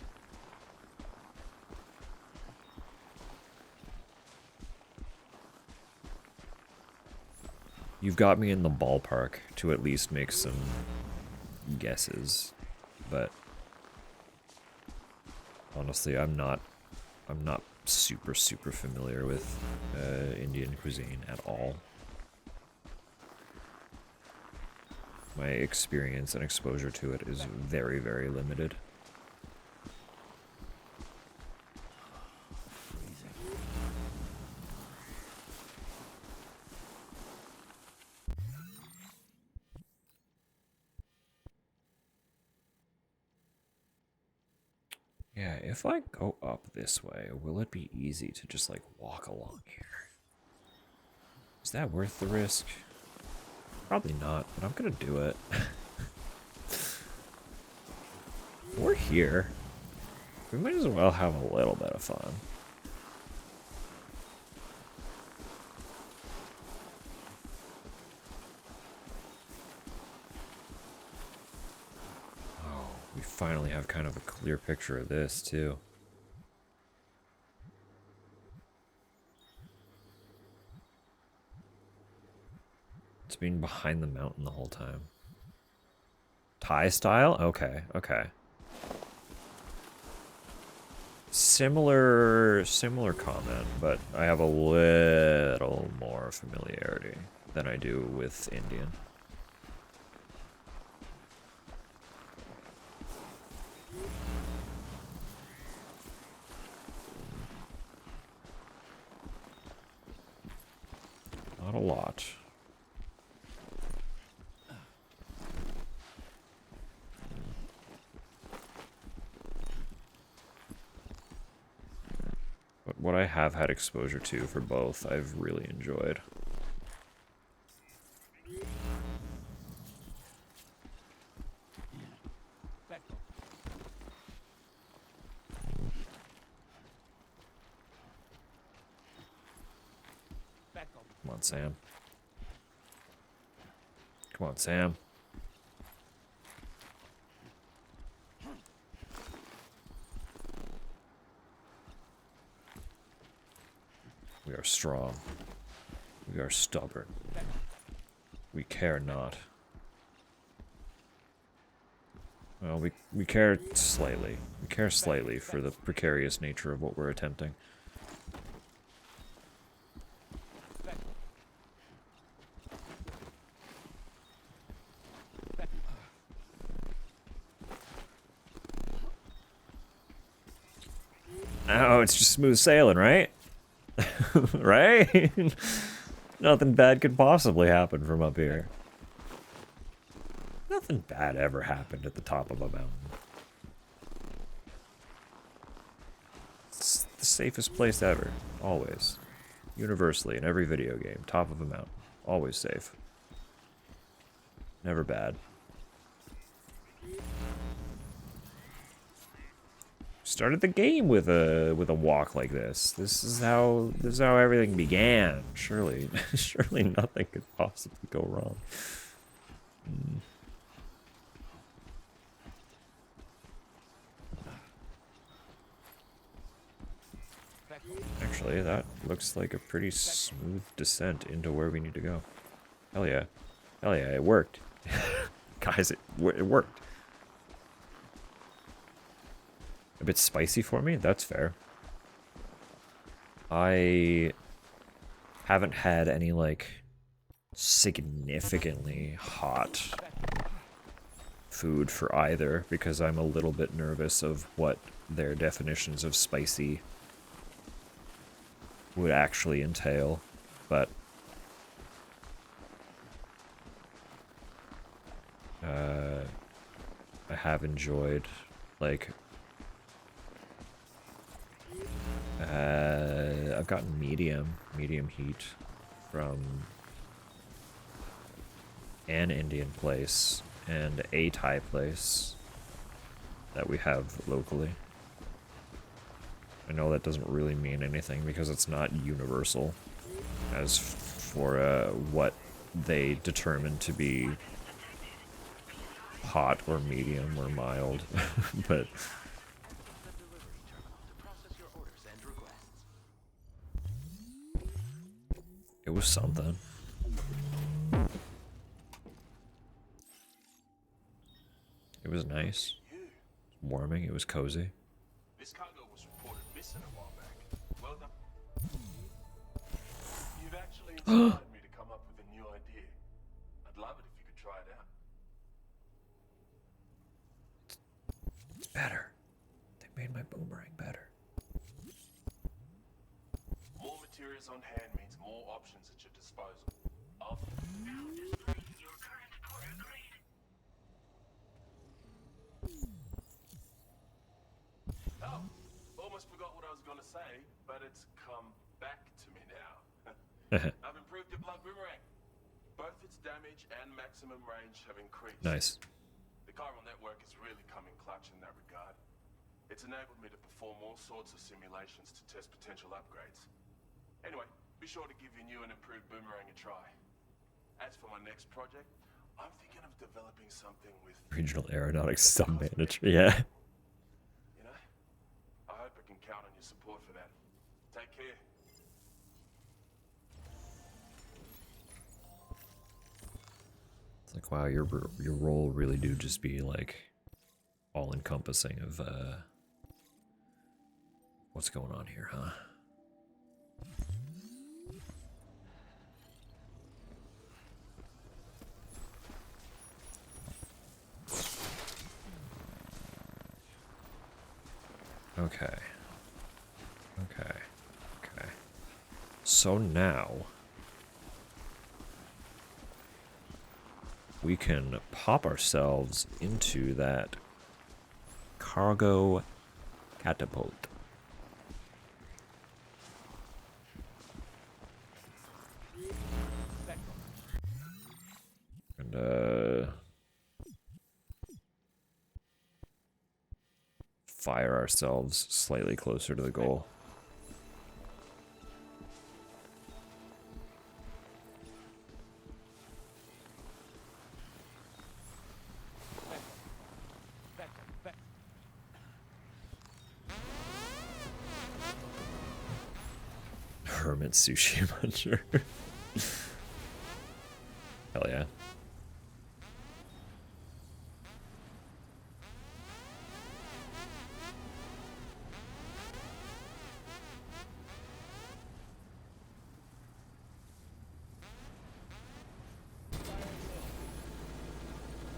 You've got me in the ballpark to at least make some guesses, but honestly, I'm not super familiar with Indian cuisine at all. My experience and exposure to it is very, very limited. Yeah, if I go up this way, will it be easy to just like walk along here? Is that worth the risk? Probably not, but I'm gonna do it. We're here. We might as well have a little bit of fun. Oh, we finally have kind of a clear picture of this, too. It's being behind the mountain the whole time. Thai style? Okay, okay. Similar comment, but I have a little more familiarity than I do with Indian. Not a lot. But what I have had exposure to for both, I've really enjoyed. Come on, Sam. Come on, Sam. We are strong. We are stubborn. We care not. Well, we care slightly. We care slightly for the precarious nature of what we're attempting. Oh, it's just smooth sailing, right? Right? Nothing bad could possibly happen from up here. Nothing bad ever happened at the top of a mountain. The safest place ever. Always. Universally, in every video game. Top of a mountain. Always safe. Never bad. Started the game with a walk like this. This is how everything began. Surely surely nothing could possibly go wrong. Actually, that looks like a pretty smooth descent into where we need to go. Hell yeah. Hell yeah, it worked. Guys, it worked. A bit spicy for me? That's fair. I haven't had any, like, significantly hot food for either, because I'm a little bit nervous of what their definitions of spicy would actually entail, but I have enjoyed, like, I've gotten medium heat from an Indian place and a Thai place that we have locally. I know that doesn't really mean anything because it's not universal as for what they determine to be hot or medium or mild, but it was something. It was nice. It was warming, it was cozy. This cargo was reported missing a while back. Well done. You've actually inspired me to come up with a new idea. I'd love it if you could try it out. It's better. They made my boomerang better. More materials on hand means more options at your disposal. Oh, almost forgot what I was going to say, but it's come back to me now. I've improved your blood boomerang. Both its damage and maximum range have increased. Nice. The chiral network has really come in clutch in that regard. It's enabled me to perform all sorts of simulations to test potential upgrades. Anyway, be sure to give your new and improved boomerang a try. As for my next project, I'm thinking of developing something with Regional Aeronautics Sub-Manager, yeah. You know, I hope I can count on your support for that. Take care. It's like, wow, your role really do just be like all-encompassing of what's going on here, huh? Okay. So now we can pop ourselves into that cargo catapult. And fire ourselves slightly closer to the goal. Hermit sushi muncher. Hell yeah.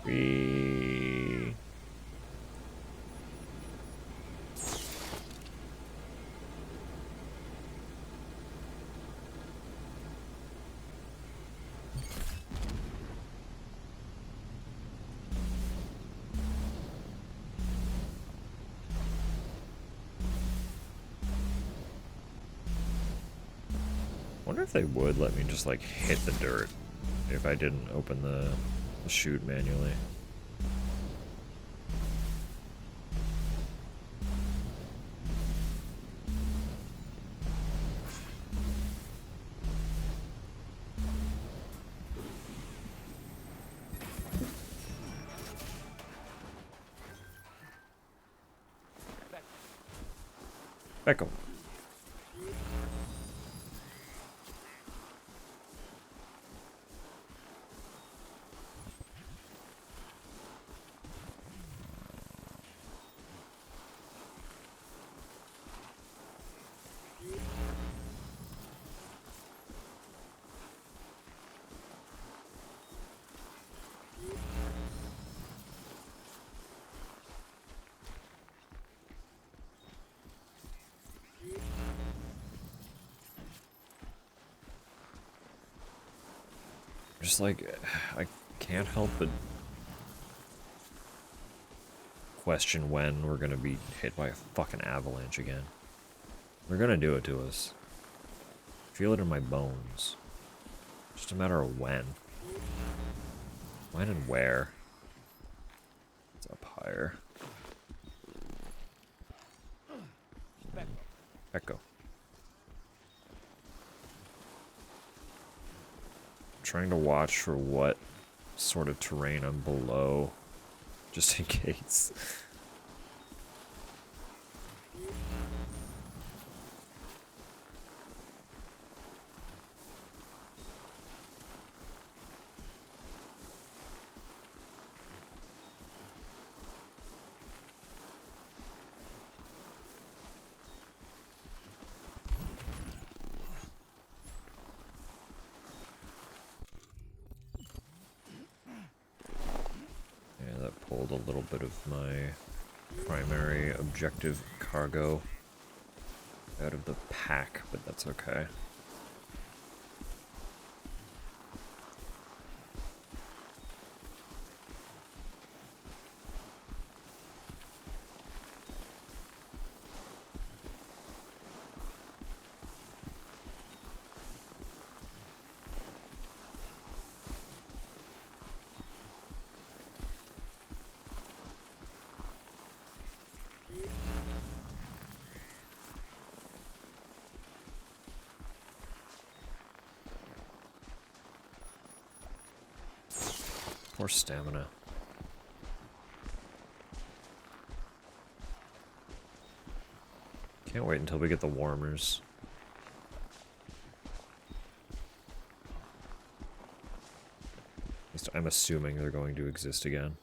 We wonder if they would let me just like hit the dirt if I didn't open the chute manually. Echo. Just like, I can't help but question when we're gonna be hit by a fucking avalanche again. They're gonna do it to us. Feel it in my bones. Just a matter of when. When and where. It's up higher. Echo. Trying to watch for what sort of terrain I'm below, just in case. Pulled a little bit of my primary objective cargo out of the pack, but that's okay. More stamina. Can't wait until we get the warmers. At least I'm assuming they're going to exist again.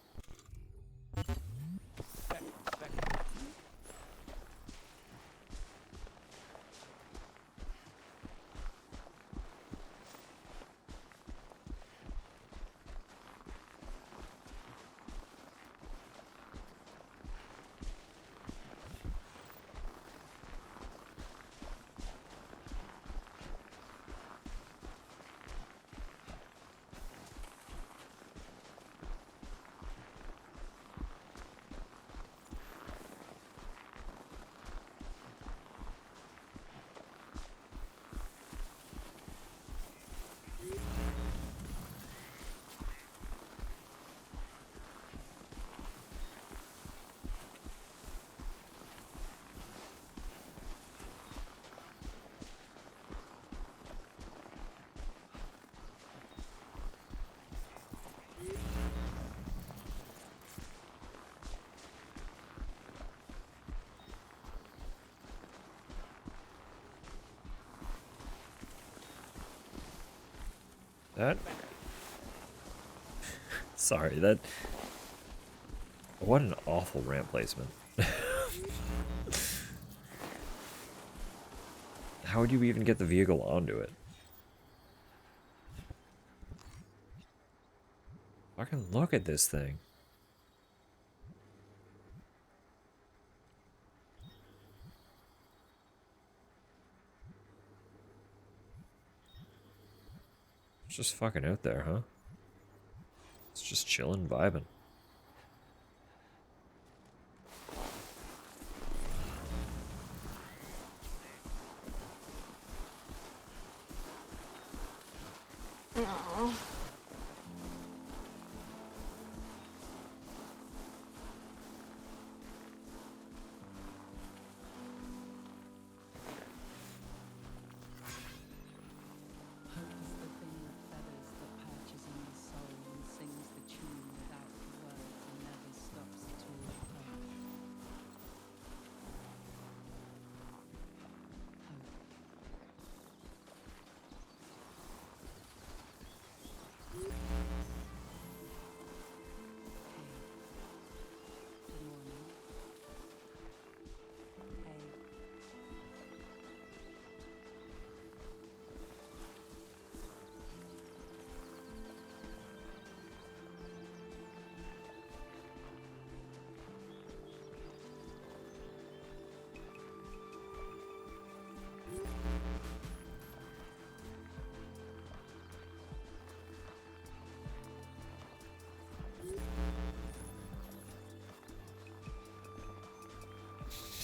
That... Sorry, that... What an awful ramp placement. How would you even get the vehicle onto it? Fucking look at this thing. It's just fucking out there, huh? It's just chilling, vibing.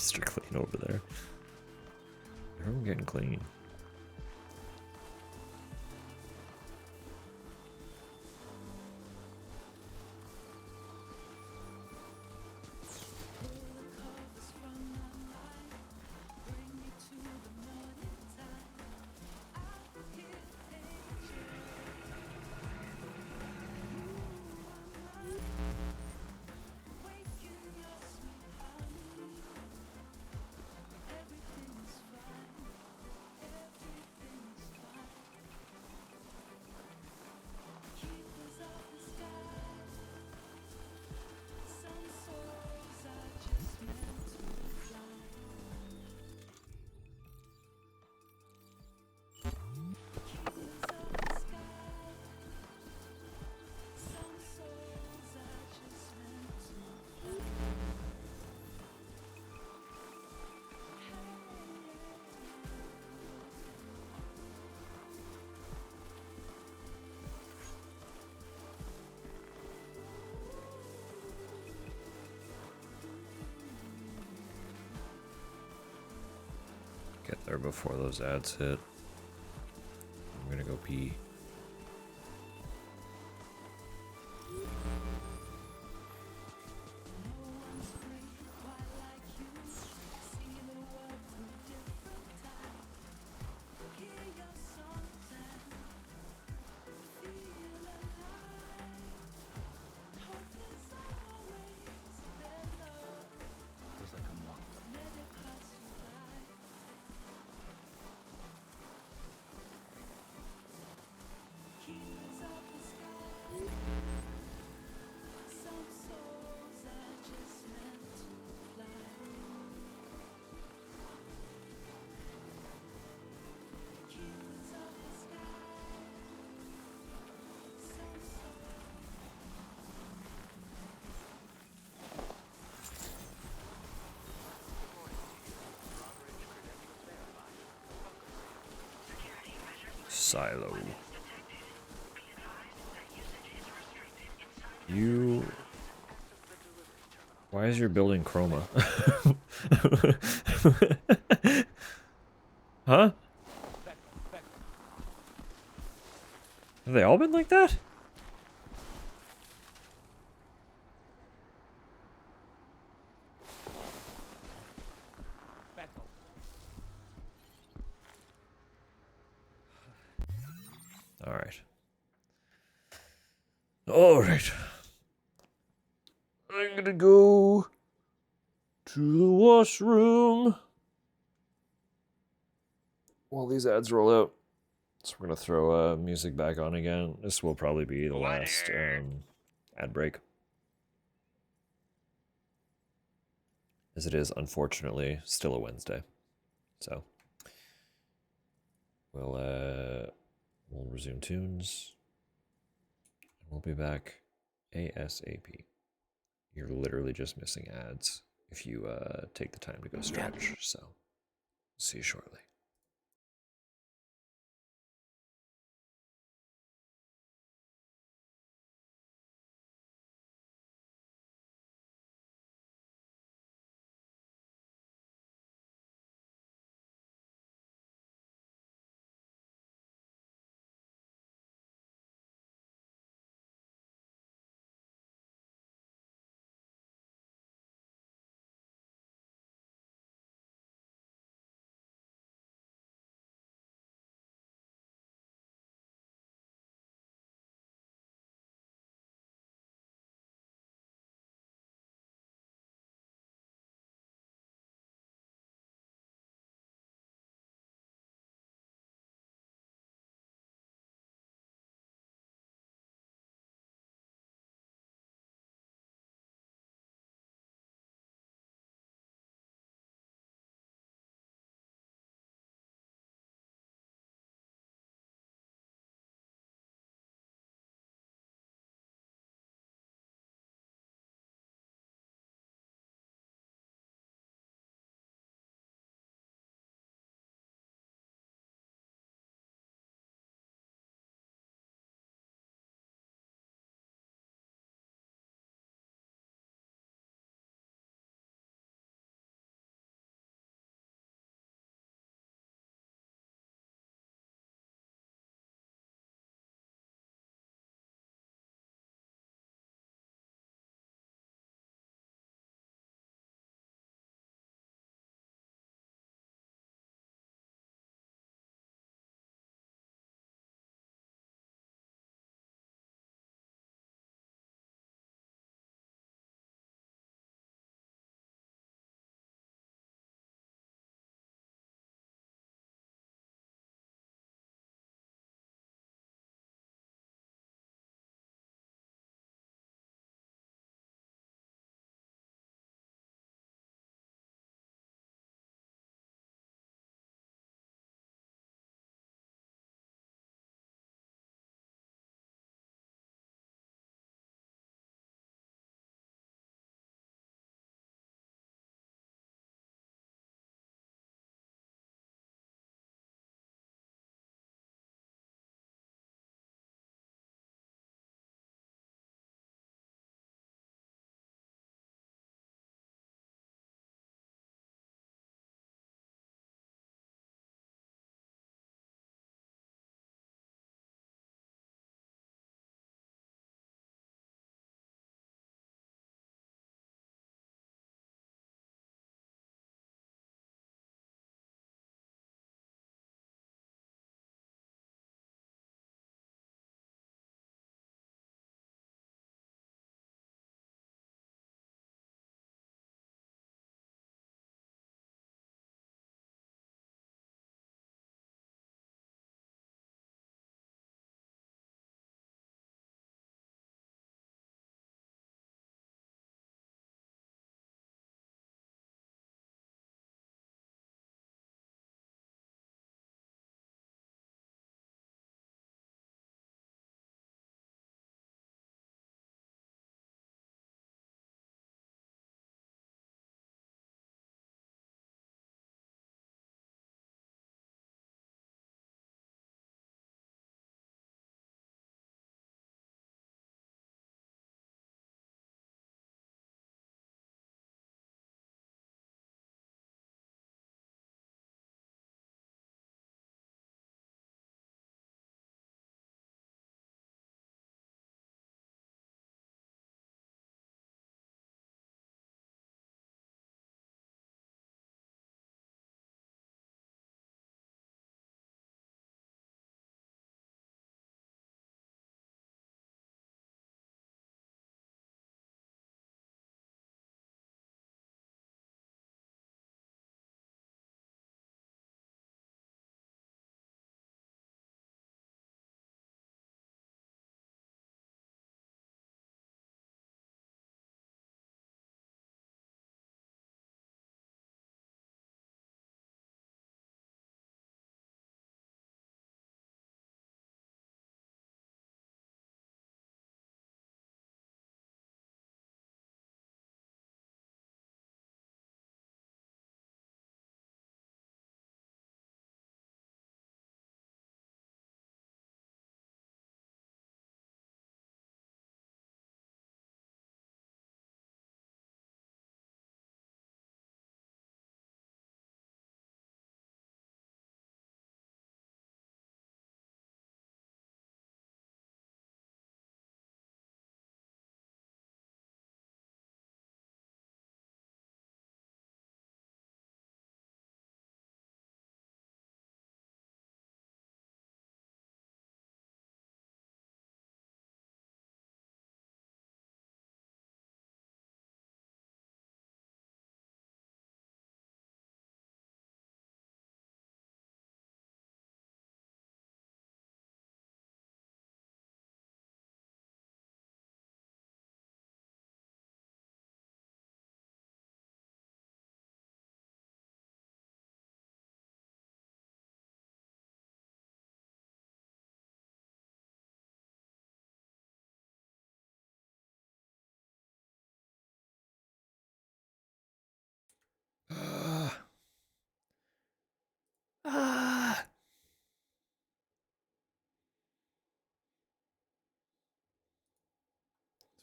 Mr. Clean over there. Everyone getting clean. Get there before those ads hit. I'm gonna go pee. Silo. You... Why is your building chroma? Huh? Have they all been like that? Alright. Alright. I'm gonna go to the washroom while these ads roll out. So we're gonna throw music back on again. This will probably be the last ad break. As it is, unfortunately, still a Wednesday. So we'll resume tunes. We'll be back ASAP. You're literally just missing ads if you take the time to go stretch. So see you shortly.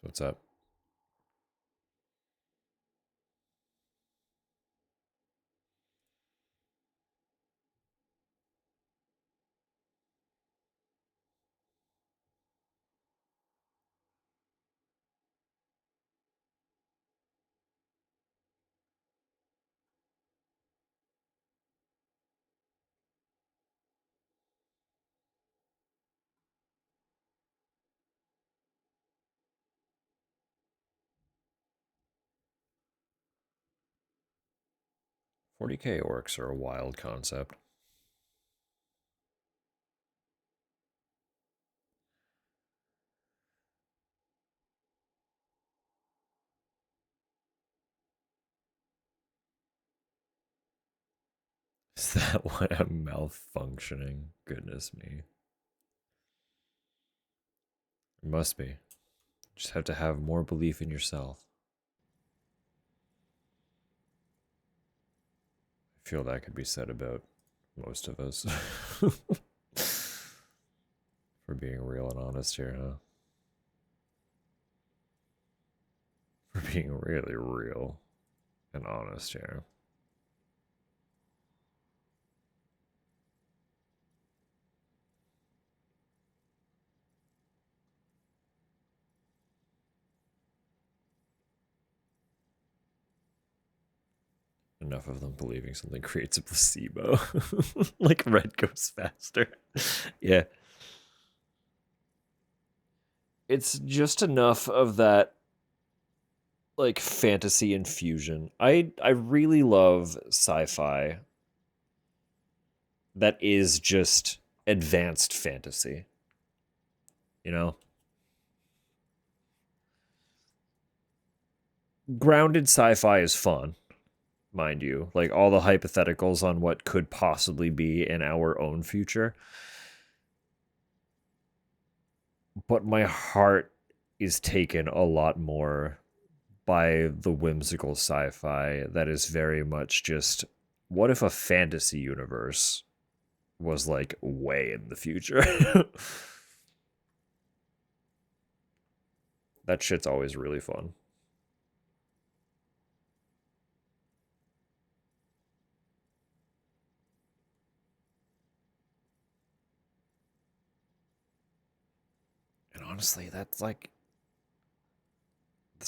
What's up? $40K orcs are a wild concept. Is that why I'm malfunctioning? Goodness me. It must be. Just have to have more belief in yourself. I feel that could be said about most of us. For being real and honest here, huh? For being really real and honest here. Enough of them believing something creates a placebo. Like red goes faster. Yeah. It's just enough of that like fantasy infusion. I really love sci-fi that is just advanced fantasy. You know? Grounded sci-fi is fun, mind you. Like all the hypotheticals on what could possibly be in our own future. But my heart is taken a lot more by the whimsical sci-fi that is very much just, what if a fantasy universe was like way in the future? That shit's always really fun. And honestly, that's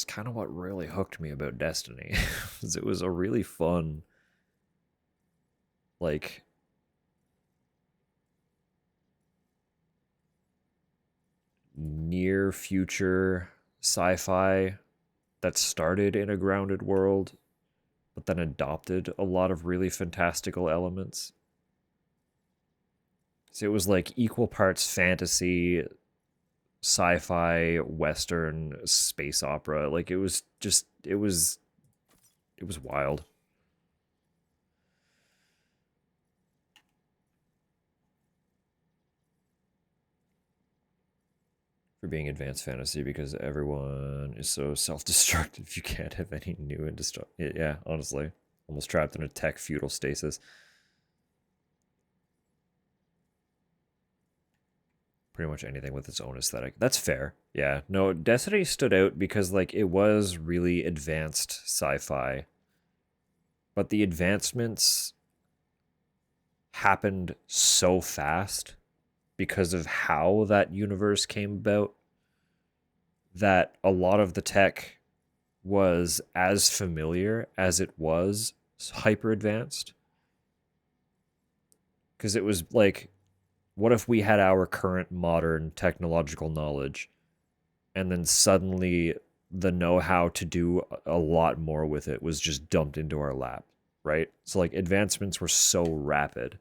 kind of what really hooked me about Destiny. It was a really fun, like, near future sci-fi that started in a grounded world, but then adopted a lot of really fantastical elements. So it was like equal parts fantasy, sci-fi, western, space opera. Like it was just it was wild. For being advanced fantasy, because everyone is so self-destructive, you can't have any new and destructive. Yeah, honestly, almost trapped in a tech feudal stasis. Pretty much anything with its own aesthetic. That's fair. Yeah. No, Destiny stood out because like it was really advanced sci-fi. But the advancements happened so fast because of how that universe came about that a lot of the tech was as familiar as it was hyper advanced. Because it was like, what if we had our current modern technological knowledge and then suddenly the know-how to do a lot more with it was just dumped into our lap, right? So like advancements were so rapid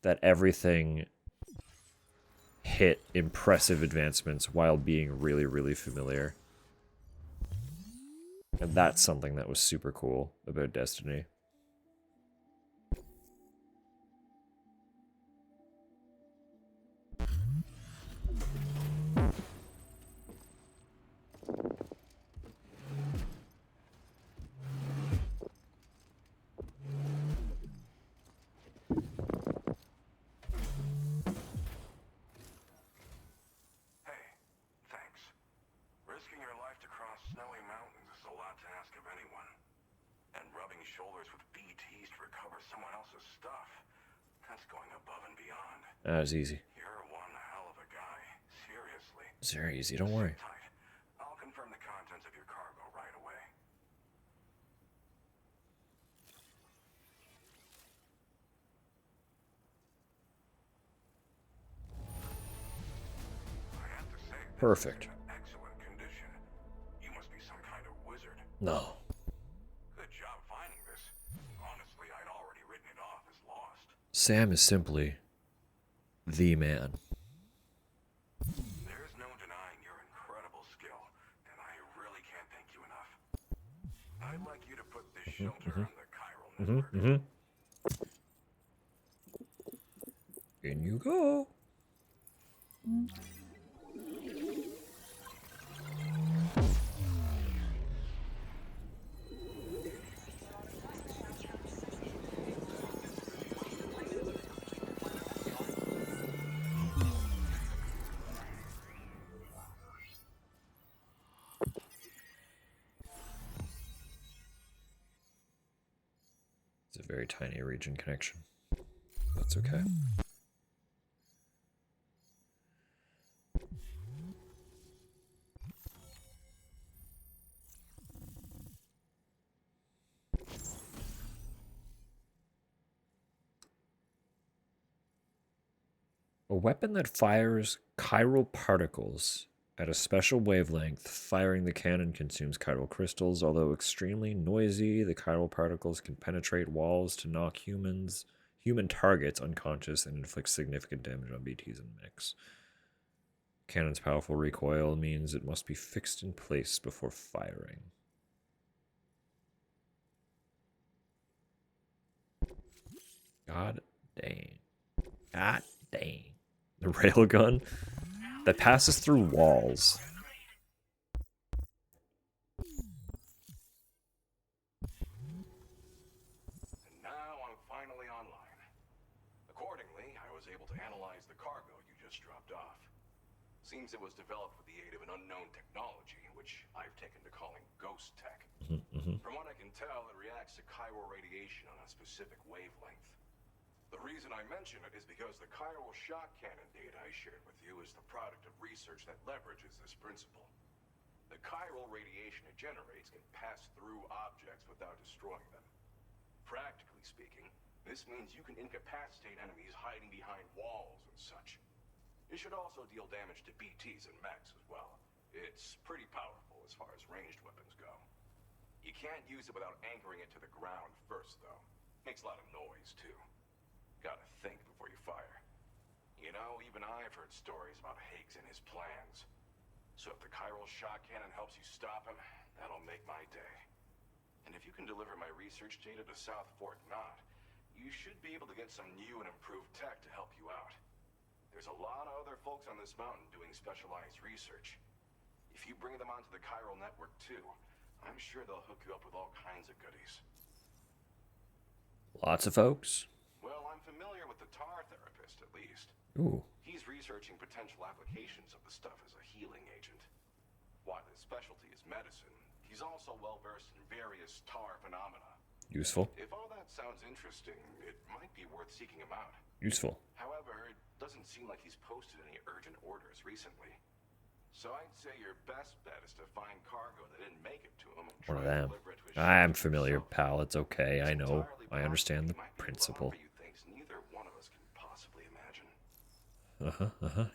that everything hit impressive advancements while being really, really familiar. And that's something that was super cool about Destiny. snowy mountains is a lot to ask of anyone. And rubbing shoulders with BTs to recover someone else's stuff, that's going above and beyond. That was easy. You're one hell of a guy. Seriously. It's very easy, don't worry. Tight. I'll confirm the contents of your cargo right away. I have to say, Perfect. excellent condition. You must be some kind of wizard. No. Good job finding this. Honestly, I'd already written it off as lost. Sam is simply the man. There's no denying your incredible skill, and I really can't thank you enough. I'd like you to put this shelter on the chiral network. In you go. It's a very tiny region connection. That's okay. A weapon that fires chiral particles at a special wavelength. Firing the cannon consumes chiral crystals. Although extremely noisy, the chiral particles can penetrate walls to knock human targets unconscious and inflict significant damage on BTs in the mix. Cannon's powerful recoil means it must be fixed in place before firing. God dang. God dang. The railgun that passes through walls. And now I'm finally online. Accordingly, I was able to analyze the cargo you just dropped off. Seems it was developed with the aid of an unknown technology, which I've taken to calling ghost tech. From what I can tell, it reacts to chiral radiation on a specific wavelength. The reason I mention it is because the chiral shock cannon data I shared with you is the product of research that leverages this principle. The chiral radiation it generates can pass through objects without destroying them. Practically speaking, this means you can incapacitate enemies hiding behind walls and such. It should also deal damage to BTs and mechs as well. It's pretty powerful as far as ranged weapons go. You can't use it without anchoring it to the ground first, though. Makes a lot of noise, too. Gotta think before you fire. You know, even I've heard stories about Higgs and his plans. So if the chiral shock cannon helps you stop him, that'll make my day. And if you can deliver my research data to South Fort Knot, you should be able to get some new and improved tech to help you out. There's a lot of other folks on this mountain doing specialized research. If you bring them onto the chiral network too, I'm sure they'll hook you up with all kinds of goodies. Lots of folks. Well, I'm familiar with the tar therapist, at least. Ooh. He's researching potential applications of the stuff as a healing agent. While his specialty is medicine, he's also well-versed in various tar phenomena. Useful. If all that sounds interesting, it might be worth seeking him out. Useful. However, it doesn't seem like he's posted any urgent orders recently. So I'd say your best bet is to find cargo that didn't make it to him and One try of to them. deliver it to his I'm familiar, pal. It's okay. I know. I understand the principle. things neither one of us can possibly imagine.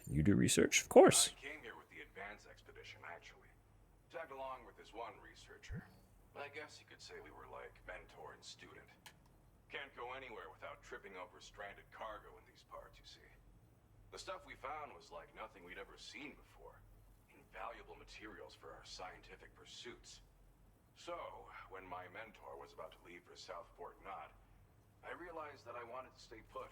You do research? Of course. I came here with the advance expedition, actually. Tagged along with this one researcher. I guess you could say we were like mentor and student. Can't go anywhere without tripping over stranded cargo in these parts, you see. The stuff we found was like nothing we'd ever seen before. Invaluable materials for our scientific pursuits. So, when my mentor was about to leave for South Fort Knot, I realized that I wanted to stay put.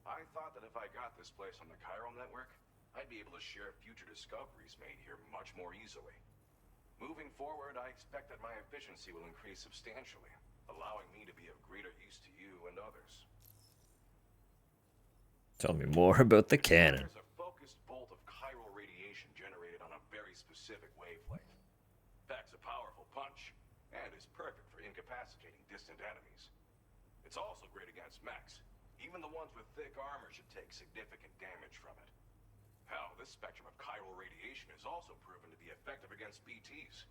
I thought that if I got this place on the chiral network, I'd be able to share future discoveries made here much more easily. Moving forward, I expect that my efficiency will increase substantially, allowing me to be of greater use to you and others. Tell me more about the cannon. There's a focused bolt of chiral radiation generated on a very specific wavelength. packs a powerful punch, and is perfect for incapacitating distant enemies. It's also great against mechs. Even the ones with thick armor should take significant damage from it. Hell, this spectrum of chiral radiation is also proven to be effective against BTs.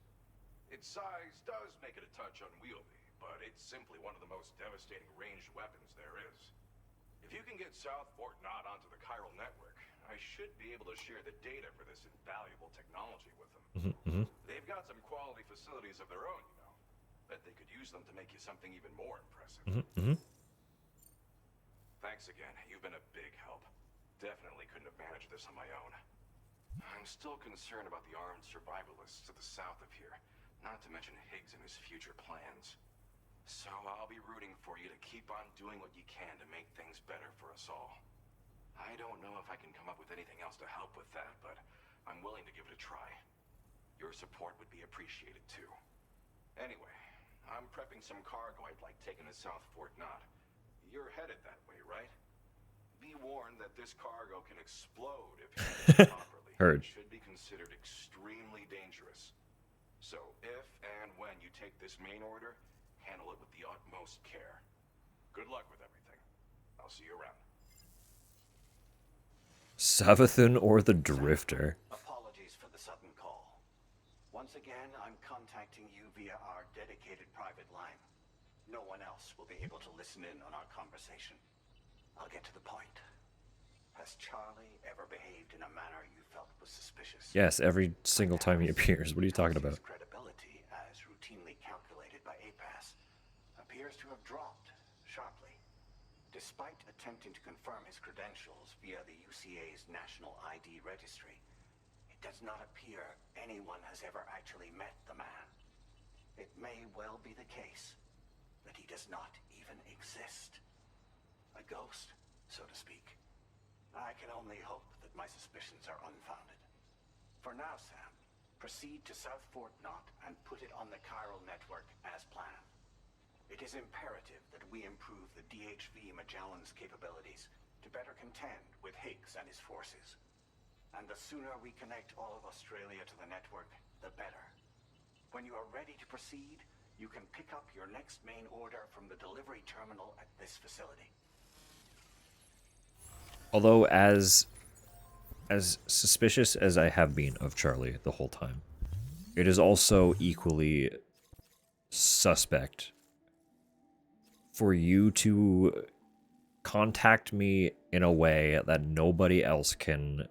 Its size does make it a touch unwieldy, but it's simply one of the most devastating ranged weapons there is. If you can get South Fort Knott onto the chiral network, I should be able to share the data for this invaluable technology with them. They've got some quality facilities of their own, you know. Bet they could use them to make you something even more impressive. Thanks again. You've been a big help. Definitely couldn't have managed this on my own. I'm still concerned about the armed survivalists to the south of here, not to mention Higgs and his future plans. So I'll be rooting for you to keep on doing what you can to make things better for us all. I don't know if I can come up with anything else to help with that, but I'm willing to give it a try. Your support would be appreciated too. Anyway, I'm prepping some cargo I'd like taken to South Fort Knott. You're headed that way, right? Be warned that this cargo can explode if handled properly. Heard. It should be considered extremely dangerous. So if and when you take this main order, handle it with the utmost care. Good luck with everything. I'll see you around. Savathun or the Drifter? Apologies for the sudden call. Once again, I'm contacting you via our dedicated private line. No one else will be able to listen in on our conversation. I'll get to the point. Has Charlie ever behaved in a manner you felt was suspicious? Yes, every single time he appears. What are you talking about? His credibility, as routinely calculated by APAS, appears to have dropped sharply. Despite attempting to confirm his credentials via the UCA's National ID Registry, it does not appear anyone has ever actually met the man. It may well be the case that he does not even exist. A ghost, so to speak. I can only hope that my suspicions are unfounded. For now, Sam, proceed to South Fort Knott and put it on the chiral network as planned. It is imperative that we improve the DHV Magellan's capabilities to better contend with Higgs and his forces. And the sooner we connect all of Australia to the network, the better. When you are ready to proceed, you can pick up your next main order from the delivery terminal at this facility. Although as suspicious as I have been of Charlie the whole time, it is also equally suspect for you to contact me in a way that nobody else can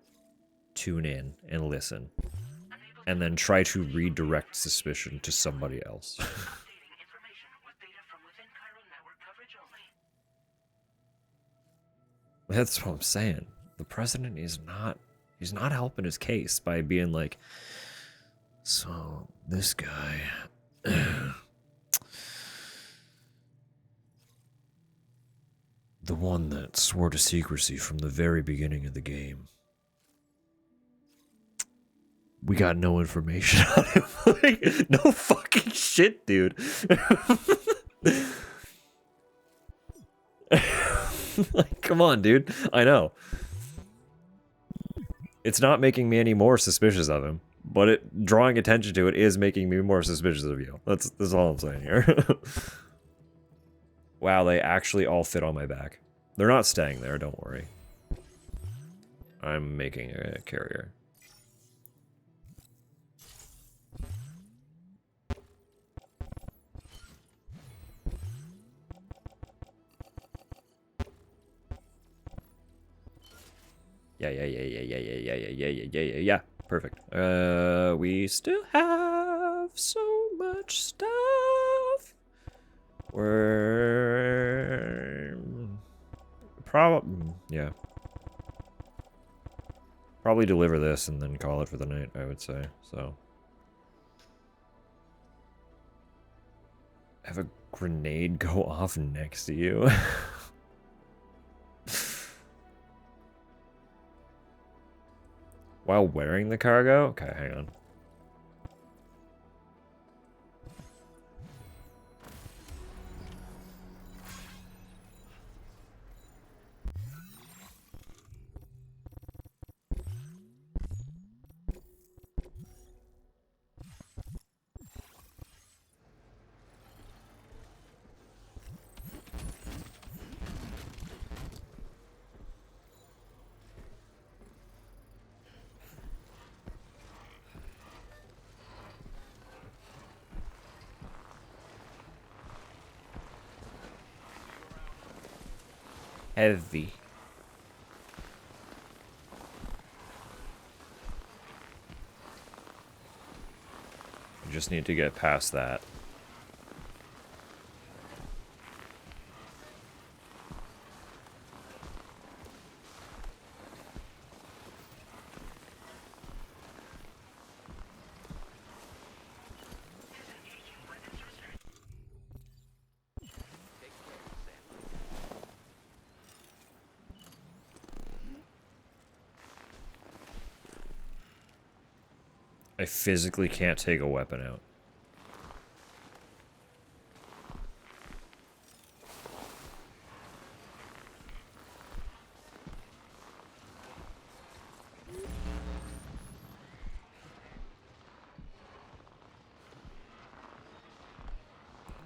tune in and listen, and then try to redirect suspicion to somebody else. That's what I'm saying. The president is he's not helping his case by being like, so this guy the one that swore to secrecy from the very beginning of the game. We got no information on him. Like, no fucking shit, dude. Like, come on, dude. I know. It's not making me any more suspicious of him, but drawing attention to it is making me more suspicious of you. That's all I'm saying here. Wow, they actually all fit on my back. They're not staying there, don't worry. I'm making a carrier. Yeah. Perfect. We still have so much stuff. We're probably deliver this and then call it for the night, I would say. So have a grenade go off next to you. While wearing the cargo? Okay, hang on. heavy. I just need to get past that. I physically can't take a weapon out.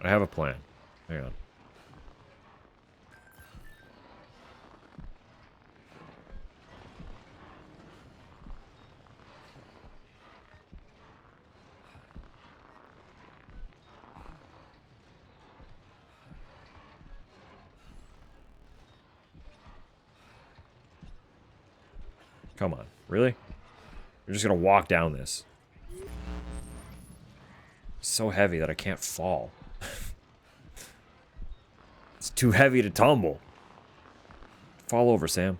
I have a plan. Hang on. Come on. Really? You're just gonna walk down this. It's so heavy that I can't fall. It's too heavy to tumble. Fall over, Sam.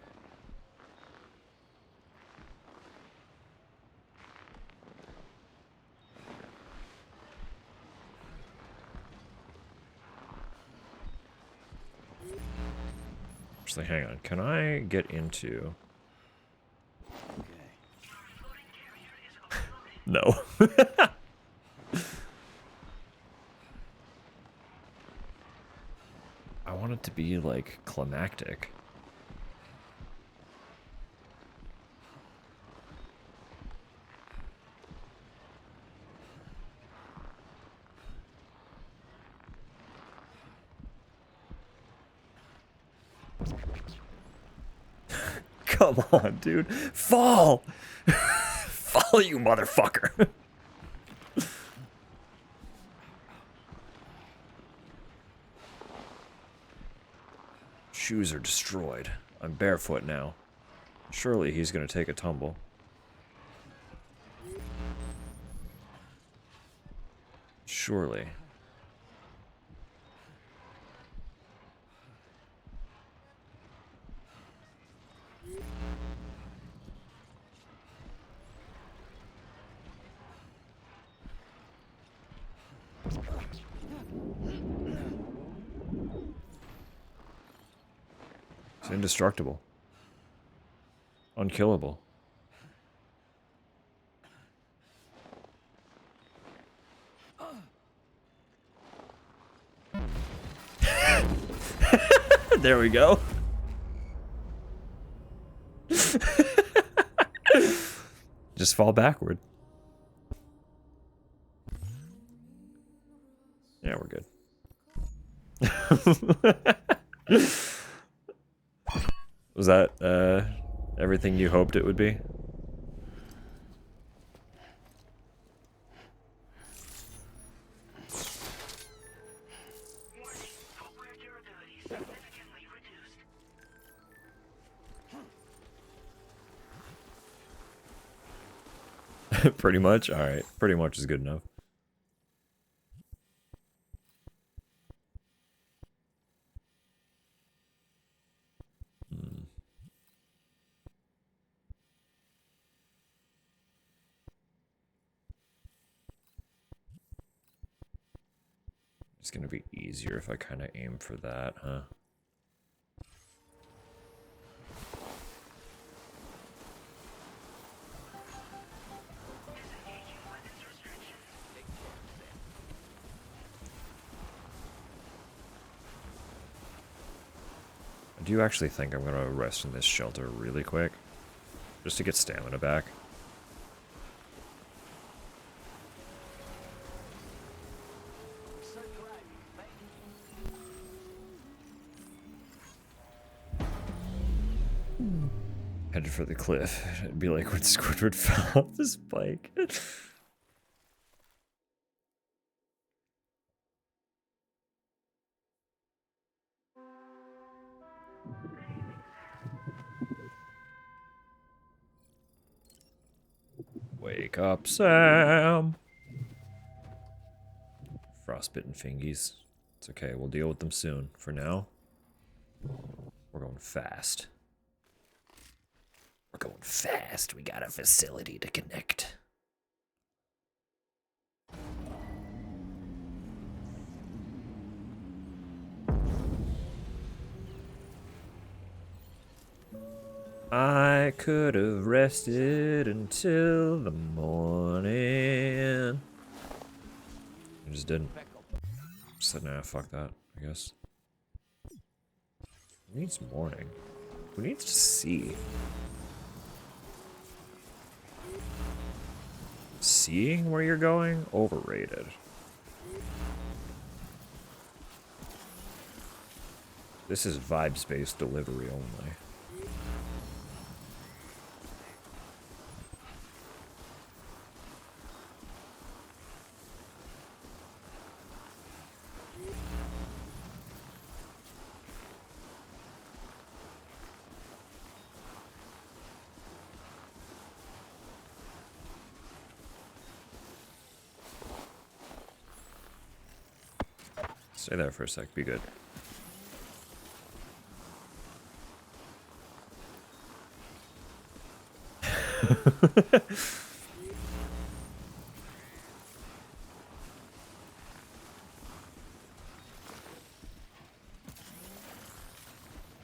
Actually, hang on. Can I get into... No. I want it to be, like, climactic. Come on, dude. Fall! Fall, you motherfucker! Shoes are destroyed. I'm barefoot now. Surely he's gonna take a tumble. Surely. It's indestructible. Unkillable. There we go. Just fall backward. Yeah, we're good. Was that everything you hoped it would be? Pretty much? Alright. Pretty much is good enough. It's gonna be easier if I kind of aim for that, huh? I do actually think I'm gonna rest in this shelter really quick, just to get stamina back. Headed for the cliff. It'd be like when Squidward fell off the spike. Wake up, Sam! Frostbitten fingies. It's okay, we'll deal with them soon. For now, we're going fast. We're going fast. We got a facility to connect. I could have rested until the morning. I just didn't. Said, nah, fuck that, I guess. Who needs morning? Who needs to see? Seeing where you're going? Overrated. This is vibe space delivery only. Stay there for a sec, be good.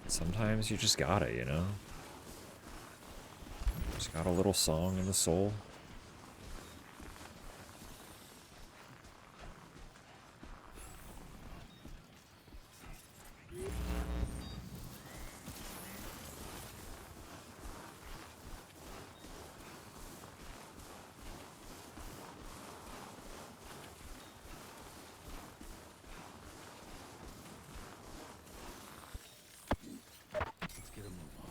Sometimes you just gotta, you know? Just got a little song in the soul. Let's get a move on.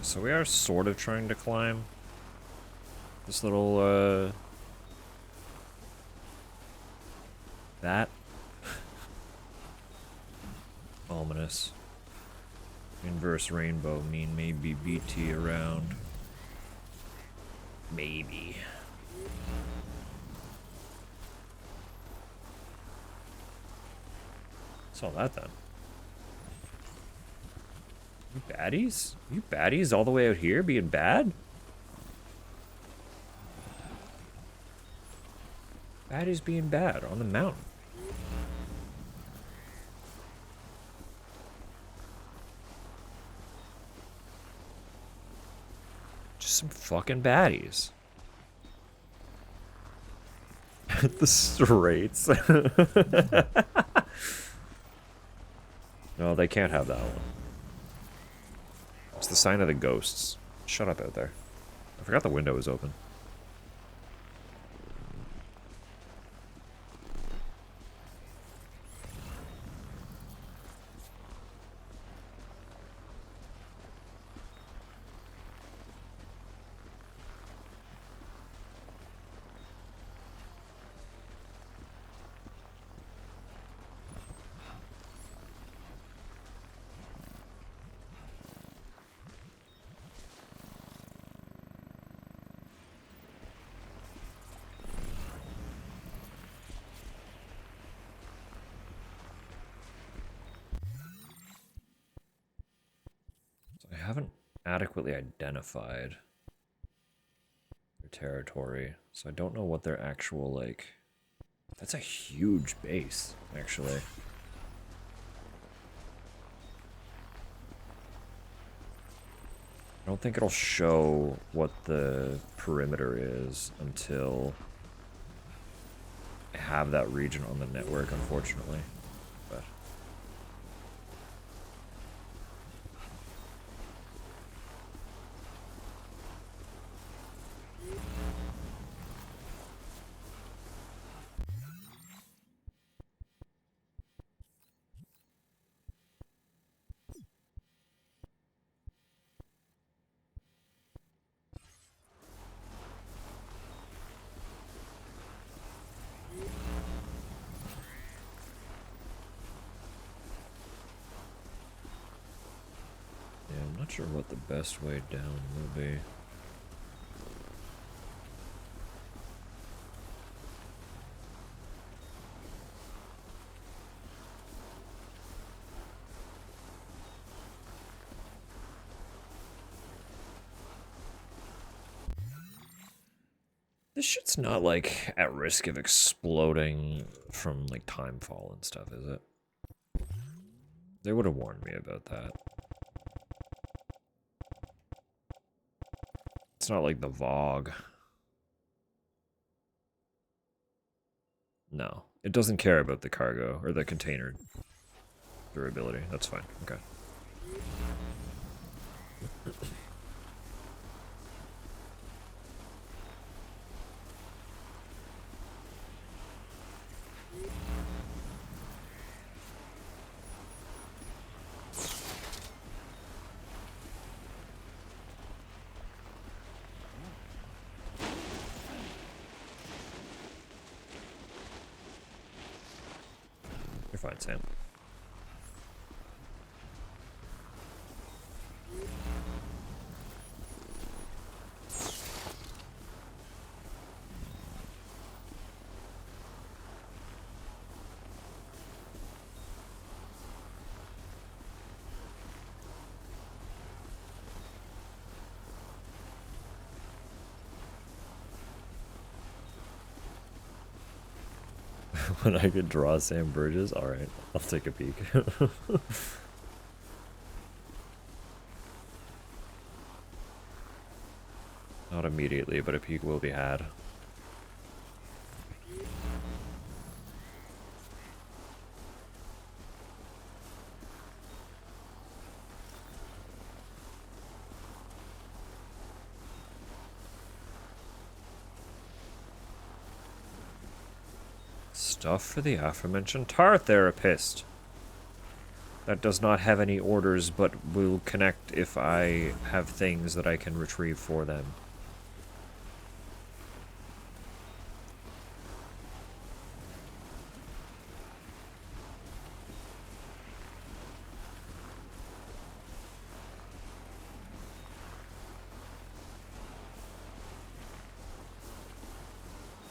So we are sort of trying to climb this little, that. Ominous. Inverse rainbow mean maybe BT around. Maybe. Saw that then. You baddies? You baddies all the way out here being bad? Baddies being bad on the mountain. Just some fucking baddies. The Straits. No, they can't have that one. It's the sign of the ghosts. Shut up out there. I forgot the window was open. I haven't adequately identified their territory, so I don't know what their actual, like... That's a huge base, actually. I don't think it'll show what the perimeter is until I have that region on the network, unfortunately. But... Yeah, I'm not sure what the best way down will be. This shit's not, like, at risk of exploding from, like, timefall and stuff, is it? They would have warned me about that. It's not like the Vogue. No. It doesn't care about the cargo, or the container durability. That's fine. Okay. You're fine, Sam. When I could draw Sam Burgess? Alright, I'll take a peek. Not immediately, but a peek will be had. Stuff for the aforementioned tar therapist. That does not have any orders, but will connect if I have things that I can retrieve for them.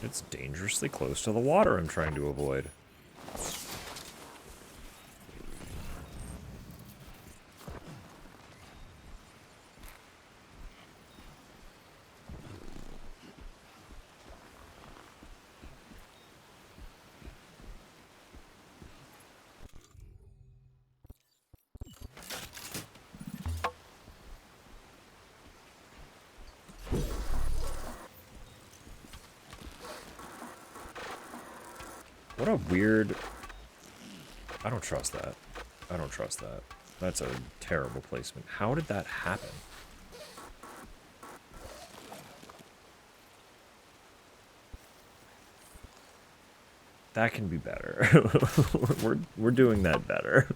It's dangerously close to the water I'm trying to avoid. What a weird... I don't trust that. I don't trust that. That's a terrible placement. How did that happen? That can be better. we're doing that better.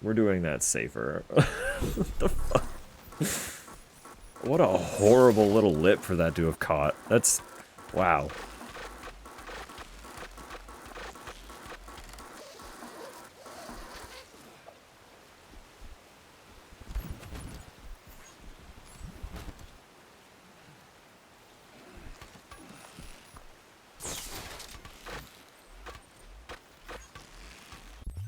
We're doing that safer. What the fuck? What a horrible little lip for that to have caught. That's... wow.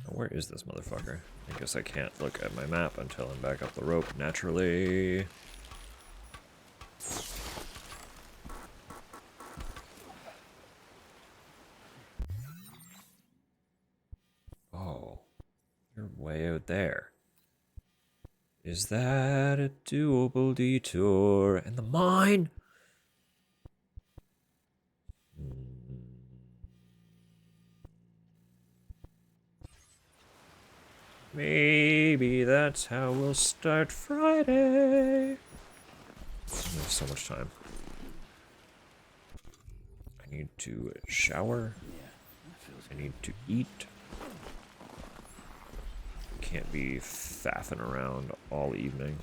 Where is this motherfucker? I guess I can't look at my map until I'm back up the rope, naturally. Oh, you're way out there. Is that a doable detour? And the mine? Maybe that's how we'll start Friday. We have so much time. I need to shower. I need to eat. Can't be faffing around all evening.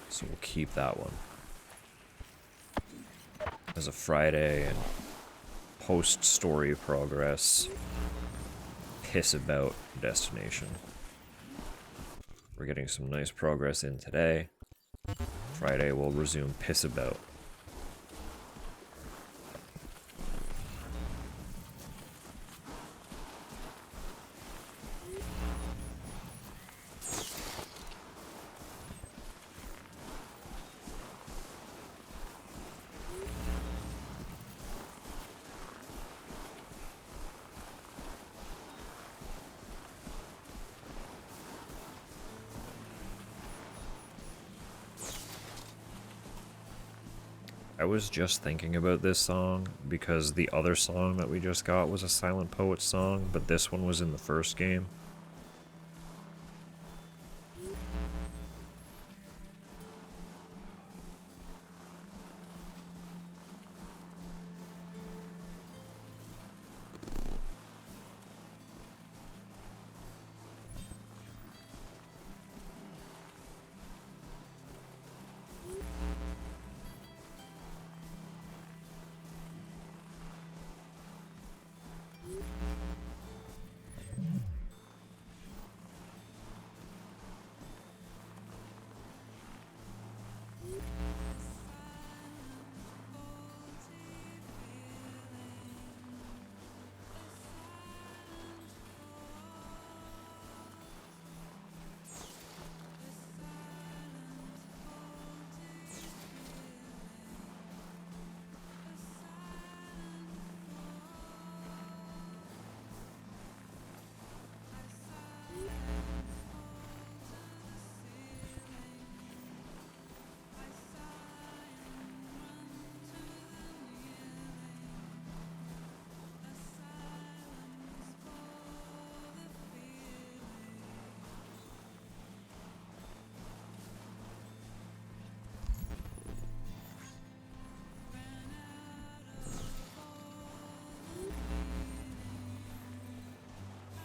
So we'll keep that one as a Friday and post-story progress. piss about destination. We're getting some nice progress in today. Friday we'll resume piss about. I was just thinking about this song because the other song that we just got was a Silent Poet song, but this one was in the first game.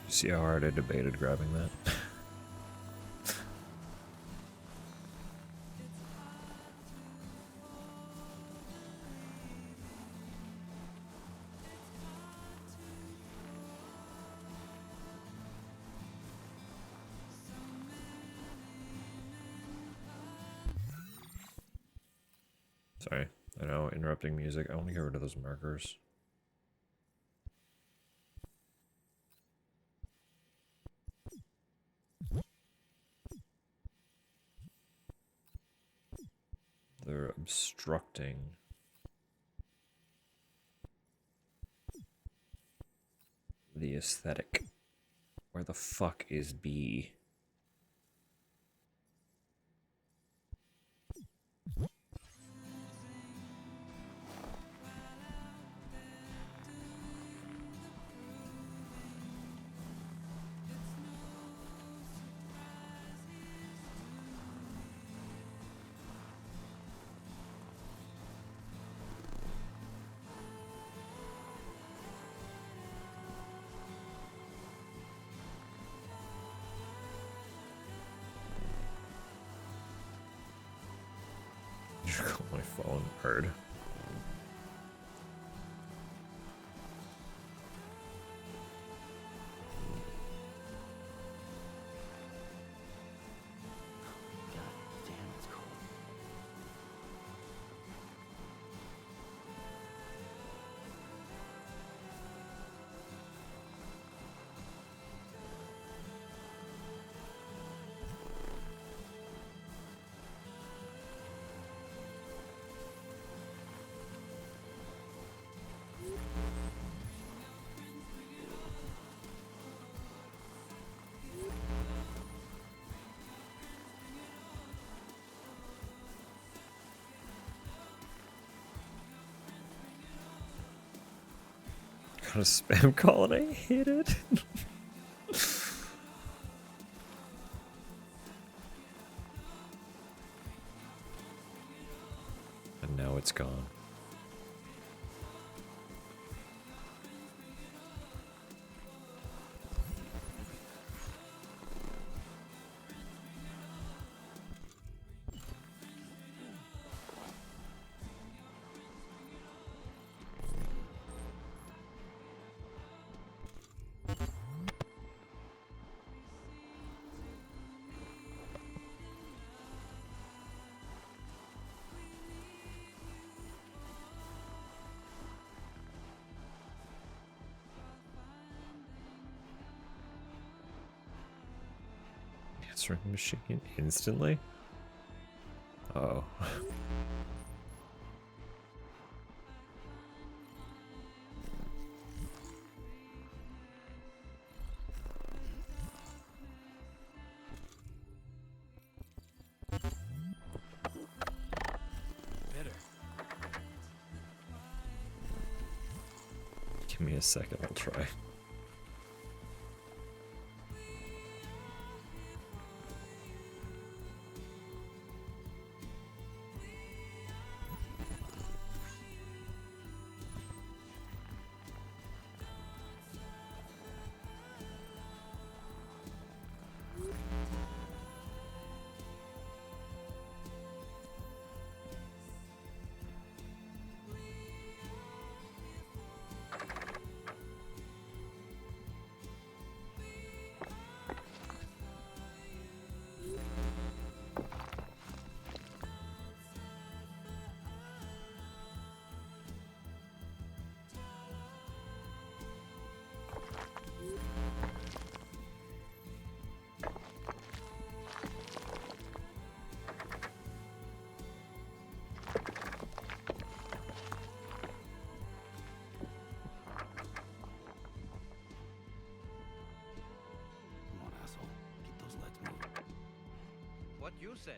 See how hard I debated grabbing that? Sorry, I know, interrupting music. I want to get rid of those markers. They're obstructing. The aesthetic. Where the fuck is B? You call my phone hard. Got a spam call and I hate it. And now it's gone. answering machine instantly? Oh. Give me a second, I'll try. What you said.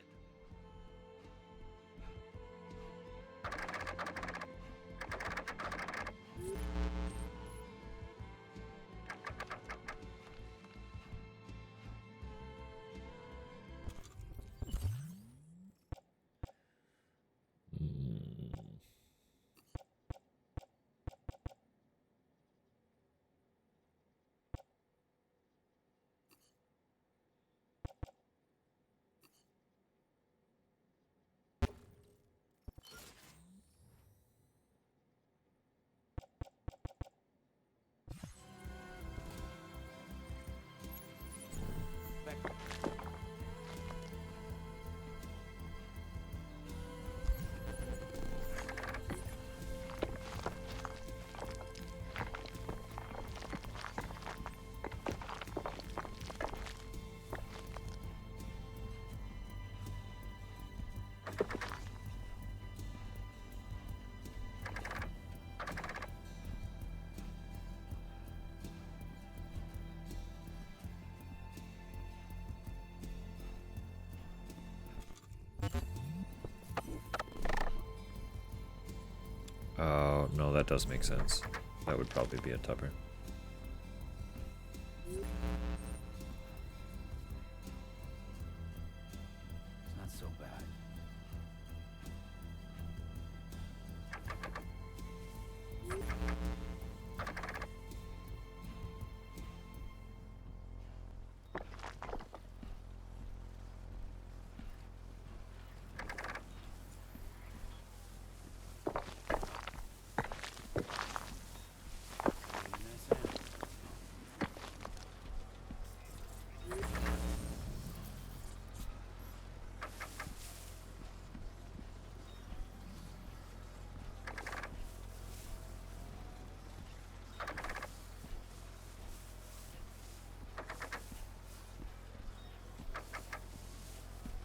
Oh, no, that does make sense. That would probably be a tupper. It's not so bad.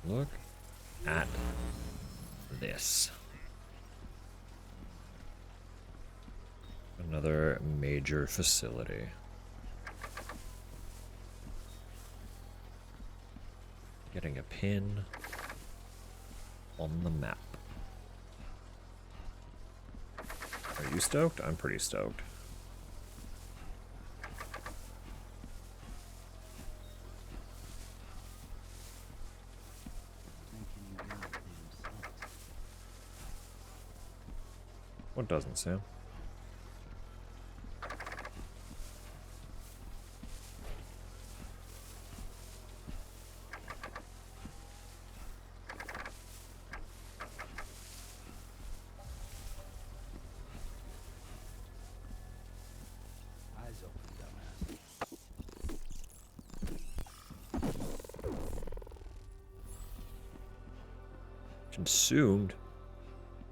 Look at this. Another major facility. Getting a pin on the map. Are you stoked? I'm pretty stoked. What doesn't, Sam? Eyes open, dumbass. Consumed?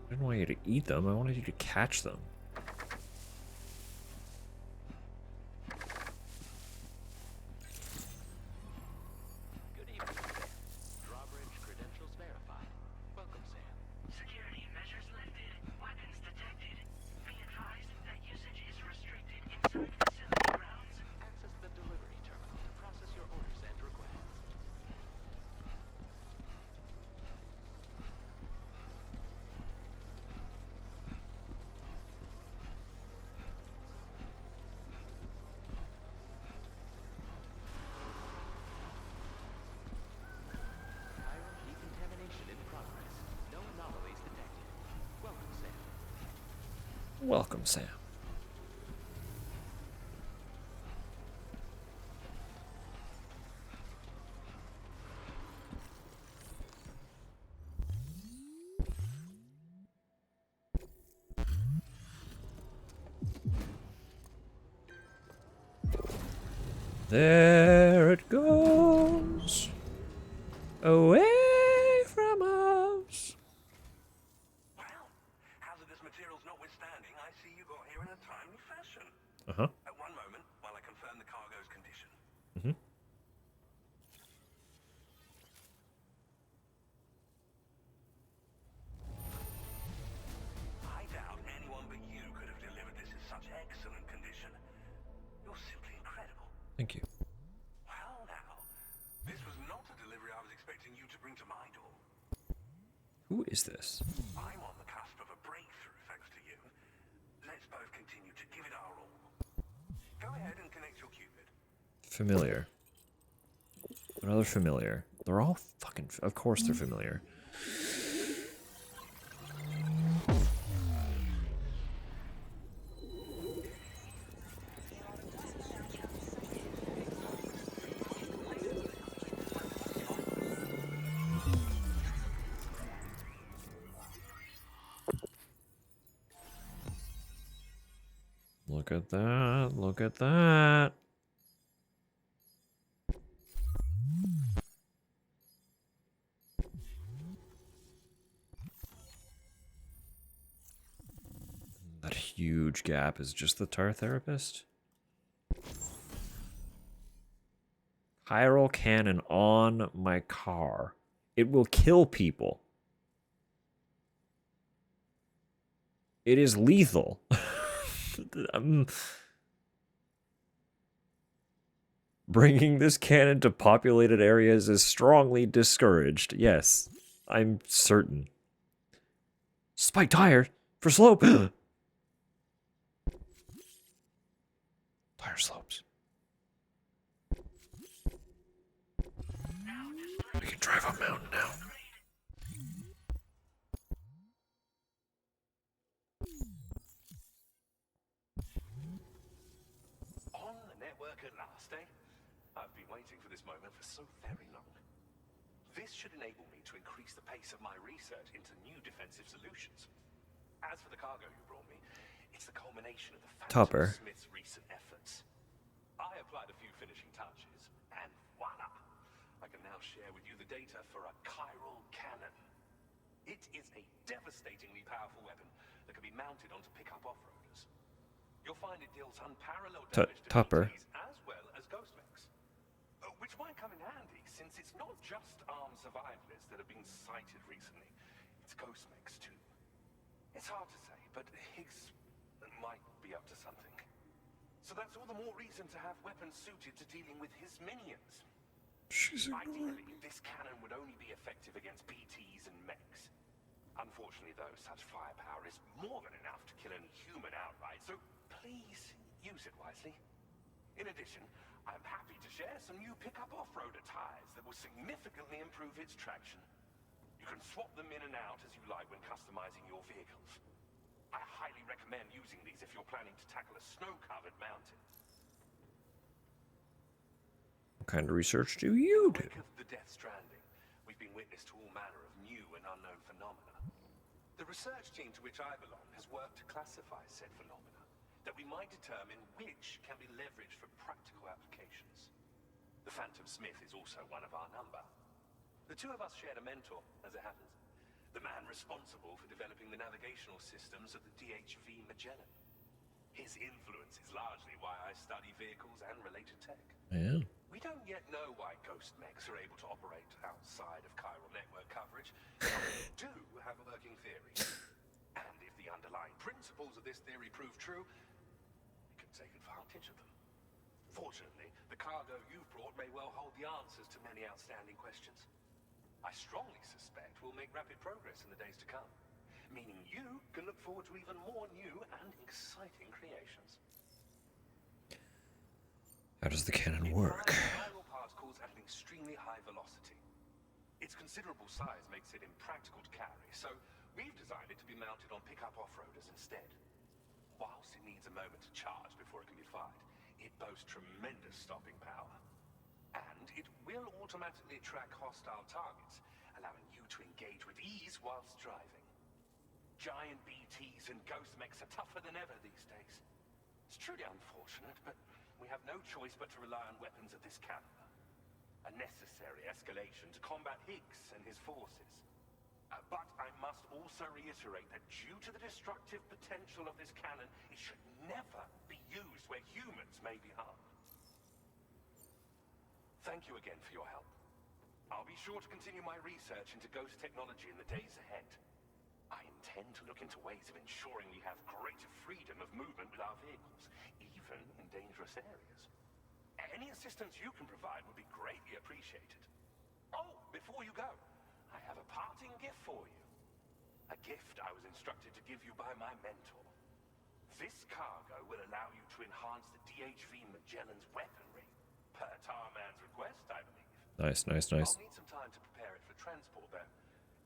I didn't want you to eat them, I wanted you to catch them. Good evening, Welcome, Sam. There it goes. Away from us. Well, hazardous materials notwithstanding, I see you got here in a timely fashion. Uh-huh. At one moment, while I confirm the cargo's condition. Mm-hmm. I doubt anyone but you could have delivered this in such excellent condition. You're simply incredible. Thank you. Well, now, this was not a delivery I was expecting you to bring to my door. Who is this? I'm on the cusp of a breakthrough, thanks to you. Let's both continue to give it our all. Go ahead and connect your Cupid. Familiar. Another familiar. They're all fucking... Of course they're familiar. Look at that. Look at that. That huge gap is just the tar therapist. Chiral cannon on my car. It will kill people. It is lethal. Bringing this cannon to populated areas is strongly discouraged. Yes, I'm certain. Spike tire for slope. Tire slopes. We can drive up mountain now. On the network at last, eh? I've been waiting for this moment for so very long. This should enable me to increase the pace of my research into new defensive solutions. As for the cargo you brought me, it's the culmination of the Phantom Smith's recent efforts. I applied a few finishing touches, and voila! I can now share with you the data for a chiral cannon. It is a devastatingly powerful weapon that can be mounted onto pickup off-roaders. You'll find it deals unparalleled damage to PTs as well as ghost mechs. Which might come in handy, since it's not just armed survivalists that have been sighted recently. It's ghost mechs too. It's hard to say, but Higgs might be up to something. So that's all the more reason to have weapons suited to dealing with his minions. Ideally, this cannon would only be effective against PTs and mechs. Unfortunately, though, such firepower is more than enough to kill any human outright, so please use it wisely. In addition, I'm happy to share some new pickup off-roader tires that will significantly improve its traction. You can swap them in and out as you like when customizing your vehicles. I highly recommend using these if you're planning to tackle a snow-covered mountain. What kind of research do you do? In the wake of the death Stranding, we've been witness to all manner of new and unknown phenomena. The research team to which I belong has worked to classify said phenomena, that we might determine which can be leveraged for practical applications. The Phantom Smith is also one of our number. The two of us shared a mentor, as it happens. The man responsible for developing the navigational systems of the DHV Magellan. His influence is largely why I study vehicles and related tech. Yeah. We don't yet know why ghost mechs are able to operate outside of chiral network coverage, but we do have a working theory. And if the underlying principles of this theory prove true, we can take advantage of them. Fortunately, the cargo you've brought may well hold the answers to many outstanding questions. I strongly suspect we'll make rapid progress in the days to come, meaning you can look forward to even more new and exciting creations. How does the cannon work? Chiral particles at an extremely high velocity. Its considerable size makes it impractical to carry, so we've designed it to be mounted on pickup off-roaders instead. whilst it needs a moment to charge before it can be fired, it boasts tremendous stopping power. And it will automatically track hostile targets, allowing you to engage with ease whilst driving. Giant BTs and ghost mechs are tougher than ever these days. It's truly unfortunate, but we have no choice but to rely on weapons of this caliber. A necessary escalation to combat Higgs and his forces. But I must also reiterate that due to the destructive potential of this cannon, it should never be used where humans may be harmed. Thank you again for your help. I'll be sure to continue my research into ghost technology in the days ahead. I intend to look into ways of ensuring we have greater freedom of movement with our vehicles, even in dangerous areas. Any assistance you can provide would be greatly appreciated. Oh, before you go, I have a parting gift for you. A gift I was instructed to give you by my mentor. This cargo will allow you to enhance the DHV Magellan's weaponry, per Tarman's request, I believe. Nice, nice, nice. I'll need some time to prepare it for transport, though.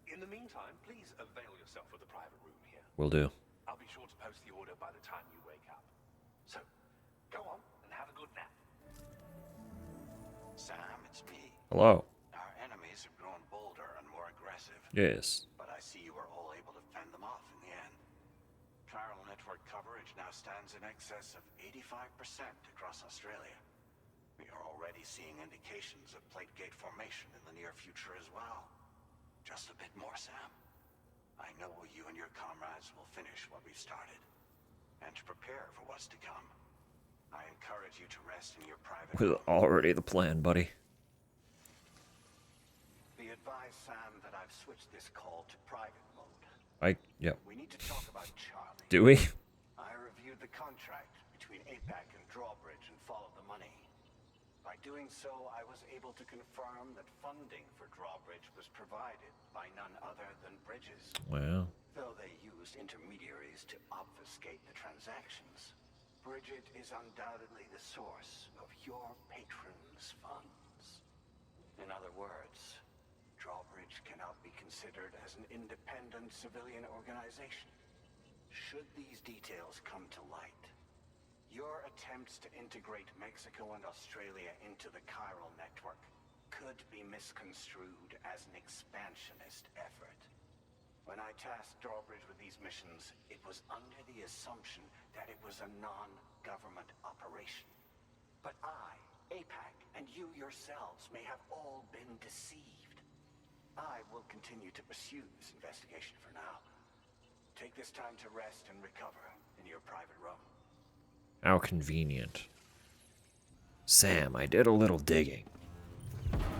In the meantime, please avail yourself of the private room here. Will do. I'll be sure to post the order by the time you wake up. So, go on and have a good nap. Sam, it's me. Hello. Our enemies have grown bolder and more aggressive. Yes. But I see you were all able to fend them off in the end. Chiral network coverage now stands in excess of 85% across Australia. We are already seeing indications of plate gate formation in the near future as well. Just a bit more, Sam. I know you and your comrades will finish what we've started, and to prepare for what's to come. I encourage you to rest in your private Was already the plan, buddy. Be advised, Sam, that I've switched this call to private mode. Yep. We need to talk about Charlie. Do we? I reviewed the contract between APAC and Drawbridge and followed the money. By doing so, I was able to confirm that funding for Drawbridge was provided by none other than Bridges. Wow. Though they used intermediaries to obfuscate the transactions, Bridget is undoubtedly the source of your patron's funds. In other words, Drawbridge cannot be considered as an independent civilian organization. Should these details come to light, your attempts to integrate Mexico and Australia into the chiral network could be misconstrued as an expansionist effort. When I tasked Drawbridge with these missions, it was under the assumption that it was a non-government operation. But I, APAC, and you yourselves may have all been deceived. I will continue to pursue this investigation for now. Take this time to rest and recover in your private room. How convenient. Sam, I did a little digging,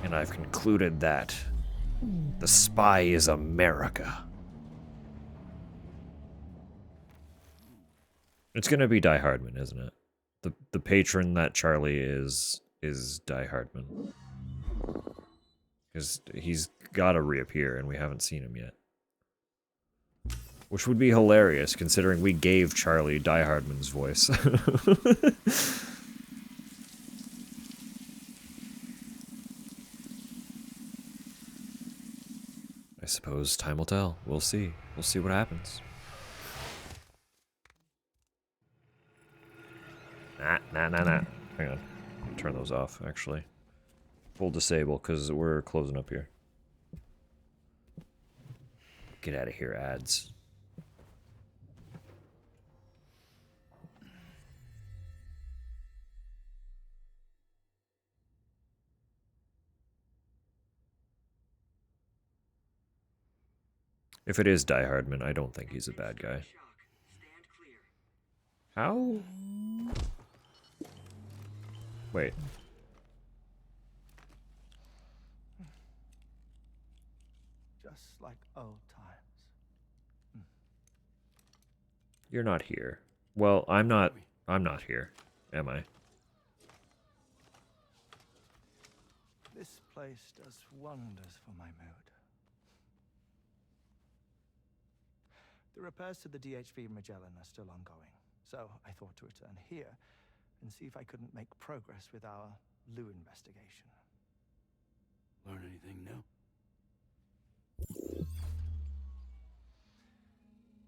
and I've concluded that the spy is America. It's gonna be Die Hardman, isn't it? The patron that Charlie is Die Hardman. Because he's gotta reappear, and we haven't seen him yet. Which would be hilarious, considering we gave Charlie Die Hardman's voice. I suppose time will tell. We'll see. We'll see what happens. Nah. Hang on. I'll turn those off, actually. Full disable, because we're closing up here. Get out of here, ads. If it is Die Hardman, I don't think he's a bad guy. How? Wait. Just like old times. You're not here. Well, I'm not here, am I? This place does wonders for my mood. The repairs to the DHV Magellan are still ongoing, so I thought to return here and see if I couldn't make progress with our Lou investigation. Learn anything new?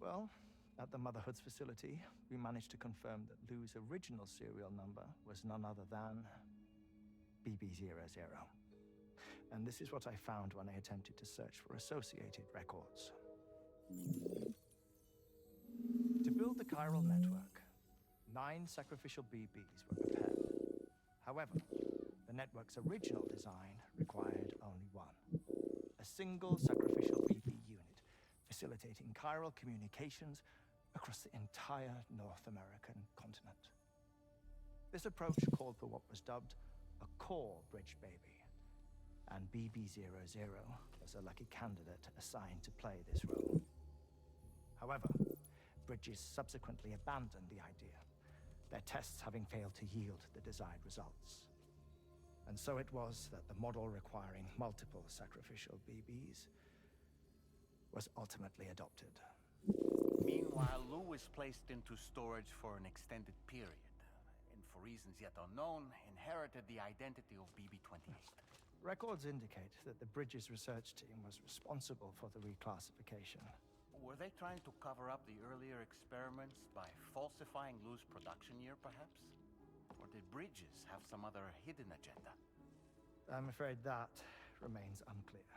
Well, At the Motherhood's facility, we managed to confirm that Lou's original serial number was none other than BB00. And this is what I found when I attempted to search for associated records. To build the chiral network, 9 sacrificial BBs were prepared. However, the network's original design required only one. A single sacrificial BB unit, facilitating chiral communications across the entire North American continent. This approach called for what was dubbed a core bridge baby, and BB00 was a lucky candidate assigned to play this role. However, Bridges subsequently abandoned the idea, their tests having failed to yield the desired results. And so it was that the model requiring multiple sacrificial BBs was ultimately adopted. Meanwhile, Lou was placed into storage for an extended period, and for reasons yet unknown, inherited the identity of BB-28. Records indicate that the Bridges research team was responsible for the reclassification. Were they trying to cover up the earlier experiments by falsifying Lou's production year, perhaps? Or did Bridges have some other hidden agenda? I'm afraid that remains unclear.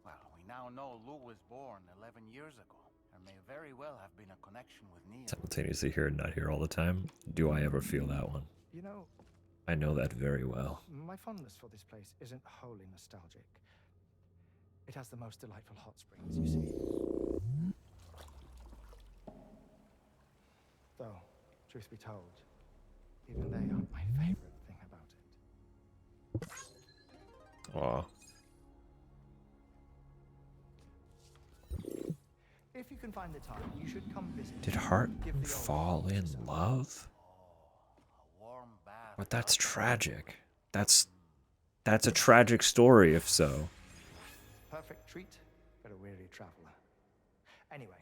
Well, we now know Lou was born 11 years ago. There may very well have been a connection with Neo. Simultaneously here and not here all the time. Do I ever feel that one? You know, I know that very well. my fondness for this place isn't wholly nostalgic. It has the most delightful hot springs, you see. Though, truth be told, even they aren't my favorite thing about it. Aw. If you can find the time, you should come visit. Did Hart fall in love? But that's tragic. That's a tragic story, if so. Perfect treat for a weary traveler. Anyway,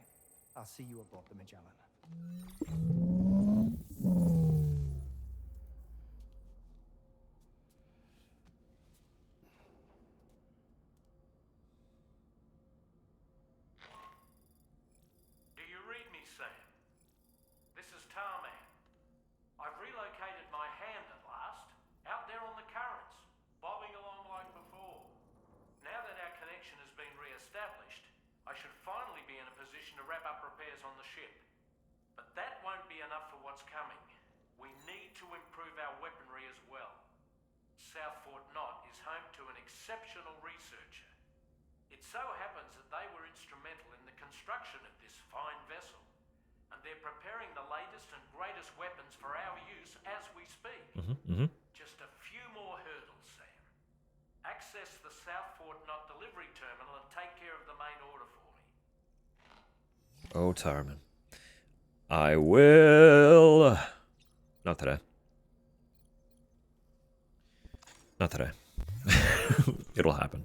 I'll see you aboard the Magellan. Do you read me, Sam? This is Tarman. I've relocated my hand at last, out there on the currents, bobbing along like before. Now that our connection has been re-established, I should finally be in a position to wrap up repairs on the ship. But that won't be enough for what's coming. We need to improve our weaponry as well. South Fort Knot is home to an exceptional researcher. It so happens that they were instrumental in the construction of this fine vessel, and they're preparing the latest and greatest weapons for our use as we speak. Just a few more hurdles, Sam. Access the South Fort Knot delivery terminal and take care of the main order for me. Oh, Tarman. I will. Not today. Not today. It'll happen.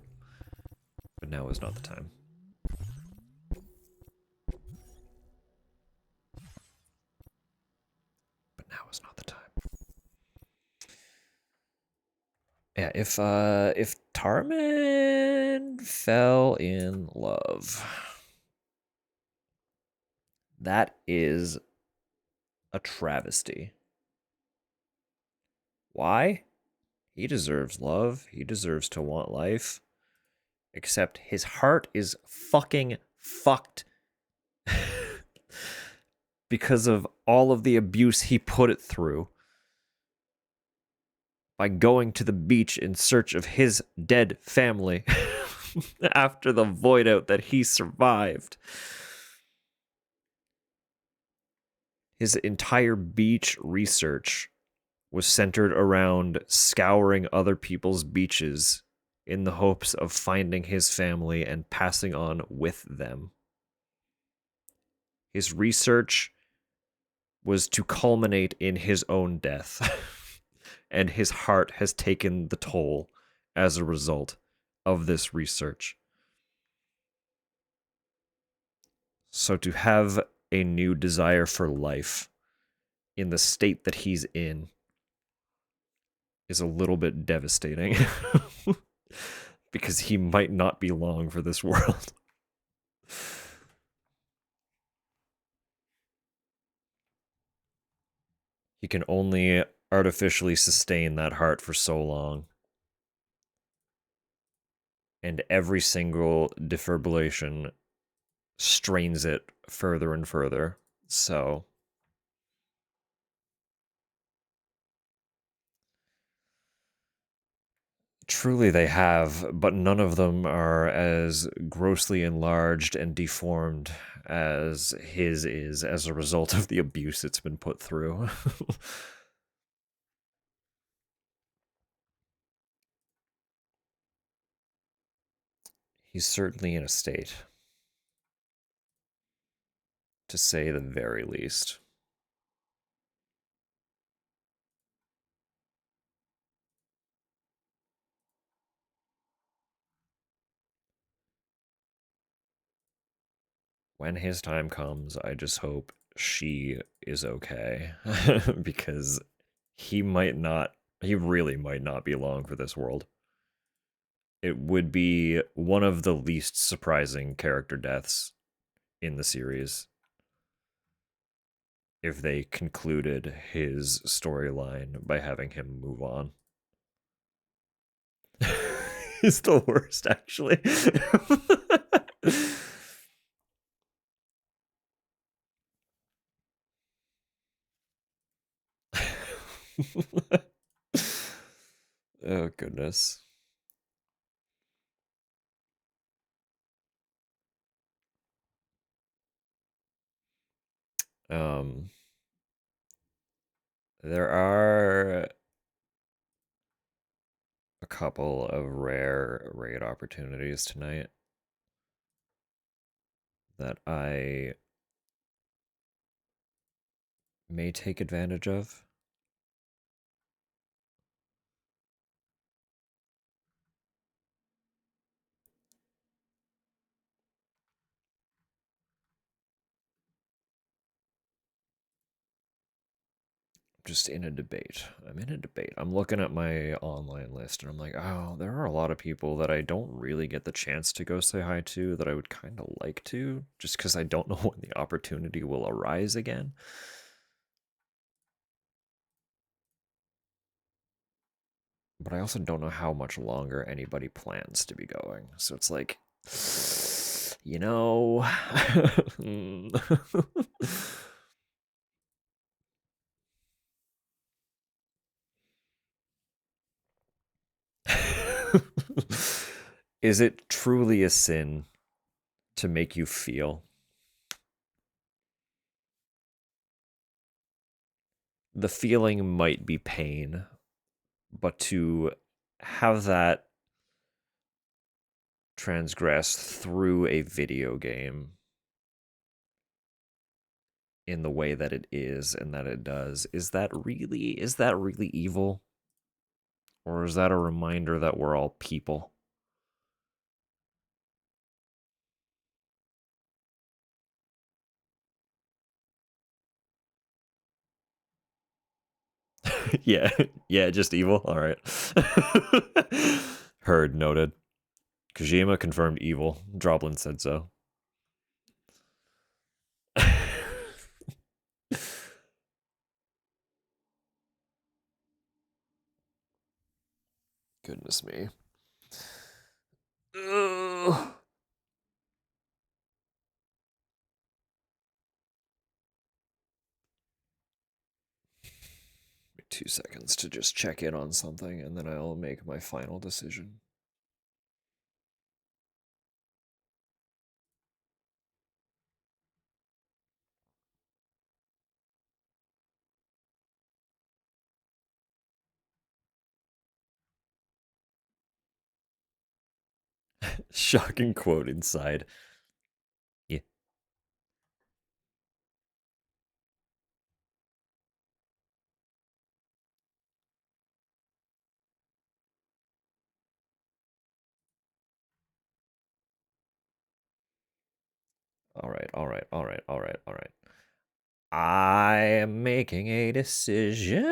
But now is not the time. But now is not the time. Yeah, if Tarman fell in love, that is a travesty. Why? He deserves love. He deserves to want life. Except his heart is fucking fucked. Because of all of the abuse he put it through. By going to the beach in search of his dead family. After the void out that he survived. His entire beach research was centered around scouring other people's beaches in the hopes of finding his family and passing on with them. His research was to culminate in his own death, and his heart has taken the toll as a result of this research. So to have a new desire for life in the state that he's in is a little bit devastating. Because he might not be long for this world. He can only artificially sustain that heart for so long. And every single defibrillation strains it further and further. So truly they have, but none of them are as grossly enlarged and deformed as his is as a result of the abuse it's been put through. He's certainly in a state, to say the very least. When his time comes, I just hope she is okay. Because he really might not be long for this world. It would be one of the least surprising character deaths in the series if they concluded his storyline by having him move on. He's the worst, actually. Oh, goodness. There are a couple of rare raid opportunities tonight that I may take advantage of. Just in a debate. I'm in a debate. I'm looking at my online list and I'm like, oh, there are a lot of people that I don't really get the chance to go say hi to that I would kind of like to, just because I don't know when the opportunity will arise again. But I also don't know how much longer anybody plans to be going. So it's like, you know. Is it truly a sin to make you feel? The feeling might be pain, but to have that transgress through a video game in the way that it is and that it does, is that really evil? Or is that a reminder that we're all people? Yeah, yeah, just evil. All right. Heard, noted. Kojima confirmed evil. Droblin said so. Goodness me. Ugh. 2 seconds to just check in on something, and then I'll make my final decision. Shocking quote inside. Yeah. All right, all right, all right, all right, all right. I am making a decision.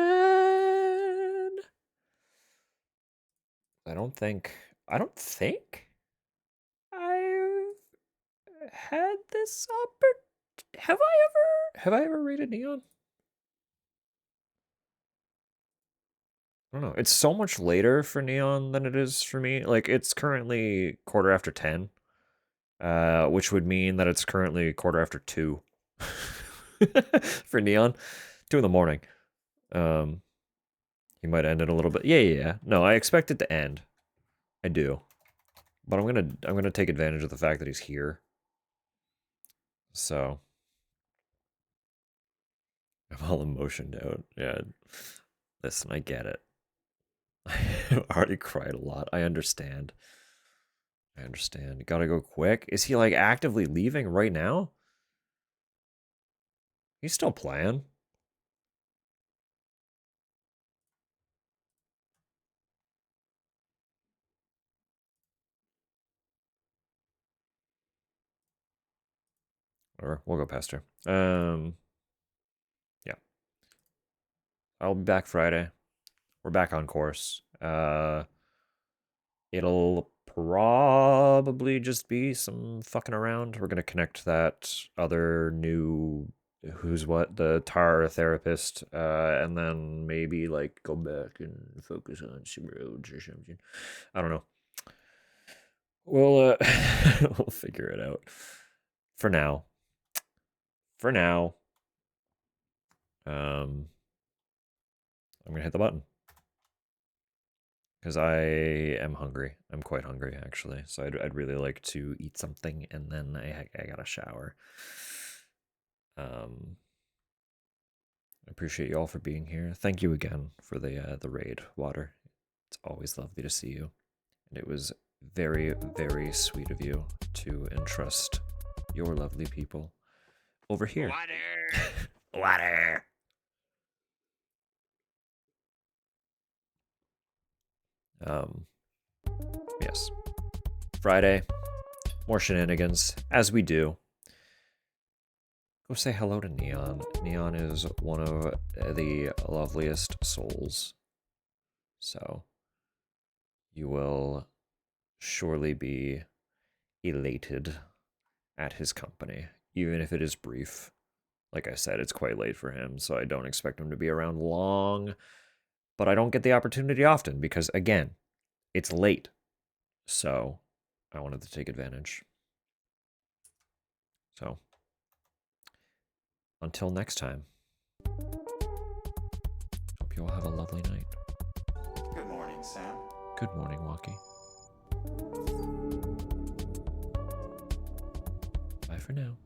I don't think I've had this have I ever rated Neon? I don't know. It's so much later for Neon than it is for me. Like, it's currently 10:15, which would mean that it's currently 2:15 for Neon. 2 in the morning. You might end it a little bit. Yeah. No, I expect it to end. I do. But I'm gonna take advantage of the fact that he's here. So I'm all emotioned out. Yeah. Listen, I get it. I already cried a lot. I understand. Gotta go quick. Is he like actively leaving right now? He's still playing. Or we'll go past her. Yeah. I'll be back Friday. We're back on course. It'll probably just be some fucking around. We're gonna connect that other new who's what, the tar therapist, and then maybe like go back and focus on some roads or something. I don't know. We'll we'll figure it out. For now. I'm gonna hit the button. Because I am hungry. I'm quite hungry, actually. So I'd really like to eat something, and then I gotta shower. I appreciate you all for being here. Thank you again for the raid, Water. It's always lovely to see you. And it was very, very sweet of you to entrust your lovely people over here. Water! Yes. Friday, more shenanigans, as we do. Go say hello to Neon. Neon is one of the loveliest souls. So, you will surely be elated at his company, even if it is brief. Like I said, it's quite late for him, so I don't expect him to be around long. But I don't get the opportunity often because, again, it's late. So, I wanted to take advantage. So, until next time, hope you all have a lovely night. Good morning, Sam. Good morning, Walkie. Bye for now.